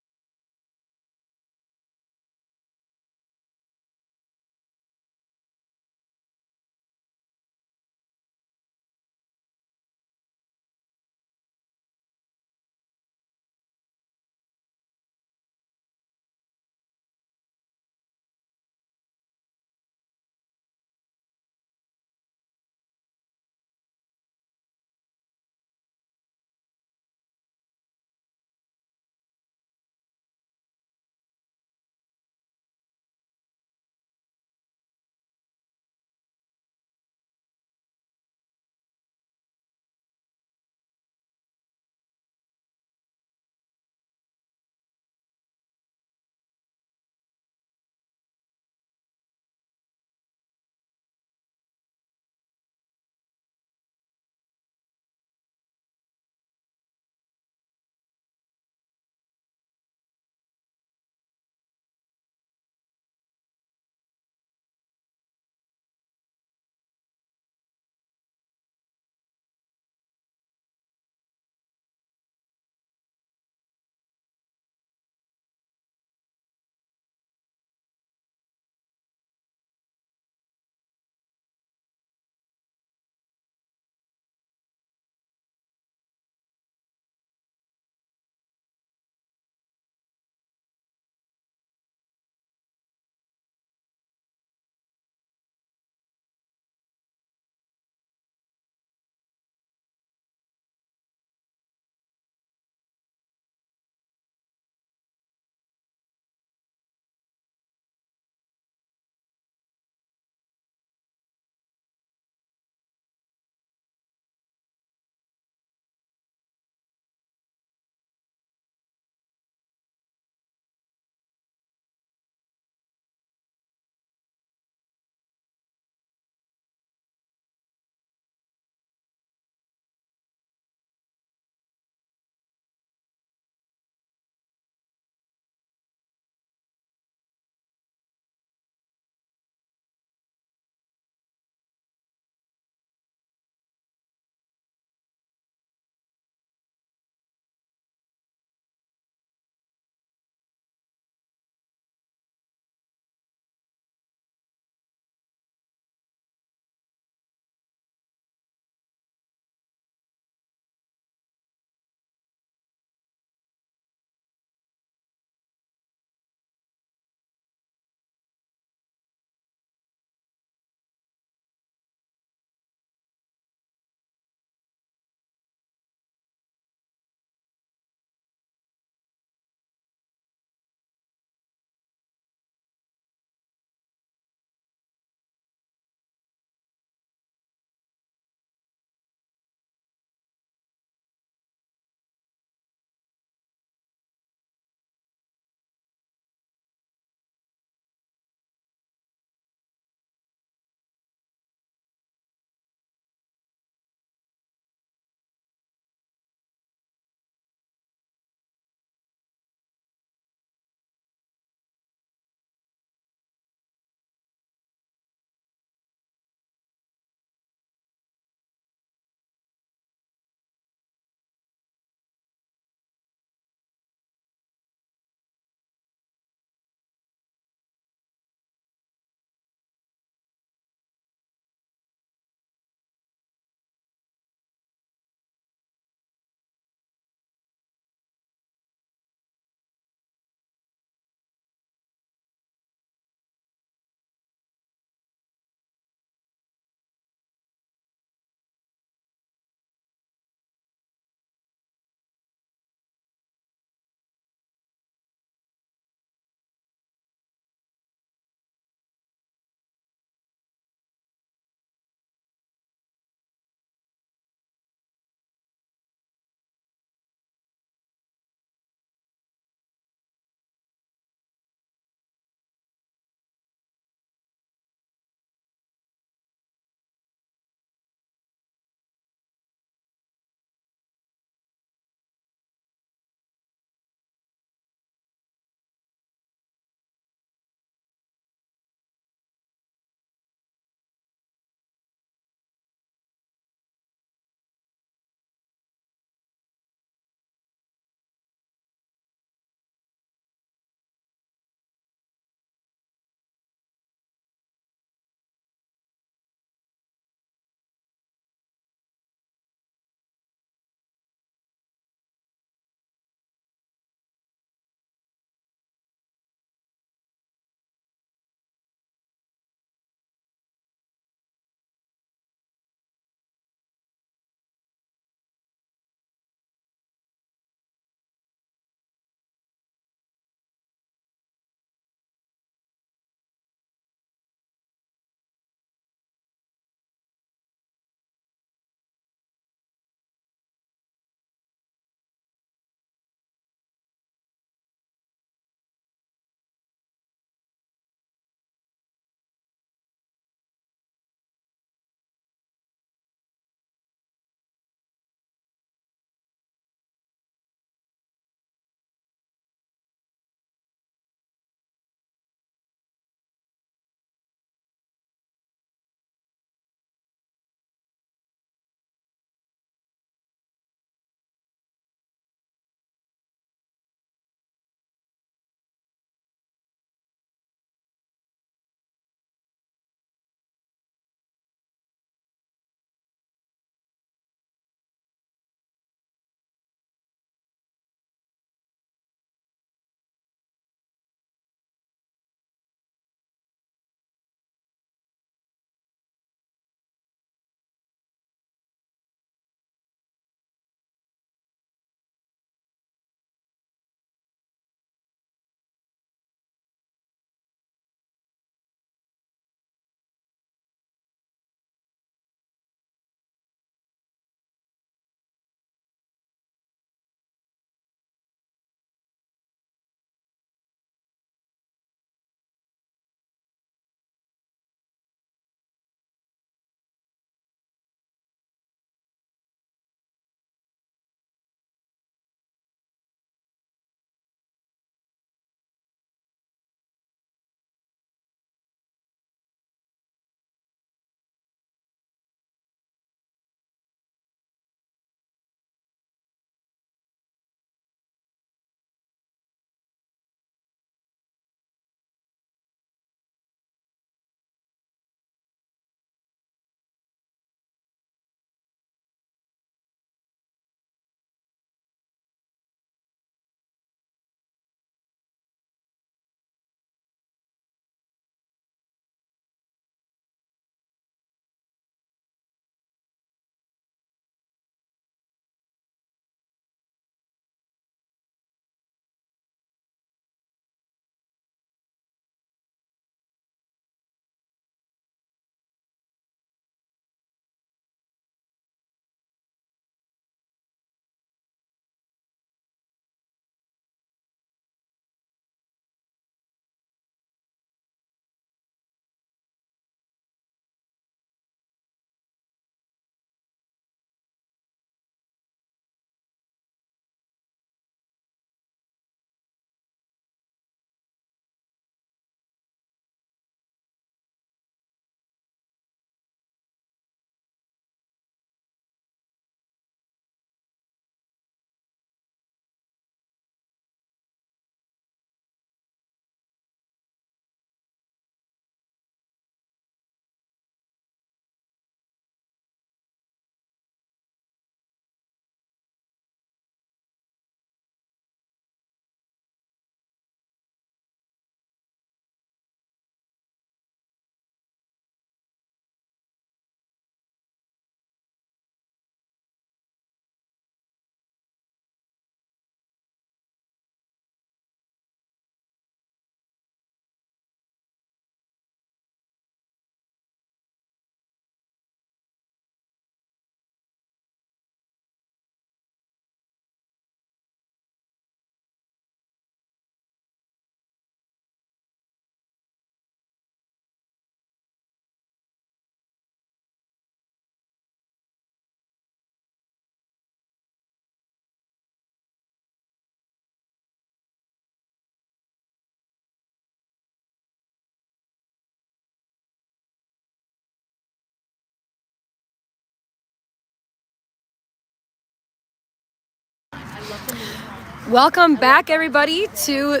Welcome back, everybody, to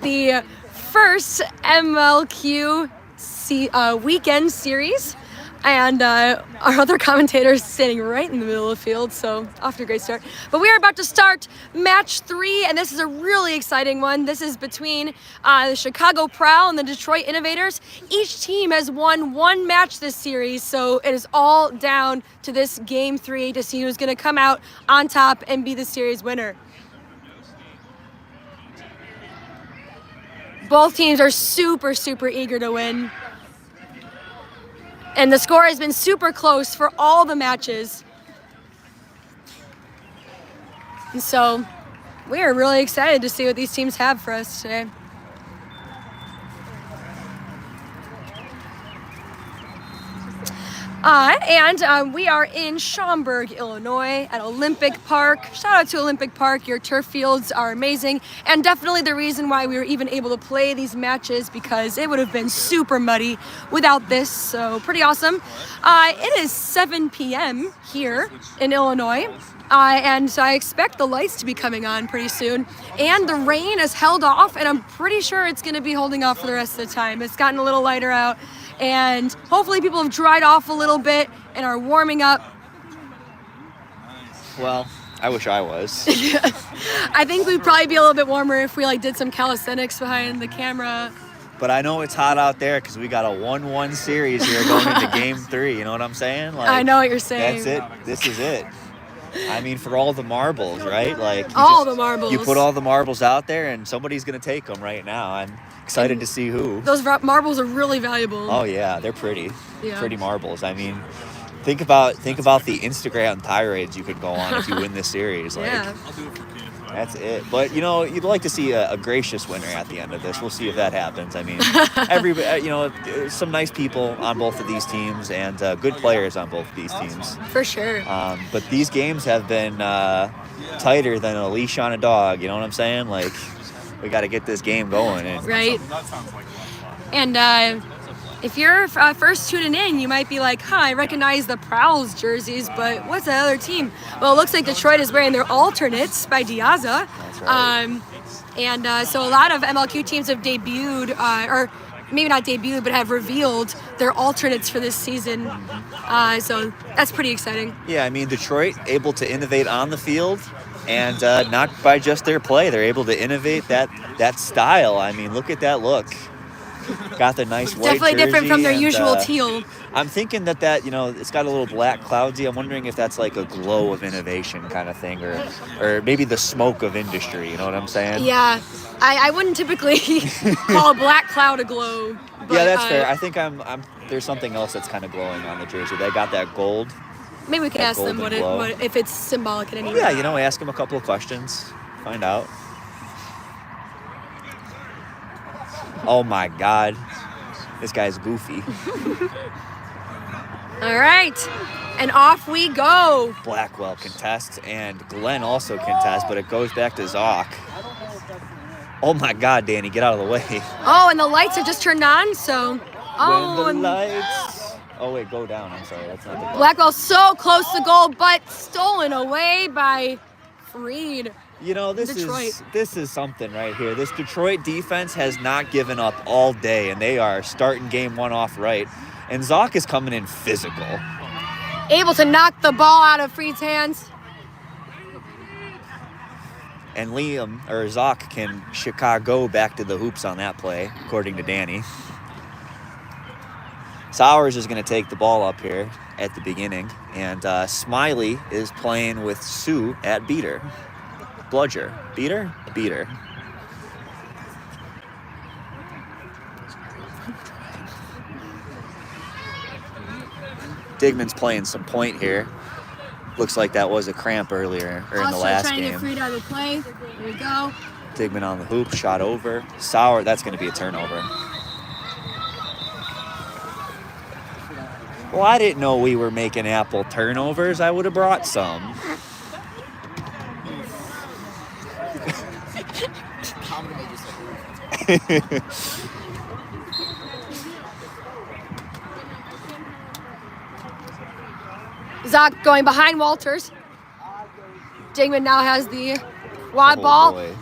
the first MLQ weekend series. And our other commentator is standing right in the middle of the field, so off to a great start. But we are about to start match 3, and this is a really exciting one. This is between the Chicago Prowl and the Detroit Innovators. Each team has won 1 match this series, so it is all down to this game 3 to see who's going to come out on top and be the series winner. Both teams are super, super eager to win. And the score has been super close for all the matches. And so we are really excited to see what these teams have for us today. We are in Schaumburg, Illinois at Olympic Park. Shout out to Olympic Park. Your turf fields are amazing. And definitely the reason why we were even able to play these matches, because it would have been super muddy without this. So pretty awesome. It is 7 p.m. here in Illinois. And so I expect the lights to be coming on pretty soon. And the rain has held off, and I'm pretty sure it's going to be holding off for the rest of the time. It's gotten a little lighter out. And hopefully people have dried off a little bit and are warming up. Well, I wish I was. I think we'd probably be a little bit warmer if we did some calisthenics behind the camera. But I know it's hot out there because we got a 1-1 series here going into game 3. You know what I'm saying? I know what you're saying. That's it. This is it. I mean, for all the marbles, right? The marbles. You put all the marbles out there, and somebody's gonna take them right now. I'm excited to see who. Those marbles are really valuable. Oh yeah, they're pretty. Yeah. Pretty marbles. I mean, think about the Instagram tirades you could go on if you win this series. Yeah. I'll do it for kids. That's it. But you'd like to see a gracious winner at the end of this. We'll see if that happens. I mean, there's some nice people on both of these teams and good players on both of these teams. For sure. But these games have been tighter than a leash on a dog. You know what I'm saying? We got to get this game going. Right. That sounds like a lot of fun. And if you're first tuning in, you might be like, I recognize the Prowls jerseys, but what's that other team? Well, it looks like Detroit is wearing their alternates by Diaza. That's right. So a lot of MLQ teams have debuted, or maybe not debuted, but have revealed their alternates for this season. So that's pretty exciting. Yeah, I mean, Detroit able to innovate on the field, and not by just their play. They're able to innovate that style. I mean, look at that look. Got the nice white Definitely jersey different from their and, usual teal. I'm thinking that it's got a little black cloudsy. I'm wondering if that's like a glow of innovation kind of thing, or maybe the smoke of industry. You know what I'm saying? Yeah, I wouldn't typically call a black cloud a glow. But, yeah, that's fair. I think there's something else that's kind of glowing on the jersey. They got that gold. Maybe we could that ask them golden glow. what if it's symbolic in any way. Yeah, ask them a couple of questions, find out. Oh my God, this guy's goofy. All right, and off we go. Blackwell contests, and Glenn also contests, but it goes back to Zoc. Oh my God, Danny, get out of the way. Oh, and the lights have just turned on, so. When the lights. Oh wait, go down. I'm sorry, that's not the. Blackwell's so close to goal, but stolen away by Freed. This is something right here. This Detroit defense has not given up all day, and they are starting game 1 off right. And Zoc is coming in physical. Able to knock the ball out of Freed's hands. And Zoc can Chicago back to the hoops on that play, according to Danny. Sowers is going to take the ball up here at the beginning, and Smiley is playing with Sue at beater. Bludger. Beater? Beater. Digman's playing some point here. Looks like that was a cramp earlier, or in the last trying game. to get Freed out of the play. There we go. Digman on the hoop, shot over. Sauer, that's going to be a turnover. Well, I didn't know we were making Apple turnovers. I would have brought some. Zoc going behind Walters. Digman now has the Wide ball. Boy.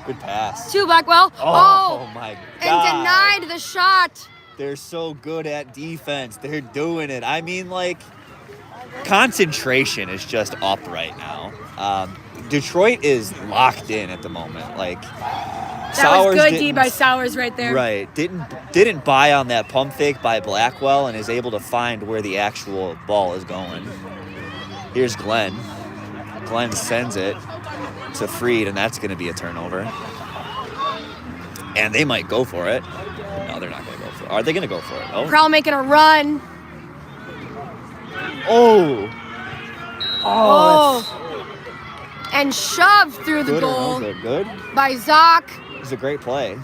Good pass. To Blackwell. Oh my God. And denied the shot. They're so good at defense. They're doing it. I mean, like, concentration is just up right now. Detroit is locked in at the moment. Like, That was good D by Sowers right there. Right. Didn't buy on that pump fake by Blackwell and is able to find where the actual ball is going. Here's Glenn. Glenn sends it to Freed, and that's going to be a turnover. And they might go for it. No, they're not going to go for it. Are they going to go for it? Oh. Prowl making a run. Oh. And shoved through the goal Good. by Zoc. It was a great play.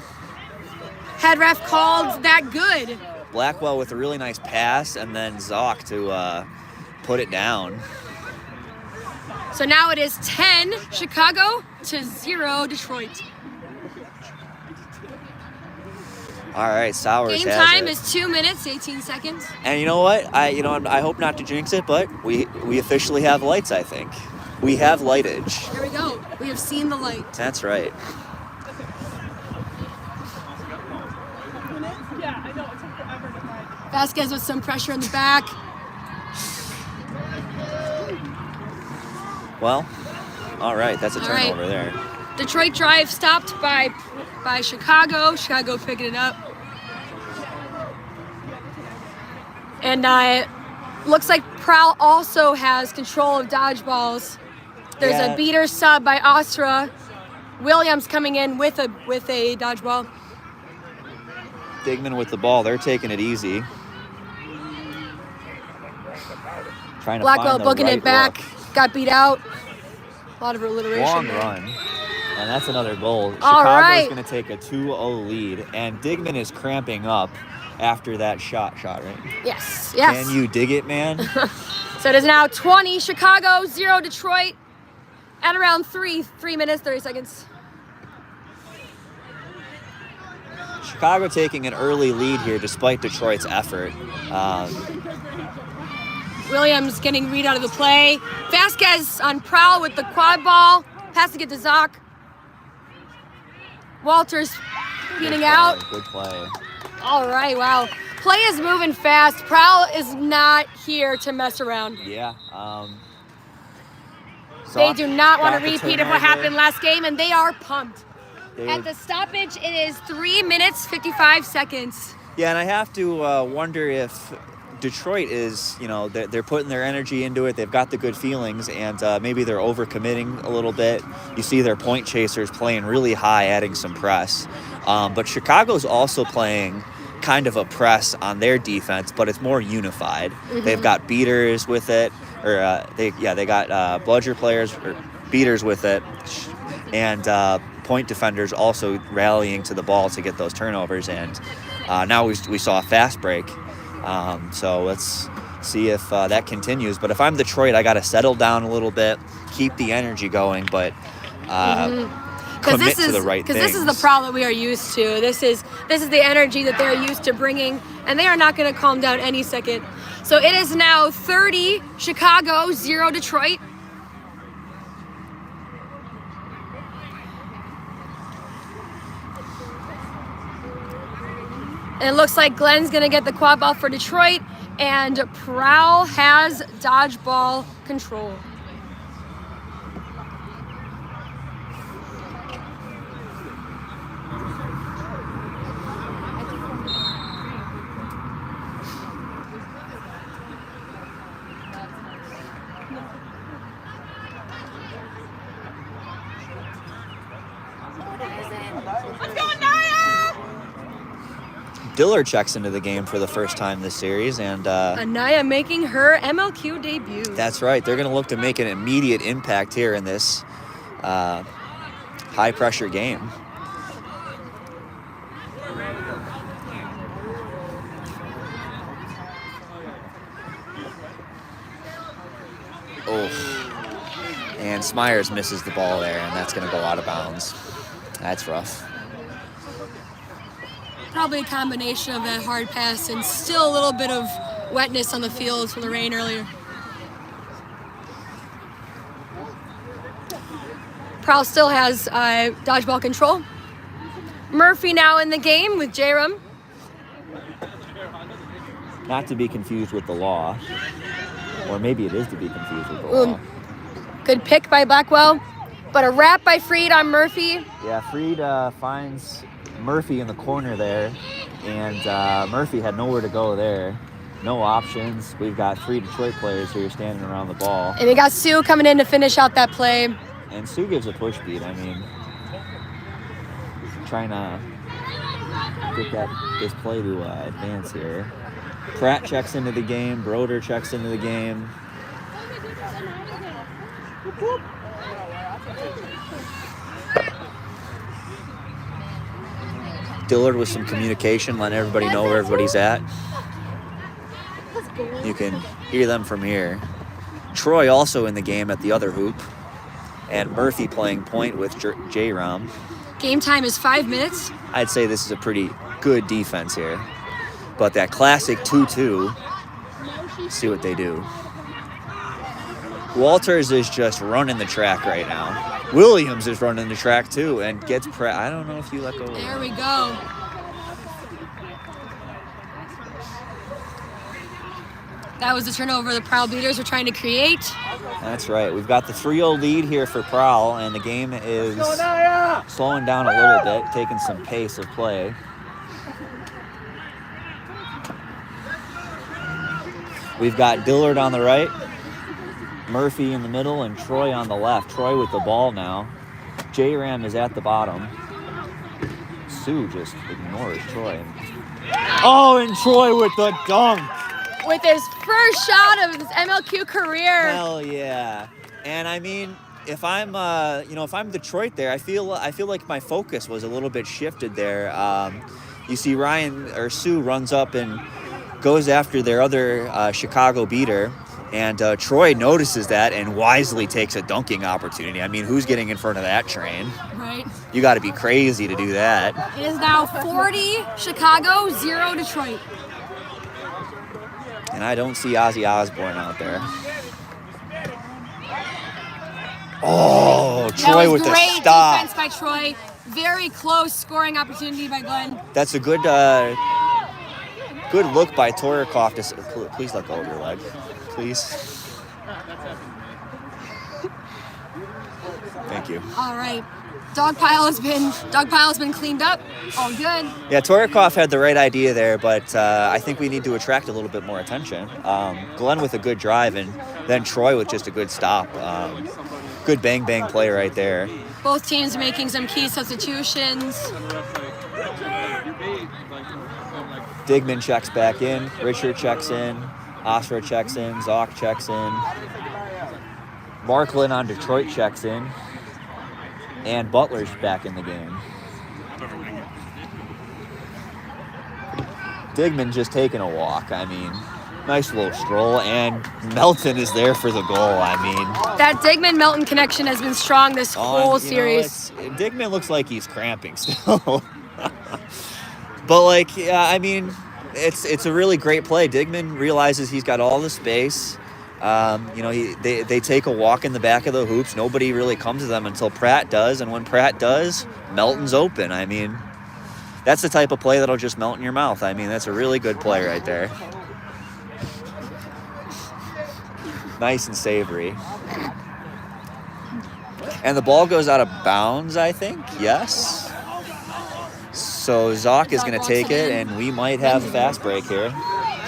Head ref called that good. Blackwell with a really nice pass, and then Zoc to put it down. So now it is 10 Chicago to 0 Detroit. All right, Sowers Game has time it. is 2 minutes, 18 seconds. And you know what? I hope not to jinx it, but we officially have lights, I think. We have lightage. Here we go. We have seen the light. That's right. Vasquez with some pressure in the back. Well, all right, that's a All right. turnover there. Detroit drive stopped by Chicago. Chicago picking it up. And looks like Prowl also has control of dodgeballs. There's Yeah. a beater sub by Ostra. Williams coming in with a dodgeball. Digman with the ball. They're taking it easy. Trying to Blackwell find the booking right it back. look. Got beat out. A lot of alliteration. Long there. run. And that's another goal. All Chicago's right. going to take a 2-0 lead. And Digman is cramping up after that shot, right? Yes. Can you dig it, man? So it is now 20 Chicago, 0 Detroit. At around 3 minutes, 30 seconds. Chicago taking an early lead here despite Detroit's effort. Williams getting read out of the play. Vasquez on Prowl with the quad ball. Passing it to Zoc. Walters beating out. Good play. All right, wow. Play is moving fast. Prowl is not here to mess around. Yeah. They do not want a got the repeat of what turnover. happened last game, and they are pumped. They At were- the stoppage, it is 3 minutes, 55 seconds. Yeah, and I have to wonder if Detroit is, they're putting their energy into it. They've got the good feelings, and maybe they're overcommitting a little bit. You see their point chasers playing really high, adding some press. But Chicago's also playing kind of a press on their defense, but it's more unified. Mm-hmm. They've got beaters with it, or they got bludger players or beaters with it, and point defenders also rallying to the ball to get those turnovers. And now we saw a fast break. So let's see if that continues. But if I'm Detroit, I got to settle down a little bit, keep the energy going, but commit to the right things. Because this is the Prowl that we are used to. This is the energy that they're used to bringing, and they are not going to calm down any second. So it is now 30 Chicago, 0 Detroit. And it looks like Glenn's going to get the quad ball for Detroit, and Prowl has dodgeball control. Diller checks into the game for the first time this series, and Anaya making her MLQ debut. that's right. They're going to look to make an immediate impact here in this high-pressure game. Oh, and Smyers misses the ball there, and that's going to go out of bounds. That's rough. Probably a combination of that hard pass and still a little bit of wetness on the field from the rain earlier. Prowl still has dodgeball control. Murphy now in the game with J-Rum. Not to be confused with the law. Or maybe it is to be confused with the law. Good pick by Blackwell, but a wrap by Freed on Murphy. Yeah, Freed finds Murphy in the corner there, and Murphy had nowhere to go there. No options. We've got 3 Detroit players here standing around the ball. And we got Sue coming in to finish out that play. And Sue gives a push beat. I mean, trying to get this play to advance here. Pratt checks into the game. Broder checks into the game. Dillard with some communication, letting everybody know where everybody's at. You can hear them from here. Troy also in the game at the other hoop. And Murphy playing point with J-Rom. Game time is 5 minutes. I'd say this is a pretty good defense here. But that classic 2-2, see what they do. Walters is just running the track right now. Williams is running the track too and gets I don't know if you let go. There we go. That was the turnover the Prowl Beaters were trying to create. That's right. We've got the 3-0 lead here for Prowl, and the game is slowing down a little bit, taking some pace of play. We've got Dillard on the right, Murphy in the middle, and Troy on the left. Troy with the ball now. J-Ram is at the bottom. Sue just ignores Troy. Oh, and Troy with the dunk. With his first shot of his MLQ career. Hell yeah. And I mean, if I'm if I'm Detroit there, I feel like my focus was a little bit shifted there. You see Sue runs up and goes after their other Chicago beater, and Troy notices that and wisely takes a dunking opportunity. I mean, who's getting in front of that train? Right. You got to be crazy to do that. It is now 40 Chicago, 0 Detroit. And I don't see Ozzy Osbourne out there. Oh, Troy with the stop. Defense by Troy. Very close scoring opportunity by Glenn. That's a good look by Torikoff to please let go of your leg, please. Thank you. All right. Dog pile has been cleaned up. All good. Yeah, Torikoff had the right idea there, but I think we need to attract a little bit more attention. Glenn with a good drive, and then Troy with just a good stop. Good bang play right there. Both teams making some key substitutions. Digman checks back in. Richard checks in. Osra checks in. Zoc checks in. Marklin on Detroit checks in. And Butler's back in the game. Digman just taking a walk. I mean, nice little stroll. And Melton is there for the goal. I mean, that Digman-Melton connection has been strong this whole series. Digman looks like he's cramping still. But I mean, it's a really great play. Digman realizes he's got all the space. They take a walk in the back of the hoops. Nobody really comes to them until Pratt does, and when Pratt does, Melton's open. I mean, that's the type of play that'll just melt in your mouth. I mean, that's a really good play right there. Nice and savory. And the ball goes out of bounds, I think. Yes. So Zoc is going to take it, and we might have a fast break here.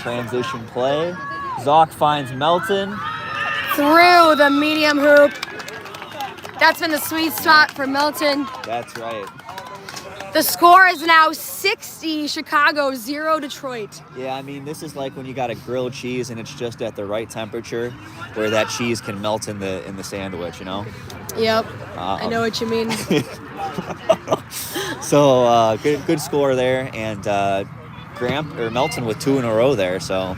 Transition play. Zoc finds Melton. Through the medium hoop. That's been the sweet spot for Melton. That's right. The score is now 60 Chicago, 0 Detroit. Yeah, I mean, this is like when you got a grilled cheese and it's just at the right temperature where that cheese can melt in the sandwich, you know? Yep. I know what you mean. So good score there, and Melton with 2 in a row there. So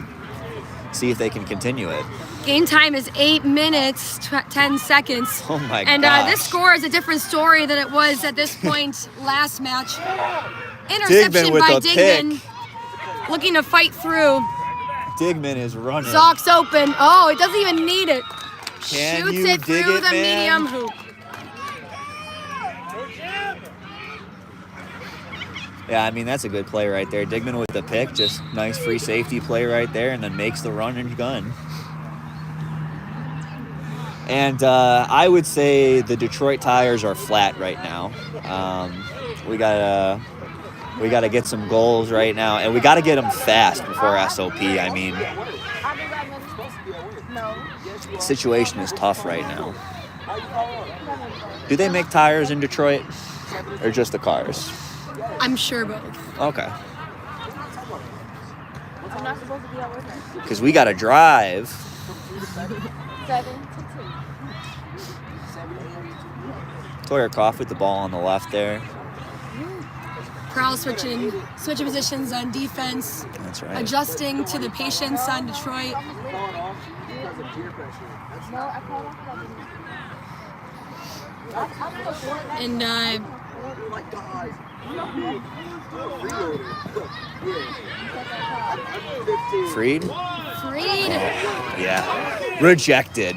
see if they can continue it. Game time is 8 minutes, 10 seconds. Oh my gosh. And this score is a different story than it was at this point last match. Interception by Digman. Looking to fight through. Digman is running. Zoc's open. Oh, it doesn't even need it. Can Shoots you it dig through it, the man? medium hoop. Yeah, I mean, that's a good play right there. Digman with the pick, just nice free safety play right there, and then makes the run and gun. And I would say the Detroit tires are flat right now. We gotta get some goals right now, and we gotta get them fast before SOP. I mean, situation is tough right now. Do they make tires in Detroit, or just the cars? I'm sure both. Okay. Because we gotta drive. 7-2. Toyerkoff with the ball on the left there. Prowl switching positions on defense. That's right. Adjusting to the patience on Detroit. And Freed? Freed. Yeah. Rejected.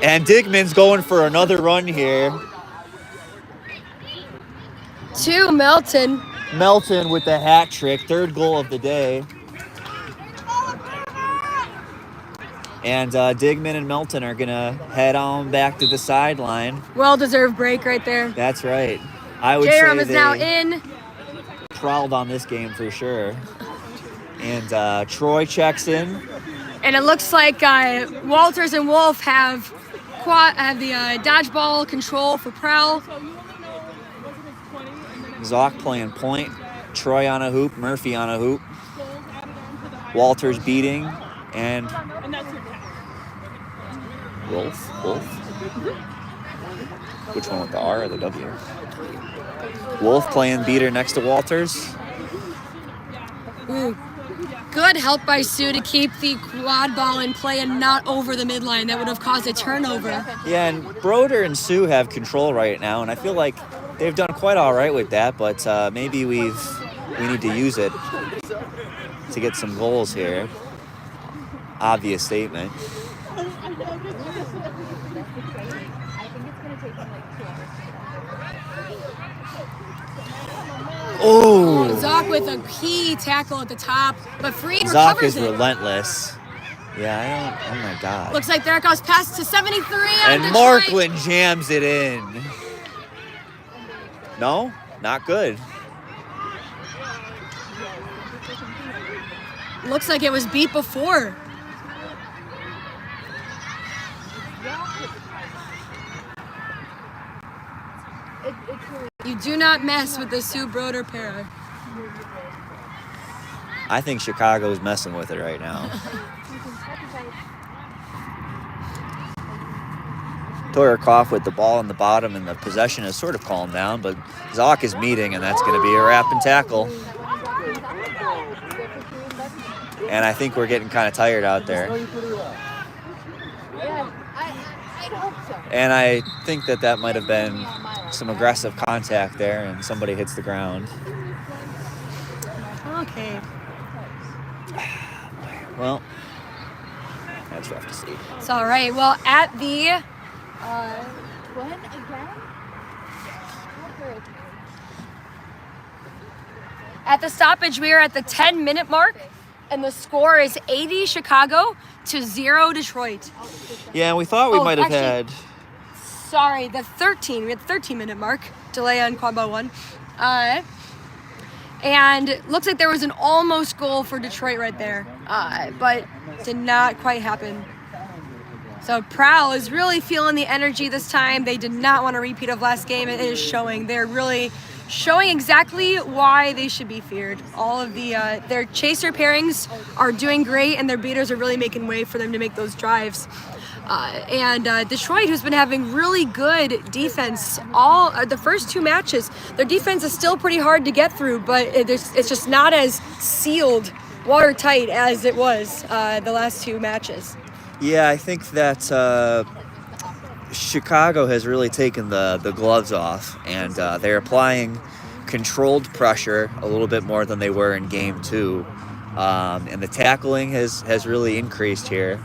And Digman's going for another run here. To Melton. Melton with the hat trick, third goal of the day. And Digman and Melton are going to head on back to the sideline. Well-deserved break right there. That's right. I would J-Ram say is now in. prowled on this game for sure. And Troy checks in. And it looks like Walters and Wolf have the dodgeball control for Prowl. Zoc playing point. Troy on a hoop. Murphy on a hoop. Walters beating. And Wolf. Which one with the R or the W? Wolf playing beater next to Walters. Ooh. Good help by Sue to keep the quad ball in play and not over the midline. That would have caused a turnover. Yeah, and Broder and Sue have control right now, and I feel like they've done quite all right with that, but maybe we need to use it to get some goals here. Obvious statement. Oh! Zoc with a key tackle at the top, but Freed Zoc recovers is it. relentless. Yeah, oh my God. Looks like there goes pass to 73 on And Detroit. Markland jams it in. No, not good. Looks like it was beat before. You do not mess with the Sue Broder pair. I think Chicago's messing with it right now. Toyerkoff with the ball in the bottom, and the possession has sort of calmed down, but Zoc is meeting, and that's going to be a wrap and tackle. And I think we're getting kind of tired out there. And I think that might have been some aggressive contact there, and somebody hits the ground. Okay. Well, that's rough to see. It's all right. Well, at the When again? At the stoppage, we are at the 10-minute mark, and the score is 80 Chicago to 0 Detroit. Yeah, we thought we might have actually, had... Sorry, we had the 13-minute mark, delay on Quadball 1. And it looks like there was an almost goal for Detroit right there, but did not quite happen. So Prowl is really feeling the energy this time. They did not want a repeat of last game. It is showing. They're really showing exactly why they should be feared. All of the their chaser pairings are doing great, and their beaters are really making way for them to make those drives. And Detroit, who's been having really good defense all the first two matches, their defense is still pretty hard to get through, but it's just not as sealed, watertight as it was the last two matches. Yeah, I think that Chicago has really taken the gloves off, and they're applying controlled pressure a little bit more than they were in game 2. And the tackling has really increased here.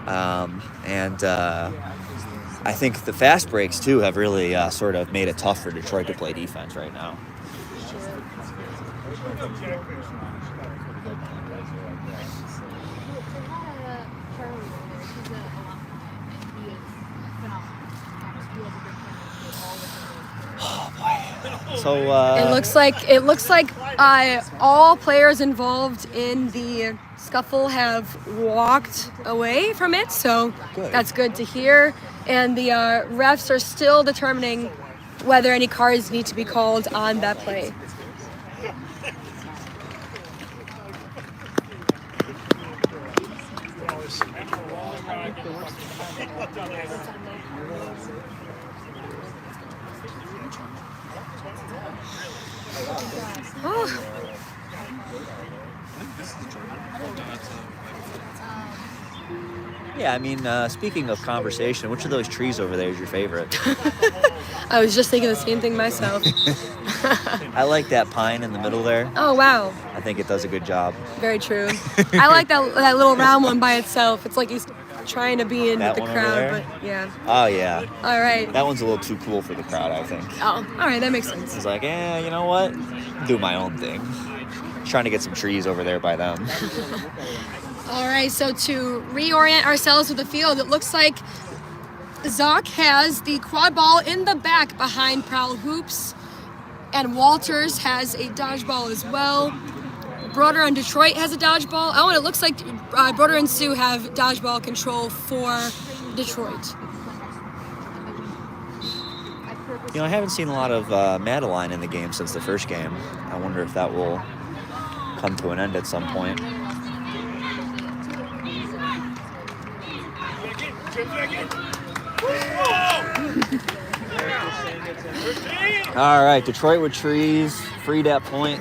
And I think the fast breaks, too, have really sort of made it tough for Detroit to play defense right now. So It looks like all players involved in the scuffle have walked away from it, so Good. that's good to hear. And the refs are still determining whether any cards need to be called on that play. Oh. yeah, I mean, speaking of conversation, which of those trees over there is your favorite? I was just thinking the same thing myself. I like that pine in the middle there. Oh, wow. I think it does a good job. Very true. I like that little round one by itself. It's like he's trying to be in That the one over crowd, there? but yeah. Oh yeah, All right. that one's a little too cool for the crowd, I think. Oh, all right. That makes sense. He's like, you know what? Do my own thing. Trying to get some trees over there by them. All right. So to reorient ourselves with the field, it looks like Zoc has the quad ball in the back behind Prowl Hoops, and Walters has a dodgeball as well. Broder and Detroit has a dodgeball. Oh, and it looks like Broder and Sue have dodgeball control for Detroit. You know, I haven't seen a lot of Madeline in the game since the first game. I wonder if that will come to an end at some point. All right, Detroit with trees, freed at point.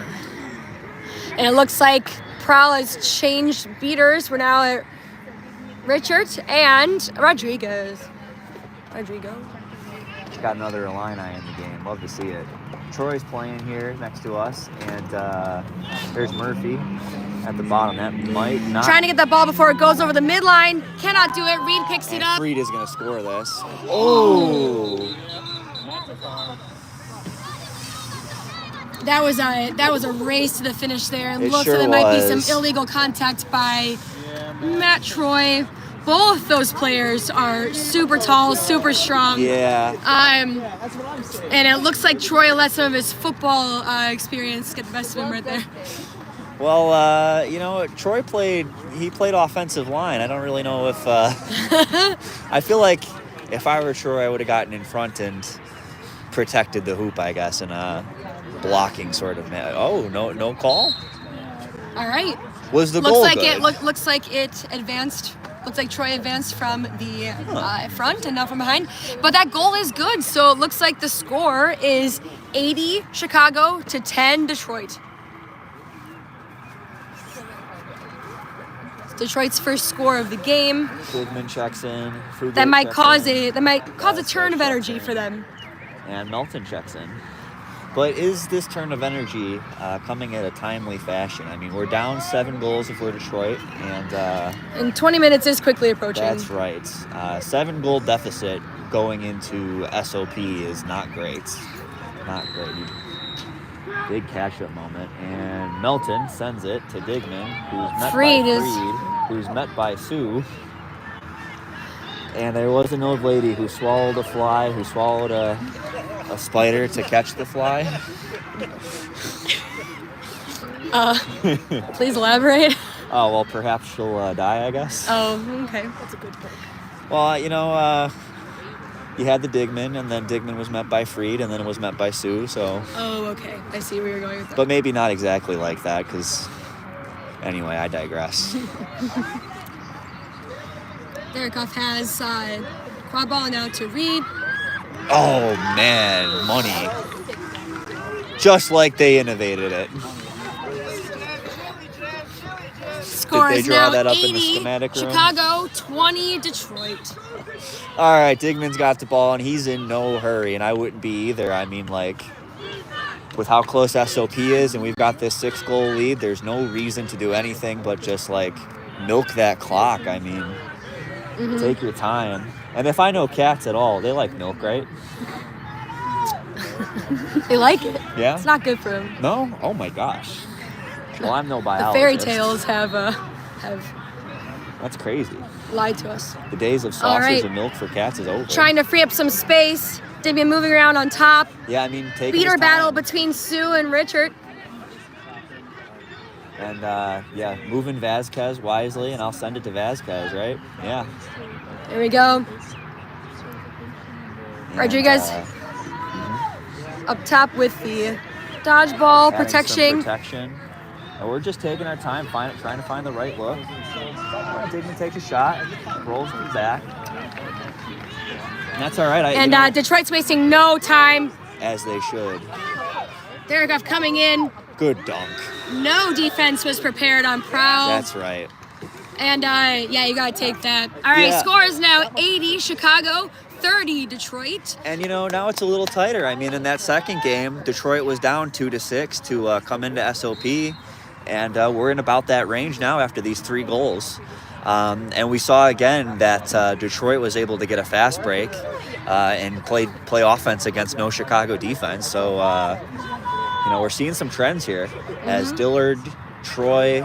And it looks like Prowl has changed beaters. We're now at Richard and Rodrigo. Got another Illini in the game. Love to see it. Troy's playing here next to us, and there's Murphy at the bottom. That might not. Trying to get that ball before it goes over the midline. Cannot do it. Reed picks it up. Freed is going to score this. Oh! That was a race to the finish there. It It looks sure like there might be was. some illegal contact by Matt Troy. Both those players are super tall, super strong. Yeah. And it looks like Troy let some of his football experience get the best of him right there. Well, you know, Troy played offensive line. I don't really know if I feel like if I were Troy, I would have gotten in front and protected the hoop, I guess, in a blocking sort of manner. Oh, no call? All right. Was the Looks goal like good? looks like it advanced. Looks like Troy advanced from the front and not from behind. But that goal is good, so it looks like the score is 80 Chicago to 10 Detroit. It's Detroit's first score of the game. Goodman checks in. Frugal That might checks cause in. a turn of energy for them. And Melton checks in. But is this turn of energy coming at a timely fashion? I mean, we're down 7 goals if we're Detroit, and 20 minutes is quickly approaching. that's right. 7-goal deficit going into SOP is not great. Not great. Big catch-up moment, and Melton sends it to Digman, who's met by Sue. And there was an old lady who swallowed a fly, who swallowed a spider to catch the fly. Please elaborate. Oh, well, perhaps she'll die, I guess. Oh, okay. That's a good point. Well, you know, you had the Digman, and then Digman was met by Freed, and then it was met by Sue, so... Oh, okay. I see where you're going with that. But maybe not exactly like that, because... Anyway, I digress. Derikoff has quad ball now to Reed. Oh, man, money. Just like they innovated it. Score Did they is draw now that up in the 80 schematic room? Chicago, 20 Detroit. All right, Digman's got the ball, and he's in no hurry, and I wouldn't be either. I mean, like, with how close SOP is, and we've got this 6-goal lead, there's no reason to do anything but just, like, milk that clock. I mean, take your time. And if I know cats at all, they like milk, right? They like it. Yeah? It's not good for them. No? Oh, my gosh. Well, I'm no The biologist. fairy tales have That's crazy. lied to us. The days of All sausage right. and milk for cats is over. Trying to free up some space. Damien moving around on top. Yeah, I mean, take Beater battle between Sue and Richard. And yeah, moving Vasquez wisely, and I'll send it to Vasquez, right? Yeah. There we go. And, Rodriguez up top with the dodgeball adding some protection. protection. And we're just taking our time, trying to find the right look. Dignan takes a shot, rolls to the back. And that's all right. And Detroit's wasting no time. As they should. Derek coming in. Good dunk. No defense was prepared on Prowl. That's right. And yeah, you gotta take that. All right, Yeah. score is now 80 Chicago, 30 Detroit. And you know, now it's a little tighter. I mean, in that second game, Detroit was down 2-6 to come into SOP, and we're in about that range now after these 3 goals. And we saw again that Detroit was able to get a fast break and play offense against no Chicago defense. So you know, we're seeing some trends here as Dillard, Troy,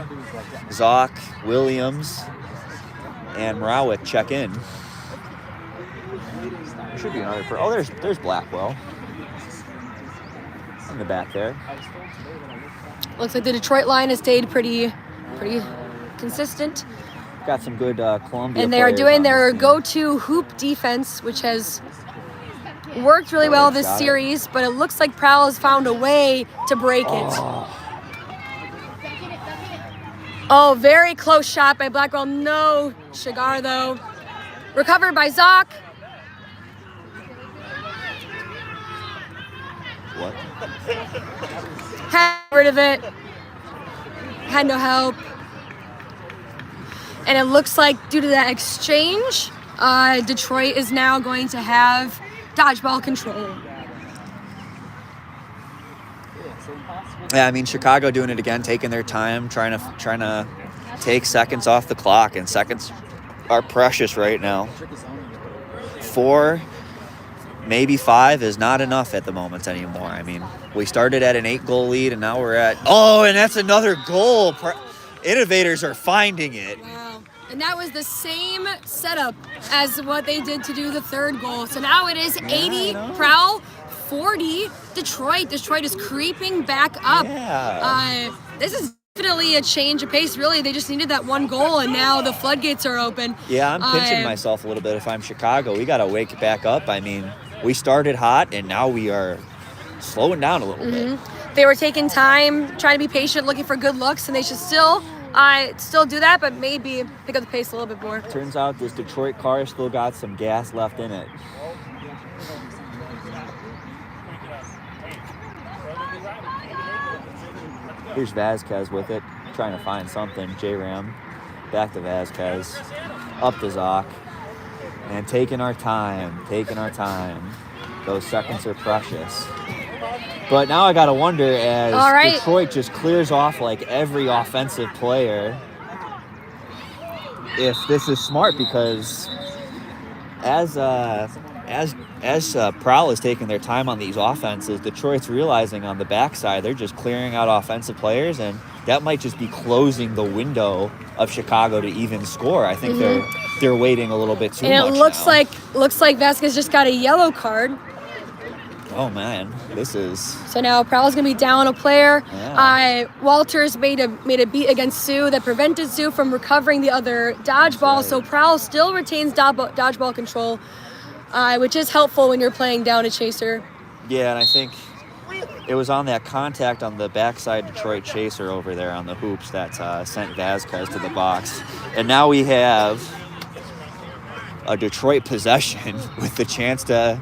Zock, Williams, and Morawick check in. There should be another. Oh, there's Blackwell in the back there. Looks like the Detroit line has stayed pretty consistent. Got some good Columbia. And they are players doing on their this team. go-to hoop defense, which has worked really well this Got it. series, but it looks like Prowl has found a way to break it. Oh, very close shot by Blackwell. No Shigar, though. Recovered by Zock. What? Had rid of it. Had no help. And it looks like due to that exchange, Detroit is now going to have dodgeball control. Yeah, I mean, Chicago doing it again, taking their time, trying to take seconds off the clock, and seconds are precious right now. 4, maybe 5 is not enough at the moment anymore. I mean, we started at an 8-goal lead, and now we're at and that's another goal. Innovators are finding it. Wow. And that was the same setup as what they did to do the 3rd goal. So now it is 80 Prowl, 40 Detroit. Detroit is creeping back up. Yeah. This is definitely a change of pace. Really, they just needed that 1 goal, and now the floodgates are open. Yeah, I'm pinching myself a little bit if I'm Chicago. We got to wake it back up. I mean, we started hot, and now we are slowing down a little bit. They were taking time, trying to be patient, looking for good looks, and they should still do that, but maybe pick up the pace a little bit more. Turns out this Detroit car still got some gas left in it. Here's Vasquez with it, trying to find something. J-Ram, back to Vasquez, up to Zock, and taking our time. Those seconds are precious. But now I gotta wonder, as Detroit just clears off like every offensive player, if this is smart, because as Prowl is taking their time on these offenses, Detroit's realizing on the backside they're just clearing out offensive players, and that might just be closing the window of Chicago to even score. I think they're waiting a little bit too much. And it looks like Vasquez just got a yellow card. Oh man, this is. So now Prowl's gonna be down a player. Yeah. Walters made a beat against Sue that prevented Sue from recovering the other dodgeball. Right. So Prowl still retains dodgeball control, which is helpful when you're playing down a chaser. Yeah, and I think it was on that contact on the backside Detroit chaser over there on the hoops that sent Vasquez to the box. And now we have a Detroit possession with the chance to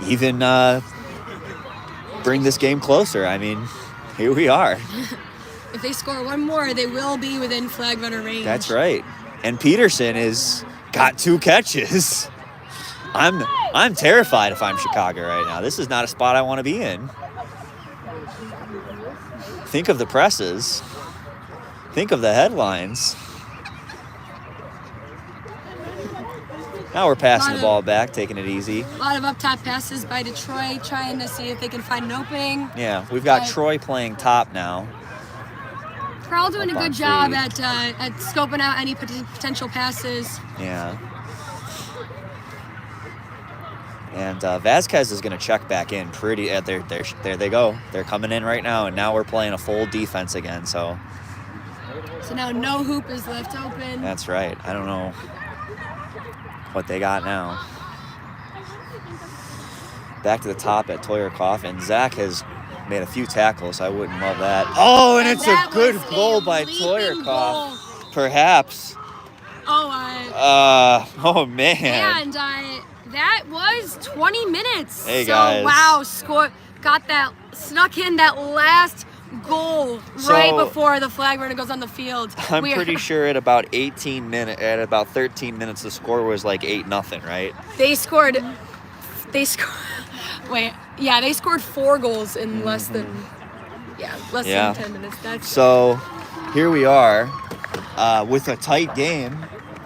even bring this game closer. I mean, here we are. If they score 1 more, they will be within flag runner range. That's right. And Peterson has got 2 catches. I'm terrified if I'm Chicago right now. This is not a spot I want to be in. Think of the presses. Think of the headlines. Now we're passing the ball back, taking it easy. A lot of up-top passes by Detroit, trying to see if they can find an opening. Yeah, we've got Troy playing top now. Prowl doing a Up on good job three. at scoping out any potential passes. Yeah. And Vasquez is going to check back in pretty. There they go. They're coming in right now, and now we're playing a full defense again. So now no hoop is left open. that's right. I don't know what they got now. Back to the top at Toyerkoff, and Zach has made a few tackles. I wouldn't love that. Oh, and it's a that good was a goal by leaping Toyerkoff. goal. Perhaps. Oh, Oh man. and that was 20 minutes. Hey, so guys. wow, snuck in that last goal right So- before the flag runner goes on the field. I'm We- pretty sure at about 13 minutes, the score was like 8-0, right? They scored. Wait, yeah, they scored 4 goals in less than 10 minutes. That's So here we are with a tight game.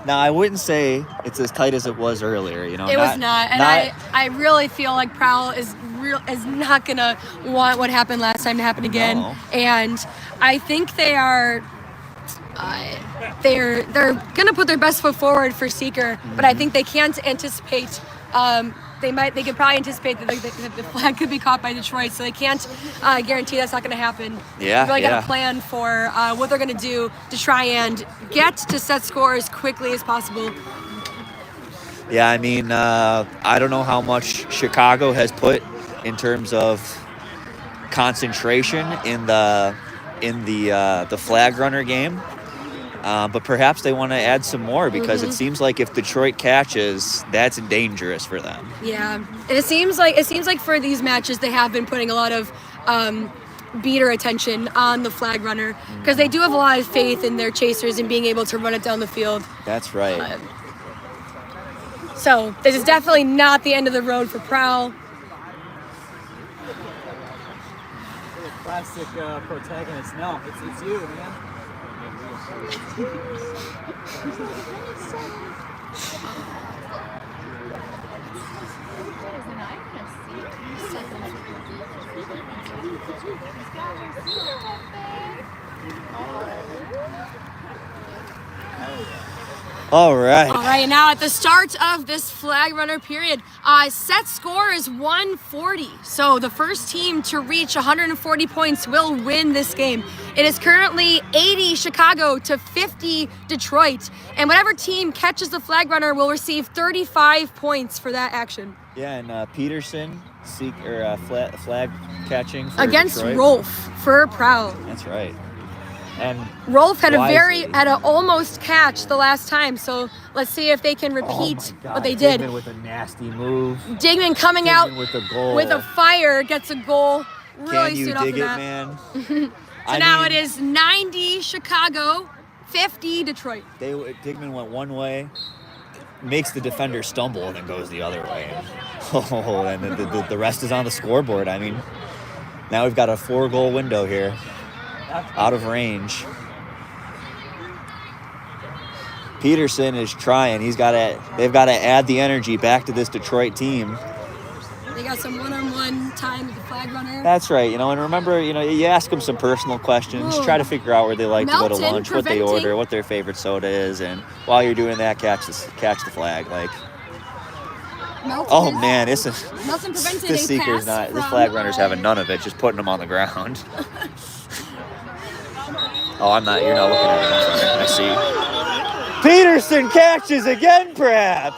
Now I wouldn't say it's as tight as it was earlier. You know, it was not, and I really feel like Prowl is not gonna want what happened last time to happen again. No. And I think they are. They're gonna put their best foot forward for Seeker, but I think they can't anticipate. They could probably anticipate that the flag could be caught by Detroit, so they can't guarantee that's not going to happen. Yeah, They really yeah. got to plan for what they're going to do to try and get to set score as quickly as possible. Yeah, I mean, I don't know how much Chicago has put in terms of concentration in the flag runner game. But perhaps they want to add some more because it seems like if Detroit catches, that's dangerous for them. Yeah, and it seems like for these matches they have been putting a lot of beater attention on the flag runner because they do have a lot of faith in their chasers and being able to run it down the field. That's right. So this is definitely not the end of the road for Prowl. Classic protagonist. No, it's you, man. All right. All right, now at the start of this flag runner period, set score is 140. So the first team to reach 140 points will win this game. It is currently 80 Chicago to 50 Detroit. And whatever team catches the flag runner will receive 35 points for that action. Yeah, and Peterson flag catching for Against Detroit. Rolf for Prowl. That's right. And Rolf had wisely. an almost catch the last time. So let's see if they can repeat what they did. Digman with a nasty move. Digman coming out Digman with a goal. with a fire, gets a goal. Really Can you stood off dig of it, that. man? So now it is 90 Chicago, 50 Detroit. Digman went one way, makes the defender stumble, and then goes the other way. And the rest is on the scoreboard. I mean, now we've got a 4-goal window here, out of range. Peterson is trying. They've got to add the energy back to this Detroit team. They got some one-on-one time with the flag runner. That's right, and remember, you ask them some personal questions, Ooh. try to figure out where they like to go to Melton lunch, what they preventing- order, what their favorite soda is, and while you're doing that, catch the flag. Melton Oh is- man, Melton prevented this a Seeker's pass this from, flag runner's having none of it, just putting them on the ground. Oh, you're not looking at it, I'm sorry, I see. Peterson catches again, perhaps.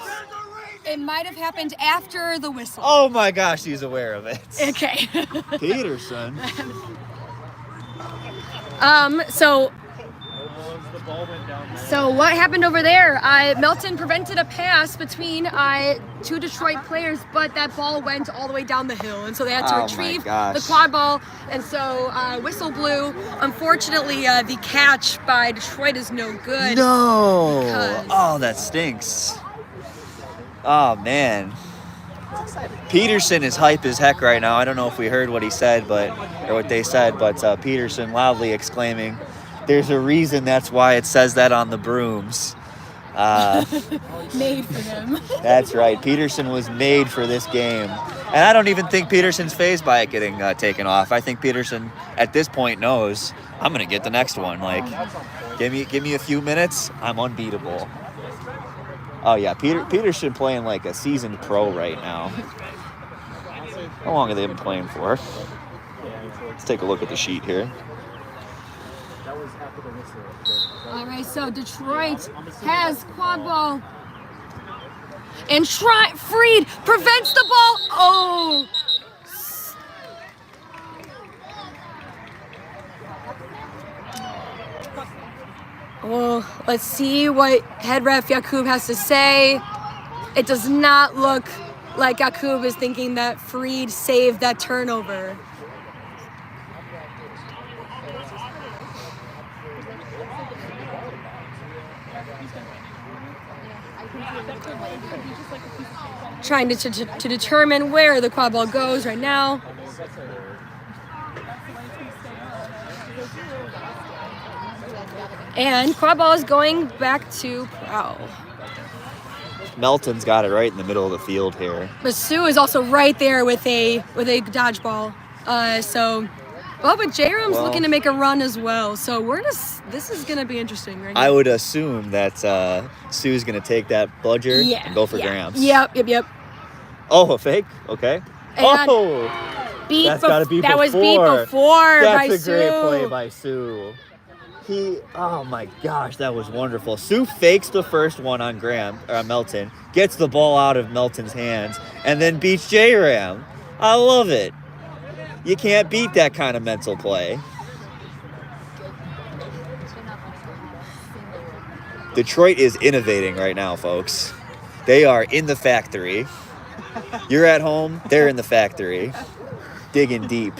It might have happened after the whistle. Oh my gosh, he's aware of it. Okay. Peterson. So what happened over there? Melton prevented a pass between 2 Detroit players, but that ball went all the way down the hill, and so they had to Oh my retrieve gosh. the quad ball, and so whistle blew. Unfortunately, the catch by Detroit is no good. No. Because- Oh, that stinks. Oh man. Peterson is hype as heck right now. I don't know if we heard what he said, or what they said, but Peterson loudly exclaiming, "There's a reason that's why it says that on the brooms." Made for them. That's right. Peterson was made for this game. And I don't even think Peterson's fazed by it getting taken off. I think Peterson at this point knows I'm gonna get the next one. Like, give me a few minutes, I'm unbeatable. Oh yeah, Peterson playing like a seasoned pro right now. How long have they been playing for? Let's take a look at the sheet here. All right, so Detroit has Quadball. And Freed prevents the ball. Oh. Oh, let's see what head ref Yakub has to say. It does not look like Yakub is thinking that Freed saved that turnover. Trying to determine where the quad ball goes right now. And quad ball is going back to Prowl. Melton's got it right in the middle of the field here. But Sue is also right there with a dodgeball. But J-Ram's looking to make a run as well. So this is gonna be interesting right now. I would assume that Sue's gonna take that bludger and go for grams. Yep. Oh, a fake? Okay. And That's gotta be that before. was beat before by That's a Sue. great play by Sue. Oh my gosh, that was wonderful. Sue fakes the first one on Melton, gets the ball out of Melton's hands, and then beats J-Ram. I love it. You can't beat that kind of mental play. Detroit is innovating right now, folks. They are in the factory. You're at home, they're in the factory. Digging deep.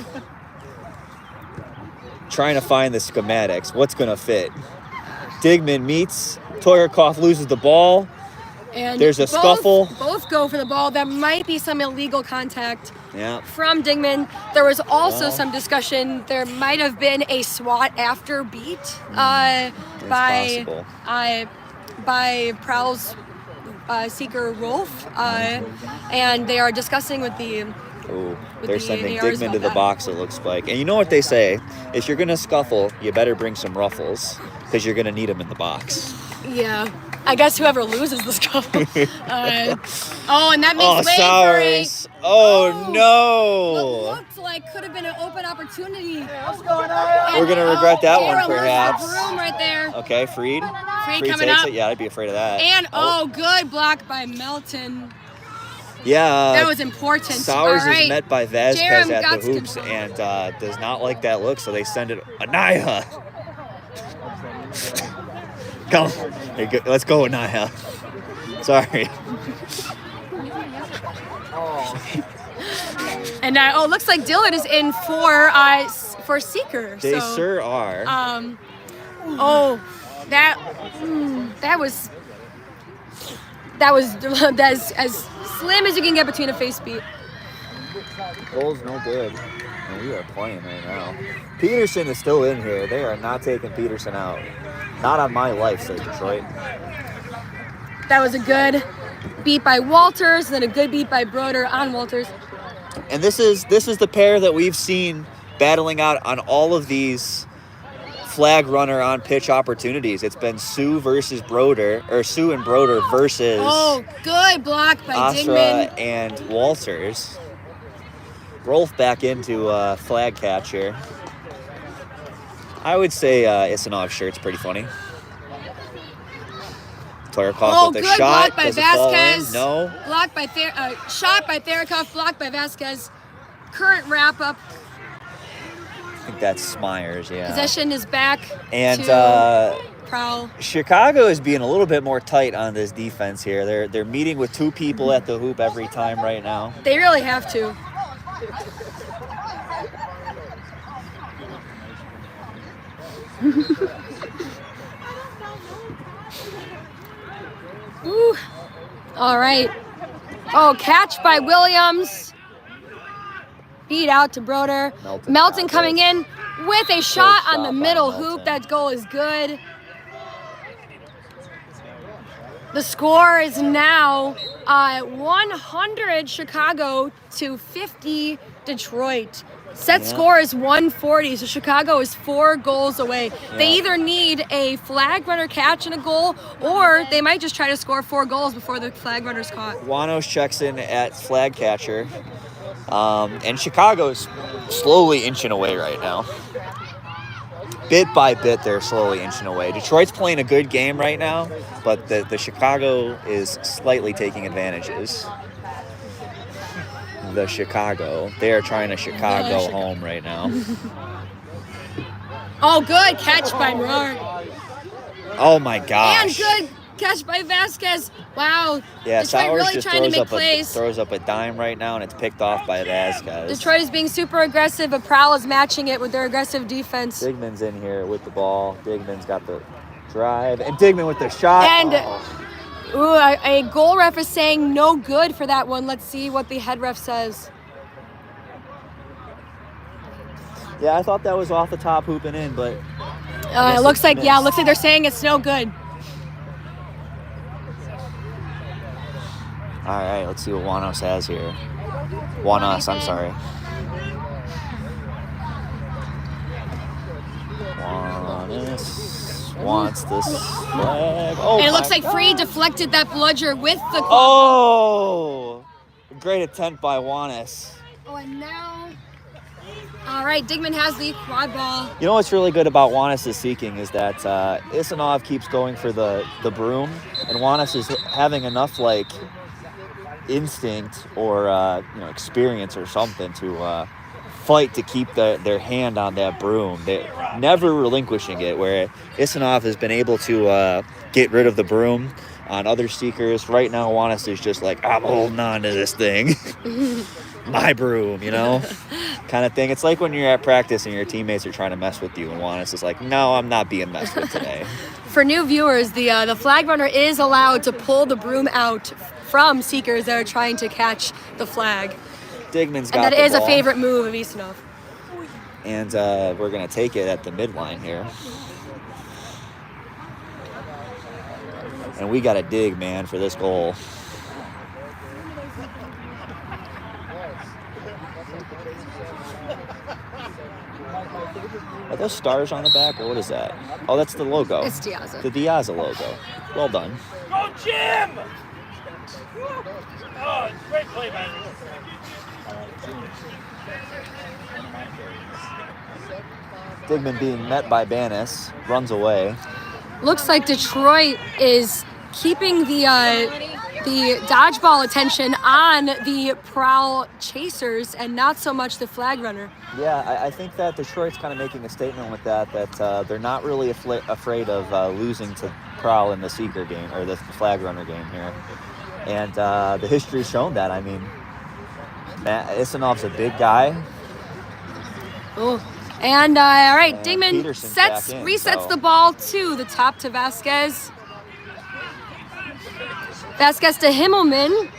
Trying to find the schematics. What's going to fit? Digman meets. Toyarkov loses the ball. And there's a scuffle. Both go for the ball. That might be some illegal contact Yeah. from Digman. There was also some discussion. There might have been a SWAT after beat by Prowl's seeker Rolf, and they are discussing with the. They're sending ARs Digman to the about box, it looks like. And you know what they say? If you're going to scuffle, you better bring some ruffles because you're going to need them in the box. Yeah. I guess whoever loses the scuffle. And that makes way Sowers. for No. what looked like could have been an open opportunity. We're going to regret that one, perhaps. The broom right there. Okay, Freed. Freed Freed coming takes up. it. Yeah, I'd be afraid of that. And good block by Melton. Yeah. That was important. Sowers All right. is met by Vasquez J-Ram at got the hoops control. and does not like that look, so they send it. Anaya. Come. Let's go, Anaya. Sorry. And looks like Dillard is in for Seeker. They sure are. That's as slim as you can get between a face beat. Goal's no good. And we are playing right now. Peterson is still in here. They are not taking Peterson out. Not on my life, says Detroit. That was a good beat by Walters, then a good beat by Broder on Walters. And this is the pair that we've seen battling out on all of these flag runner on pitch opportunities. It's been Sue versus Broder, or Sue and Broder versus good block by Astra Digman. and Walters. Rolf back into flag catcher. I would say Isanov shirt's pretty funny. Toyarkov with a good shot. block by Does it fall in? Vasquez. No. Blocked by shot by Therakov, blocked by Vasquez. Current wrap up. I think that's Smyers, yeah. Possession is back And to Prowl. Chicago is being a little bit more tight on this defense here. They're meeting with two people at the hoop every time right now. They really have to. Ooh. All right. Catch by Williams. Beat out to Broder. Melton coming in with a shot on the middle hoop. That goal is good. The score is now 100 Chicago to 50 Detroit. Set Yeah. score is 140, so Chicago is 4 goals away. They either need a flag runner catch and a goal, or they might just try to score 4 goals before the flag runner's caught. Juanos checks in at flag catcher. And Chicago's slowly inching away right now. Bit by bit, they're slowly inching away. Detroit's playing a good game right now, but the Chicago is slightly taking advantages. The Chicago. They are trying to Chicago home right now. Oh, good catch by Monarch. Oh my gosh. And good catch by Vasquez. Wow. Yeah, Detroit Sowers really just trying to throws make plays. throws up a dime right now, and it's picked off by Vasquez. Detroit is being super aggressive, but Prowl is matching it with their aggressive defense. Digman's in here with the ball. Digman's got the drive, and Digman with the shot. And a goal ref is saying no good for that one. Let's see what the head ref says. Yeah, I thought that was off the top hooping in, but It looks like they're saying it's no good. all right, let's see what Juanos has here. Juanos, I'm sorry. Juanos wants this flag. Oh, And it looks my like Free God. deflected that bludger with the quad. Oh, great attempt by Juanos. Oh, and now... All right, Digman has the quad ball. You know what's really good about Juanos' seeking is that Isanov keeps going for the broom, and Juanos is having enough like instinct or experience or something to fight to keep their hand on that broom. They're never relinquishing it, where Isanov has been able to get rid of the broom on other seekers. Right now, Juanos is just like, I'm holding on to this thing. My broom, kind of thing. It's like when you're at practice and your teammates are trying to mess with you, and Juanos is like, no, I'm not being messed with today. For new viewers, the flag runner is allowed to pull the broom out from seekers that are trying to catch the flag. Digman's got And that the is a ball. favorite move of Isanov. And we're going to take it at the midline here. And we got to dig, man, for this goal. Are those stars on the back, or what is that? Oh, that's the logo. It's Diaza. The Diaza logo. Well done. Go, Jim! Oh, great play, man. Digman being met by Banis, runs away. Looks like Detroit is keeping the dodgeball attention on the Prowl chasers and not so much the flag runner. Yeah, I think that Detroit's kind of making a statement with that they're not really afraid of losing to Prowl in the seeker game, or the flag runner game here. And the history's shown that. I mean, Isanov's a big guy. Oh. And all right, And Digman Peterson's back in, resets so- the ball to the top to Vasquez. Vasquez to Himmelman.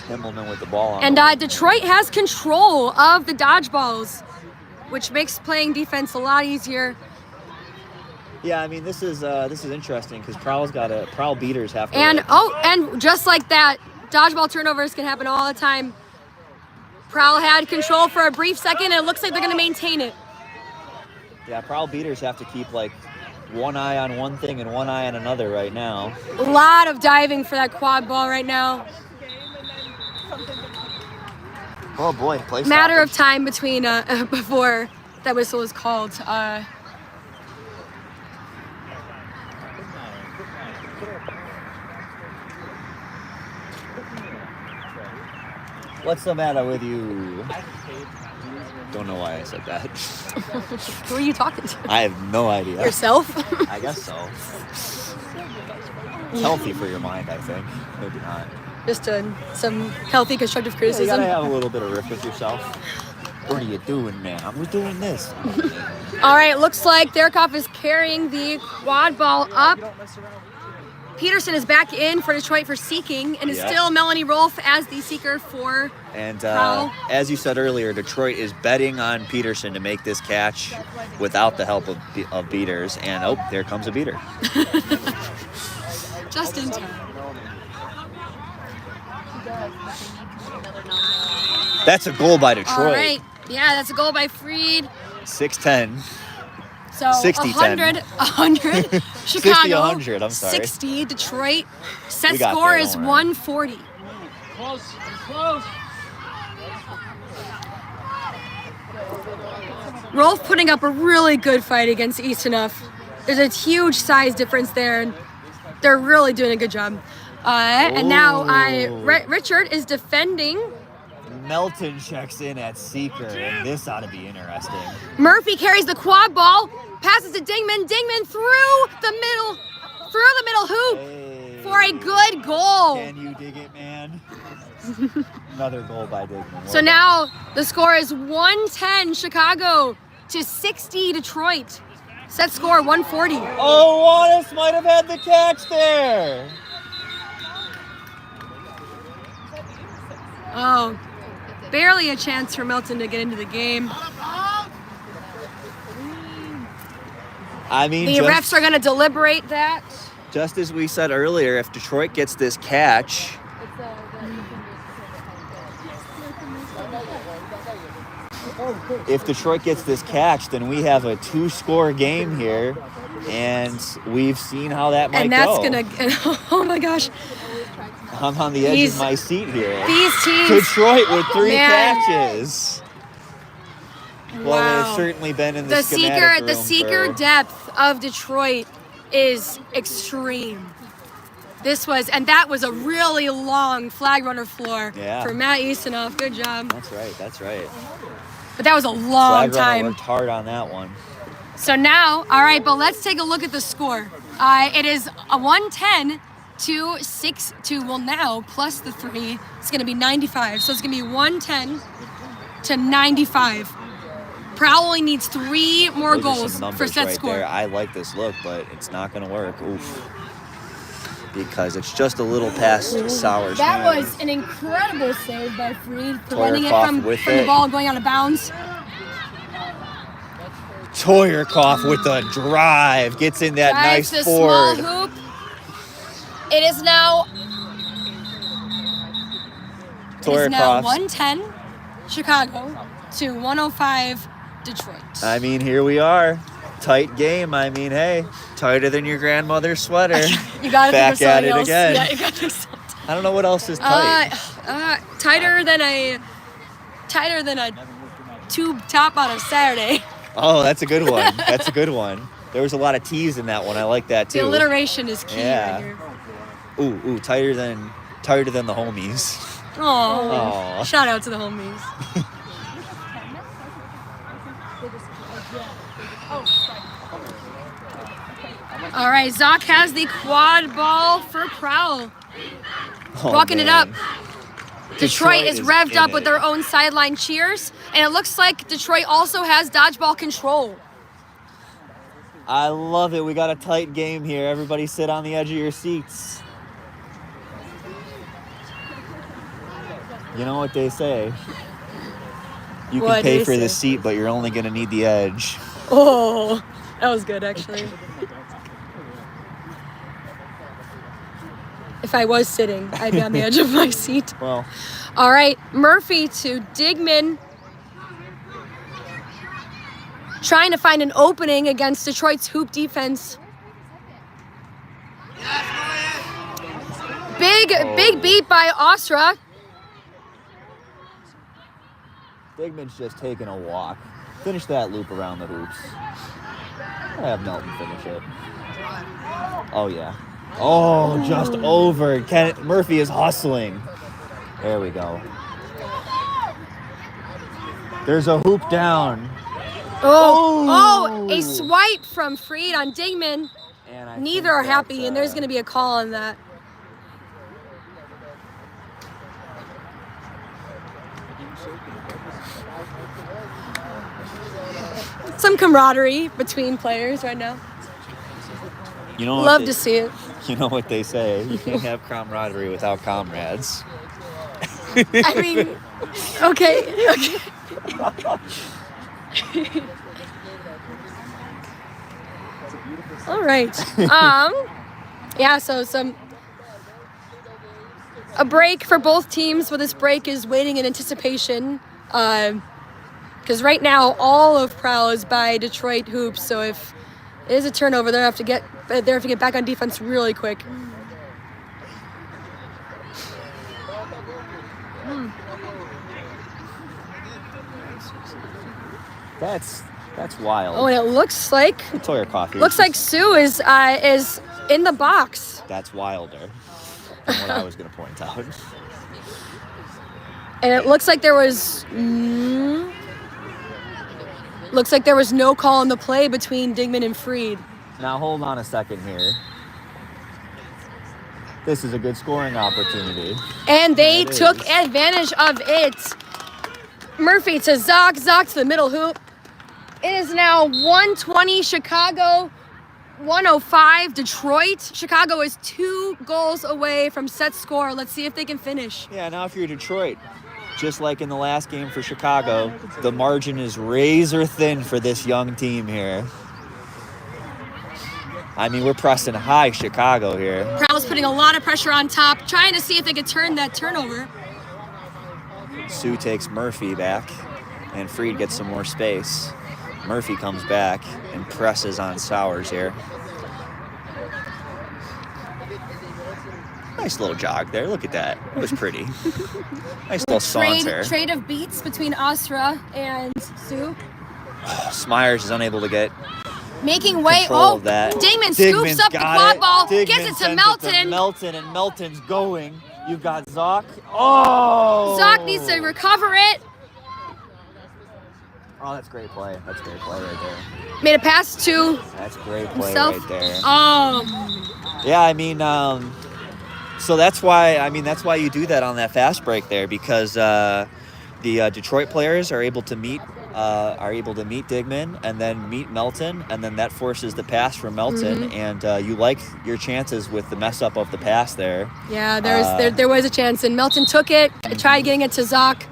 Himmelman with the ball on. And Detroit has control of the dodgeballs, which makes playing defense a lot easier. Yeah, I mean, this is interesting because Prowl beaters have to. And and just like that, dodgeball turnovers can happen all the time. Prowl had control for a brief second, and it looks like they're going to maintain it. Yeah, Prowl beaters have to keep like one eye on one thing and one eye on another right now. A lot of diving for that quad ball right now. Oh boy, play Matter of stoppage. time between before that whistle was called. What's the matter with you? Don't know why I said that. Who are you talking to? I have no idea. Yourself? I guess so. It's healthy for your mind, I think. Maybe not. Just some healthy constructive You criticism. gotta have a little bit of riff with yourself. What are you doing, man? I'm doing this. All right, looks like Therkov is carrying the quad ball up. Peterson is back in for Detroit for seeking, and it's Yep. still Melanie Rolfe as the seeker for And Prowl. as you said earlier, Detroit is betting on Peterson to make this catch without the help of beaters. And there comes a beater. just in time. does, but they need to win another knockout. That's a goal by Detroit. All right. Yeah, that's a goal by Freed. 6-10. So 60-10. 100 Chicago. 60-100, I'm sorry. 60 Detroit. Set We got score that, is don't worry. 140. Rolf putting up a really good fight against Eastonough. There's a huge size difference there, and they're really doing a good job. And now Richard is defending. Melton checks in at Seeker, and this ought to be interesting. Murphy carries the quad ball, passes to Dingman. Dingman through the middle hoop Hey. for a good goal. Can you dig it, man? Another goal by Digman. So now the score is 110 Chicago to 60 Detroit. Set score 140. Oh, Wallace might have had the catch there. Oh, barely a chance for Melton to get into the game. I mean, The refs are going to deliberate that. just as we said earlier, if Detroit gets this catch, then we have a 2-score game here, and we've seen how that might And that's go. going to, oh my gosh. I'm on the edge These- of my seat here. These teams, Detroit with 3 Man. catches. Well, wow. they've certainly been in the The schematic room seeker for- depth of Detroit is extreme. And that was a really long flag runner floor Yeah. for Matt Eastonoff. Good job. That's right. But that was a long Flag runner time. worked hard on that one. So now, all right, but let's take a look at the score. It is a 110 to 6 to, well, now plus the 3, it's going to be 95. So it's going to be 110 to 95. Prowl only needs 3 more Those are goals some numbers for set right score. there. I like this look, but it's not going to work. Oof. Because it's just a little past Sauer's That hand. was an incredible save by Freed, preventing it Toyerkoff from with the it. ball going out of bounds. Toyerkoff with the drive. Gets in that Drives nice the small forward. hoop. It is now Toyerkoff. 110 Chicago to 105 Detroit. I mean, here we are. Tight game. I mean, hey, tighter than your grandmother's sweater. You gotta Back think of at something it else. again. Yeah, you gotta think of something. I don't know what else is tight. Tighter than a tube top on a Saturday. Oh, that's a good one. That's a good one. There was a lot of T's in that one. I like that too. The alliteration is key Yeah. right here. Ooh, tighter than the homies. Oh, Aw. shout out to the homies. All right, Zoc has the quad ball for Prowl. Oh, Walking it man. up. Detroit is revved in up with it. their own sideline cheers, and it looks like Detroit also has dodgeball control. I love it. We got a tight game here. Everybody sit on the edge of your seats. You know what they say. You What can do pay they for the say? seat, but you're only going to need the edge. Oh, that was good, actually. If I was sitting, I'd be on the edge of my seat. Well, All right, Murphy to Digman. Trying to find an opening against Detroit's hoop defense. Big beat by Ostra. Digman's just taking a walk. Finish that loop around the hoops. I'll have Melton finish it. Oh, yeah. Oh, just over. Murphy is hustling. There we go. There's a hoop down. Oh, a swipe from Freed on Digman. And I Neither think are happy, that's, and there's going to be a call on that. Some camaraderie between players right now. You know what Love they- to see it. You know what they say. You can't have camaraderie without comrades. I mean, okay. All right. Yeah, so some a break for both teams, but this break is waiting in anticipation. Because right now, all of Prowl is by Detroit Hoops, so if it is a turnover, they have to get back on defense really quick. That's wild. Oh, and it looks like Toyer coffee. looks like Sue is in the box. That's wilder than what I was going to point out. And it looks like there was no call on the play between Digman and Freed. Now hold on a second here. This is a good scoring opportunity. And they took advantage of it. Murphy to Zoc to the middle hoop. It is now 120 Chicago, 105 Detroit. Chicago is 2 goals away from set score. Let's see if they can finish. Yeah, now if you're Detroit, just like in the last game for Chicago, the margin is razor thin for this young team here. I mean, we're pressing high Chicago here. Prowl's putting a lot of pressure on top, trying to see if they could turn that turnover. Sue takes Murphy back, and Freed gets some more space. Murphy comes back and presses on Sowers here. Nice little jog there. Look at that. It was pretty. Nice little saunter. Trade of beats between Astra and Sue. Smyers is unable to get making way. control of that. Digman scoops up the quad ball, gets it to Melton. Melton, and Melton's going. You've got Zoc. Oh! Zoc needs to recover it. Oh, that's great play. That's great play right there. Made a pass to That's great play himself. right there. Yeah, I mean, so that's why you do that on that fast break there, because the Detroit players are able to meet Digman and then meet Melton, and then that forces the pass from Melton, and you like your chances with the mess up of the pass there. Yeah, there was a chance, and Melton took it, tried getting it to Zoc,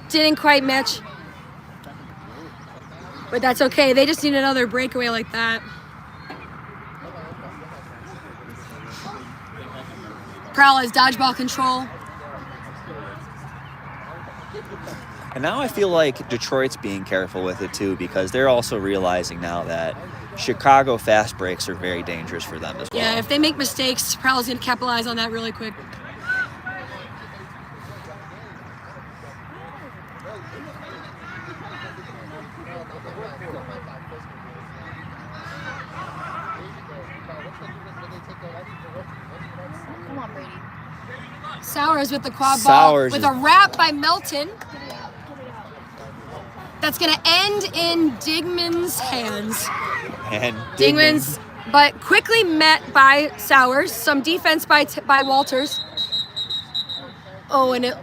didn't quite match. But that's okay. They just need another breakaway like that. Prowl has dodgeball control. And now I feel like Detroit's being careful with it too, because they're also realizing now that Chicago fast breaks are very dangerous for them as well. Yeah, if they make mistakes, Prowl's going to capitalize on that really quick. Come on, Brady. Sowers with the quad ball with a wrap by Melton. That's going to end in Digman's hands. And Digman's, but quickly met by Sowers. Some defense by Walters. Oh, and it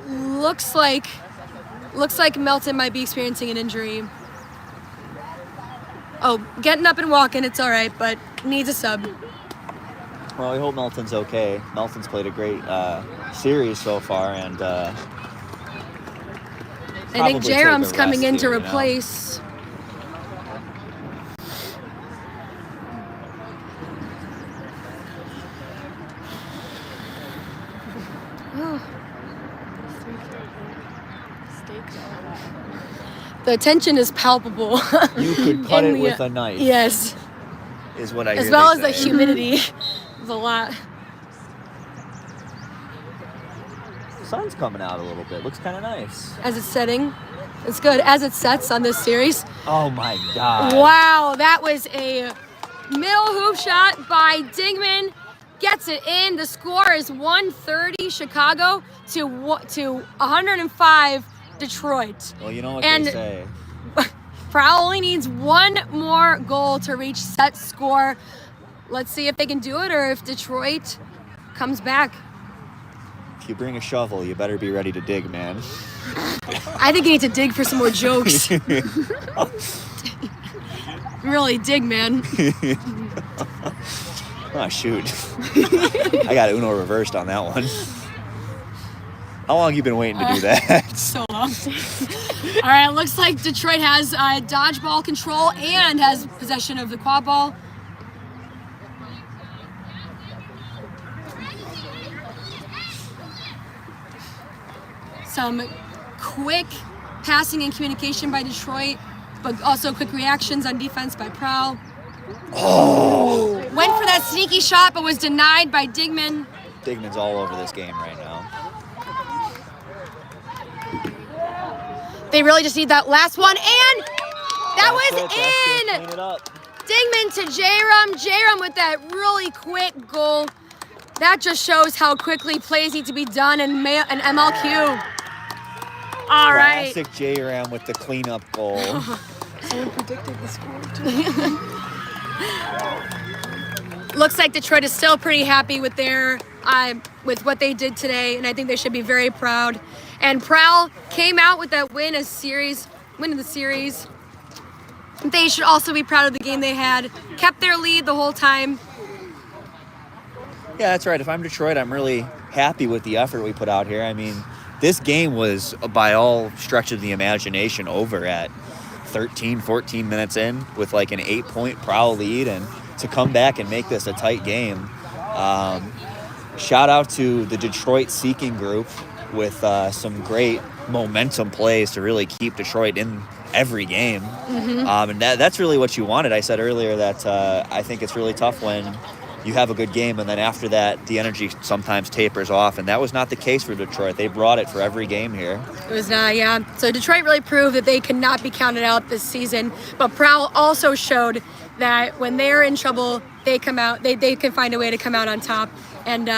looks like Melton might be experiencing an injury. Oh, getting up and walking, it's all right, but needs a sub. Well, I hope Melton's okay. Melton's played a great series so far, and I think Jerem's coming in to replace. The tension is palpable. You could cut it with a knife. Yes. Is what I as well as the humidity. It's a lot. The sun's coming out a little bit. Looks kind of nice. As it's setting. It's good. As it sets on this series. Oh my God. Wow, that was a middle hoop shot by Digman. Gets it in. The score is 130 Chicago to 105 Detroit. Well, you know what and they say. Prowl only needs one more goal to reach set score. Let's see if they can do it or if Detroit comes back. If you bring a shovel, you better be ready to dig, man. I think you need to dig for some more jokes. Really dig, man. Oh, shoot. I got Uno reversed on that one. How long have you been waiting to do that? So long. All right, it looks like Detroit has dodgeball control and has possession of the quad ball. some quick passing and communication by Detroit, but also quick reactions on defense by Prowl. Oh! Went for that sneaky shot, but was denied by Digman. Digman's all over this game right now. They really just need that last one, and that was That's it. in! Clean it up. Digman to J-Rum. J-Rum with that really quick goal. That just shows how quickly plays need to be done in MLQ. All right. Classic J-Ram with the cleanup goal. Someone predicted the score too. Looks like Detroit is still pretty happy with their with what they did today, and I think they should be very proud. And Prowl came out with that win of the series. They should also be proud of the game they had. Kept their lead the whole time. Yeah, that's right. If I'm Detroit, I'm really happy with the effort we put out here. I mean, this game was, by all stretch of the imagination, over at 13, 14 minutes in with like an 8-point Prowl lead, and to come back and make this a tight game. Shout out to the Detroit Seeking group with some great momentum plays to really keep Detroit in every game. And that's really what you wanted. I said earlier that I think it's really tough when you have a good game and then after that the energy sometimes tapers off, and that was not the case for Detroit. They brought it for every game here. It was not, yeah. So Detroit really proved that they could not be counted out this season, but Prowl also showed that when they're in trouble, they come out, they can find a way to come out on top. And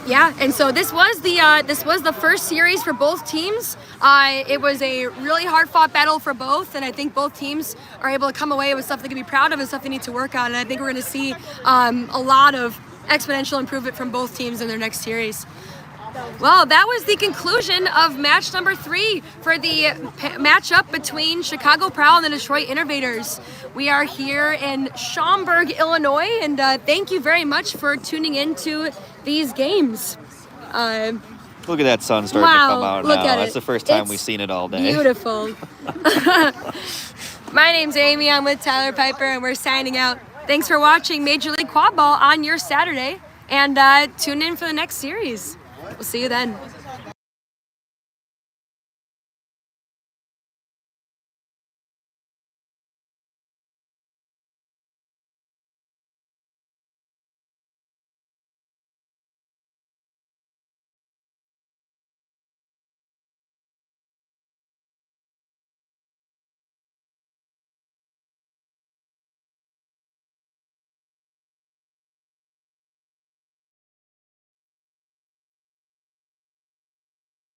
yeah, and so this was the first series for both teams. It was a really hard-fought battle for both, and I think both teams are able to come away with stuff they can be proud of and stuff they need to work on. And I think we're going to see a lot of exponential improvement from both teams in their next series. Well, that was the conclusion of match number 3 for the matchup between Chicago Prowl and the Detroit Innovators. We are here in Schaumburg, Illinois, and thank you very much for tuning into these games. Look at that sun starting to come out look now. at That's it. the first time It's we've seen it all day. Beautiful. My name's Amy. I'm with Tyler Piper, and we're signing out. Thanks for watching Major League Quadball on your Saturday, and tune in for the next series. We'll see you then.